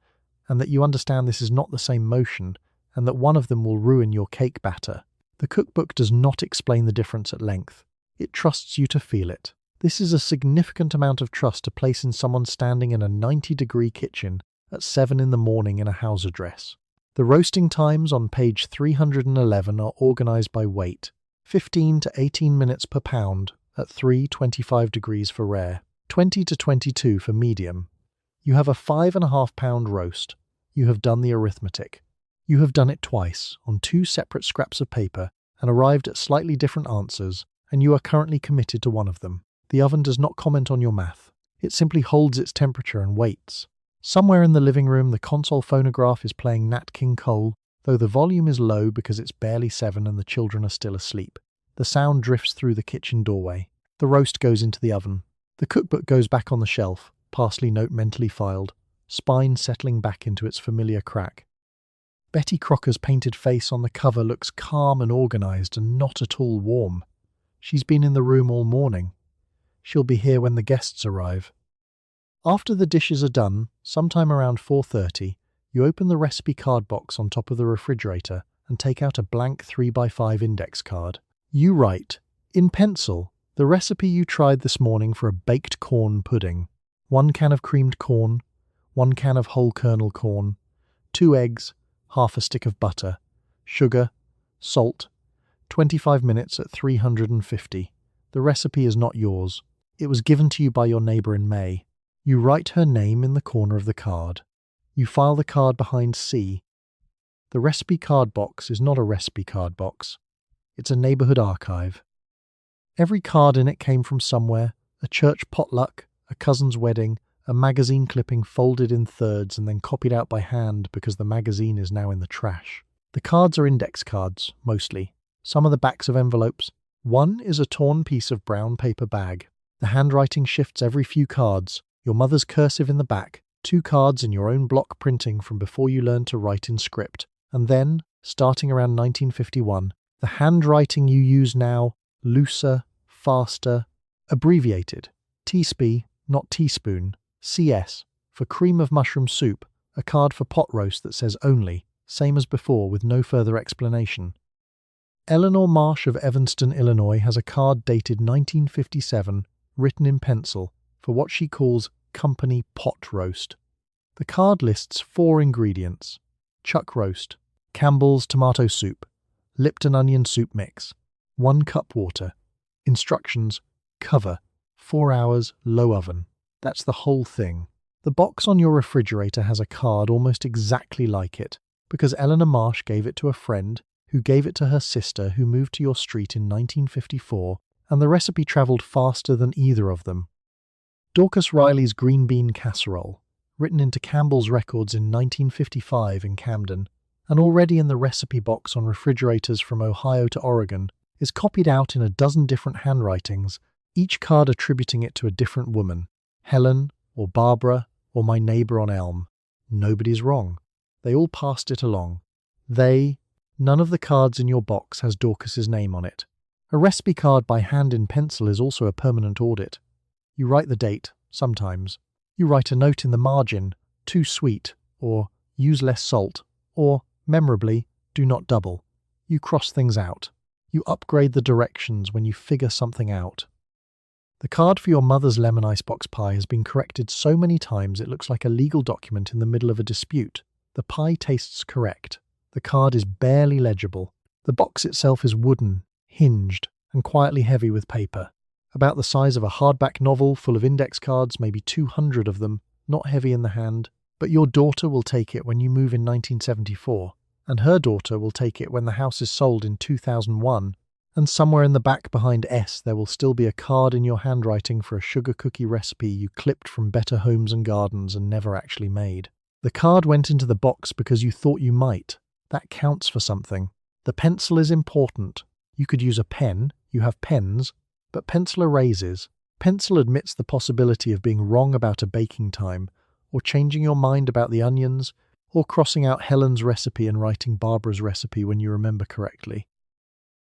and that you understand this is not the same motion, and that one of them will ruin your cake batter. The cookbook does not explain the difference at length. It trusts you to feel it. This is a significant amount of trust to place in someone standing in a 90-degree kitchen at 7 in the morning in a hauser dress. The roasting times on page 311 are organized by weight, 15 to 18 minutes per pound at 325 degrees for rare, 20 to 22 for medium. You have a 5.5-pound roast. You have done the arithmetic. You have done it twice on 2 separate scraps of paper and arrived at slightly different answers, and you are currently committed to one of them. The oven does not comment on your math. It simply holds its temperature and waits. Somewhere in the living room, the console phonograph is playing Nat King Cole, though the volume is low because it's barely 7 and the children are still asleep. The sound drifts through the kitchen doorway. The roast goes into the oven. The cookbook goes back on the shelf, parsley note mentally filed, spine settling back into its familiar crack. Betty Crocker's painted face on the cover looks calm and organized and not at all warm. She's been in the room all morning. She'll be here when the guests arrive. After the dishes are done, sometime around 4:30, you open the recipe card box on top of the refrigerator and take out a blank 3x5 index card. You write, in pencil, the recipe you tried this morning for a baked corn pudding. 1 can of creamed corn, 1 can of whole kernel corn, 2 eggs, half a stick of butter, sugar, salt, 25 minutes at 350. The recipe is not yours. It was given to you by your neighbour in May. You write her name in the corner of the card. You file the card behind C. The recipe card box is not a recipe card box. It's a neighbourhood archive. Every card in it came from somewhere: a church potluck, a cousin's wedding, a magazine clipping folded in thirds and then copied out by hand because the magazine is now in the trash. The cards are index cards, mostly. Some are the backs of envelopes. One is a torn piece of brown paper bag. The handwriting shifts every few cards. Your mother's cursive in the back, 2 cards in your own block printing from before you learned to write in script. And then, starting around 1951, the handwriting you use now, looser, faster, abbreviated. TSP, not teaspoon. CS, for cream of mushroom soup, a card for pot roast that says only, same as before with no further explanation. Eleanor Marsh of Evanston, Illinois has a card dated 1957, written in pencil, for what she calls company pot roast. The card lists 4 ingredients: chuck roast, Campbell's tomato soup, Lipton onion soup mix, 1 cup water. Instructions: cover, 4 hours, low oven. That's the whole thing. The box on your refrigerator has a card almost exactly like it, because Eleanor Marsh gave it to a friend, who gave it to her sister who moved to your street in 1954, and the recipe travelled faster than either of them. Dorcas Riley's green bean casserole, written into Campbell's records in 1955 in Camden, and already in the recipe box on refrigerators from Ohio to Oregon, is copied out in a dozen different handwritings, each card attributing it to a different woman: Helen, or Barbara, or my neighbour on Elm. Nobody's wrong. They all passed it along. None of the cards in your box has Dorcas's name on it. A recipe card by hand in pencil is also a permanent audit. You write the date, sometimes. You write a note in the margin, too sweet, or use less salt, or, memorably, do not double. You cross things out. You upgrade the directions when you figure something out. The card for your mother's lemon icebox pie has been corrected so many times it looks like a legal document in the middle of a dispute. The pie tastes correct. The card is barely legible. The box itself is wooden, hinged, and quietly heavy with paper. About the size of a hardback novel full of index cards, maybe 200 of them, not heavy in the hand. But your daughter will take it when you move in 1974, and her daughter will take it when the house is sold in 2001, and somewhere in the back behind S there will still be a card in your handwriting for a sugar cookie recipe you clipped from Better Homes and Gardens and never actually made. The card went into the box because you thought you might. That counts for something. The pencil is important. You could use a pen, you have pens, but pencil erases. Pencil admits the possibility of being wrong about a baking time, or changing your mind about the onions, or crossing out Helen's recipe and writing Barbara's recipe when you remember correctly.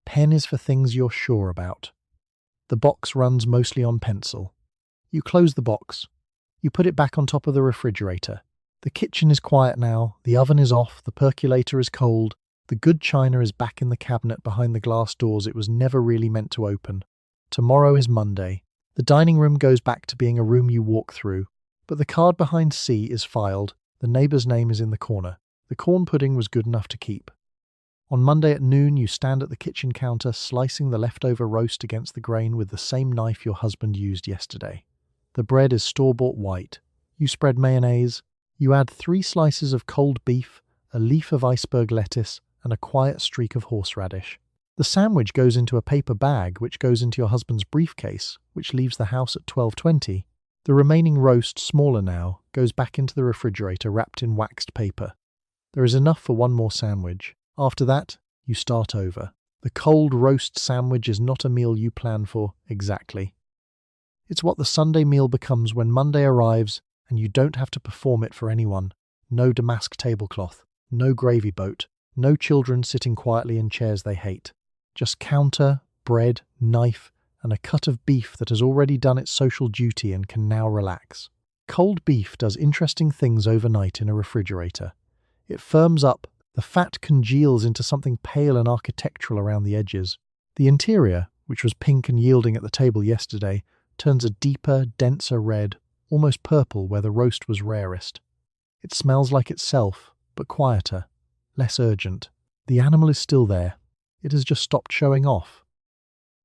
Pen is for things you're sure about. The box runs mostly on pencil. You close the box. You put it back on top of the refrigerator. The kitchen is quiet now, the oven is off, the percolator is cold, the good china is back in the cabinet behind the glass doors it was never really meant to open. Tomorrow is Monday. The dining room goes back to being a room you walk through, but the card behind C is filed, the neighbour's name is in the corner. The corn pudding was good enough to keep. On Monday at noon, you stand at the kitchen counter slicing the leftover roast against the grain with the same knife your husband used yesterday. The bread is store-bought white. You spread mayonnaise. You add 3 slices of cold beef, a leaf of iceberg lettuce, and a quiet streak of horseradish. The sandwich goes into a paper bag, which goes into your husband's briefcase, which leaves the house at 12:20. The remaining roast, smaller now, goes back into the refrigerator wrapped in waxed paper. There is enough for one more sandwich. After that, you start over. The cold roast sandwich is not a meal you plan for, exactly. It's what the Sunday meal becomes when Monday arrives and you don't have to perform it for anyone. No damask tablecloth, no gravy boat, no children sitting quietly in chairs they hate. Just counter, bread, knife, and a cut of beef that has already done its social duty and can now relax. Cold beef does interesting things overnight in a refrigerator. It firms up, the fat congeals into something pale and architectural around the edges. The interior, which was pink and yielding at the table yesterday, turns a deeper, denser red, almost purple where the roast was rarest. It smells like itself, but quieter, less urgent. The animal is still there. It has just stopped showing off.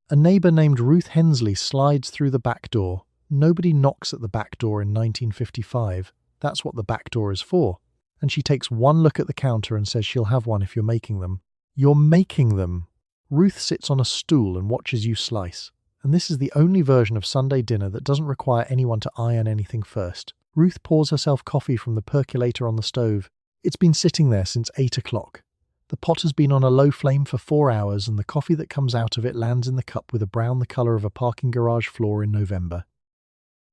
A neighbour named Ruth Hensley slides through the back door. Nobody knocks at the back door in 1955. That's what the back door is for. And she takes one look at the counter and says she'll have one if you're making them. You're making them! Ruth sits on a stool and watches you slice. And this is the only version of Sunday dinner that doesn't require anyone to iron anything first. Ruth pours herself coffee from the percolator on the stove. It's been sitting there since 8 o'clock. The pot has been on a low flame for 4 hours and the coffee that comes out of it lands in the cup with a brown the colour of a parking garage floor in November.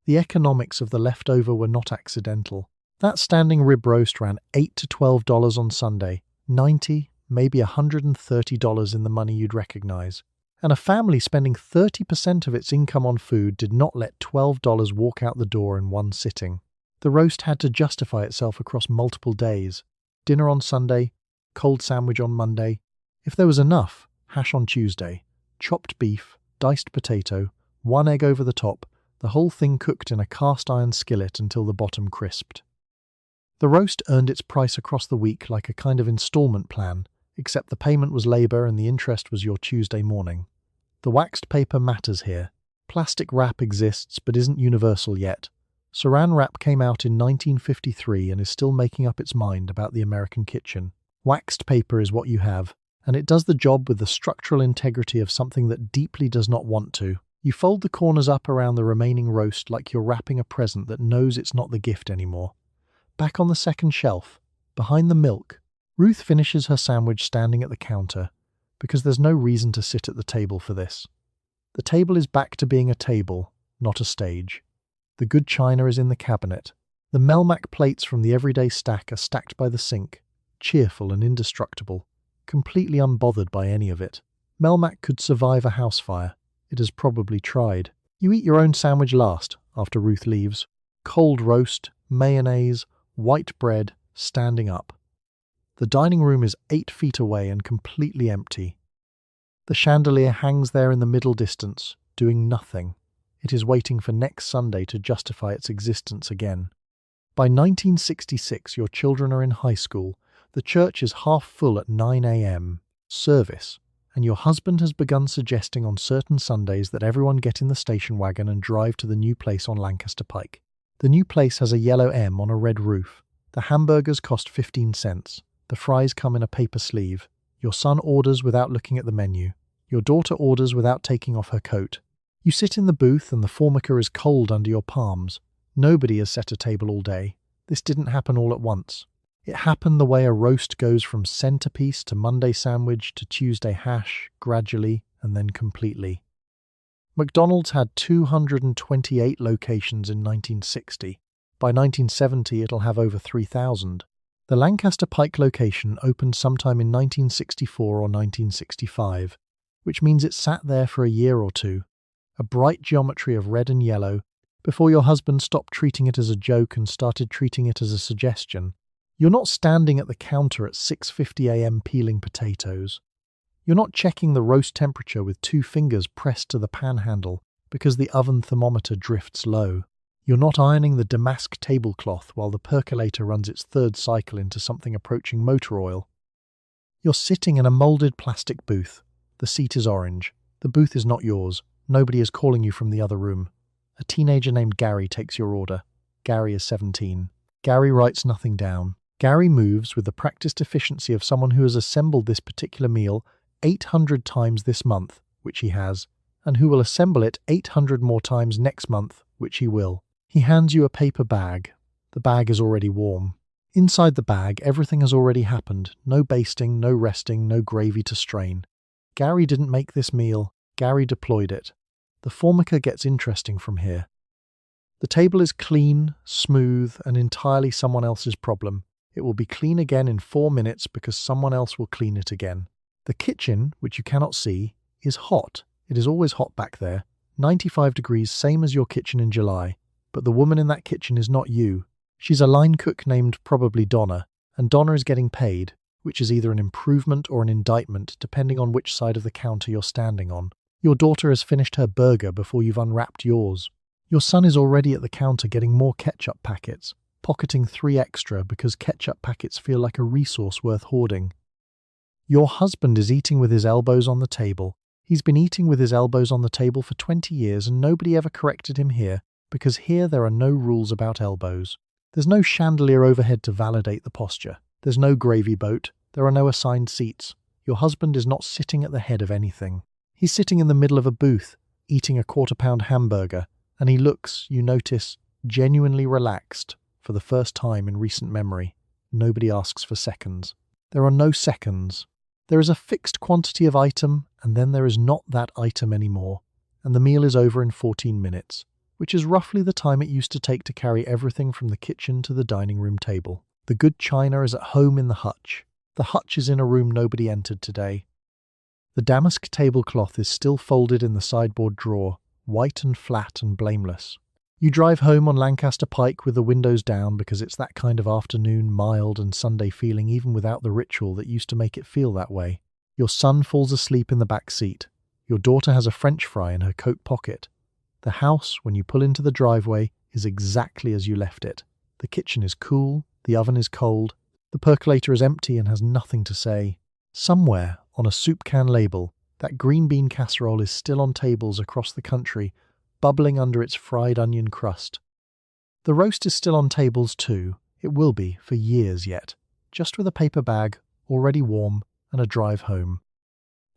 The economics of the leftover were not accidental. That standing rib roast ran $8 to $12 on Sunday, $90, maybe $130 in the money you'd recognise. And a family spending 30% of its income on food did not let $12 walk out the door in one sitting. The roast had to justify itself across multiple days. Dinner on Sunday, cold sandwich on Monday. If there was enough, hash on Tuesday. Chopped beef, diced potato, 1 egg over the top, the whole thing cooked in a cast-iron skillet until the bottom crisped. The roast earned its price across the week like a kind of installment plan, except the payment was labour and the interest was your Tuesday morning. The waxed paper matters here. Plastic wrap exists but isn't universal yet. Saran wrap came out in 1953 and is still making up its mind about the American kitchen. Waxed paper is what you have, and it does the job with the structural integrity of something that deeply does not want to. You fold the corners up around the remaining roast like you're wrapping a present that knows it's not the gift anymore. Back on the second shelf, behind the milk, Ruth finishes her sandwich standing at the counter, because there's no reason to sit at the table for this. The table is back to being a table, not a stage. The good china is in the cabinet. The Melmac plates from the everyday stack are stacked by the sink, cheerful and indestructible, completely unbothered by any of it. Melmac could survive a house fire. It has probably tried. You eat your own sandwich last, after Ruth leaves. Cold roast, mayonnaise, white bread, standing up. The dining room is 8 feet away and completely empty. The chandelier hangs there in the middle distance, doing nothing. It is waiting for next Sunday to justify its existence again. By 1966, your children are in high school. The church is half full at 9 a.m. service, and your husband has begun suggesting on certain Sundays that everyone get in the station wagon and drive to the new place on Lancaster Pike. The new place has a yellow M on a red roof. The hamburgers cost 15 cents. The fries come in a paper sleeve. Your son orders without looking at the menu. Your daughter orders without taking off her coat. You sit in the booth and the formica is cold under your palms. Nobody has set a table all day. This didn't happen all at once. It happened the way a roast goes from centerpiece to Monday sandwich to Tuesday hash, gradually and then completely. McDonald's had 228 locations in 1960. By 1970, it'll have over 3,000. The Lancaster Pike location opened sometime in 1964 or 1965, which means it sat there for a year or two. A bright geometry of red and yellow, before your husband stopped treating it as a joke and started treating it as a suggestion. You're not standing at the counter at 6:50 a.m. peeling potatoes. You're not checking the roast temperature with 2 fingers pressed to the pan handle because the oven thermometer drifts low. You're not ironing the damask tablecloth while the percolator runs its 3rd cycle into something approaching motor oil. You're sitting in a moulded plastic booth. The seat is orange. The booth is not yours. Nobody is calling you from the other room. A teenager named Gary takes your order. Gary is 17. Gary writes nothing down. Gary moves with the practiced efficiency of someone who has assembled this particular meal 800 times this month, which he has, and who will assemble it 800 more times next month, which he will. He hands you a paper bag. The bag is already warm. Inside the bag, everything has already happened. No basting, no resting, no gravy to strain. Gary didn't make this meal. Gary deployed it. The formica gets interesting from here. The table is clean, smooth, and entirely someone else's problem. It will be clean again in 4 minutes because someone else will clean it again. The kitchen, which you cannot see, is hot. It is always hot back there. 95 degrees, same as your kitchen in July. But the woman in that kitchen is not you. She's a line cook named probably Donna, and Donna is getting paid, which is either an improvement or an indictment depending on which side of the counter you're standing on. Your daughter has finished her burger before you've unwrapped yours. Your son is already at the counter getting more ketchup packets, pocketing 3 extra because ketchup packets feel like a resource worth hoarding. Your husband is eating with his elbows on the table. He's been eating with his elbows on the table for 20 years and nobody ever corrected him here because here there are no rules about elbows. There's no chandelier overhead to validate the posture. There's no gravy boat. There are no assigned seats. Your husband is not sitting at the head of anything. He's sitting in the middle of a booth, eating a quarter-pound hamburger, and he looks, you notice, genuinely relaxed for the first time in recent memory. Nobody asks for seconds. There are no seconds. There is a fixed quantity of item, and then there is not that item anymore, and the meal is over in 14 minutes, which is roughly the time it used to take to carry everything from the kitchen to the dining room table. The good china is at home in the hutch. The hutch is in a room nobody entered today. The damask tablecloth is still folded in the sideboard drawer, white and flat and blameless. You drive home on Lancaster Pike with the windows down because it's that kind of afternoon, mild and Sunday feeling even without the ritual that used to make it feel that way. Your son falls asleep in the back seat. Your daughter has a French fry in her coat pocket. The house, when you pull into the driveway, is exactly as you left it. The kitchen is cool, the oven is cold, the percolator is empty and has nothing to say. Somewhere, on a soup can label, that green bean casserole is still on tables across the country, bubbling under its fried onion crust. The roast is still on tables too. It will be for years yet, just with a paper bag, already warm, and a drive home.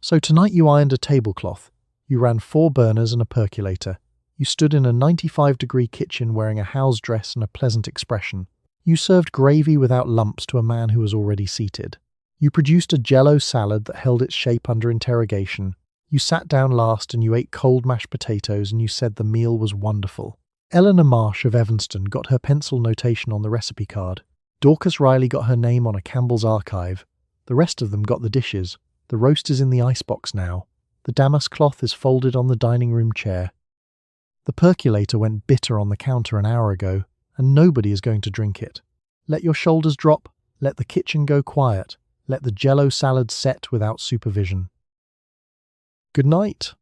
So tonight you ironed a tablecloth. You ran 4 burners and a percolator. You stood in a 95-degree kitchen wearing a house dress and a pleasant expression. You served gravy without lumps to a man who was already seated. You produced a Jell-O salad that held its shape under interrogation. You sat down last and you ate cold mashed potatoes and you said the meal was wonderful. Eleanor Marsh of Evanston got her pencil notation on the recipe card. Dorcas Riley got her name on a Campbell's archive. The rest of them got the dishes. The roast is in the icebox now. The damask cloth is folded on the dining room chair. The percolator went bitter on the counter an hour ago, and nobody is going to drink it. Let your shoulders drop. Let the kitchen go quiet. Let the Jell-O salad set without supervision. Good night.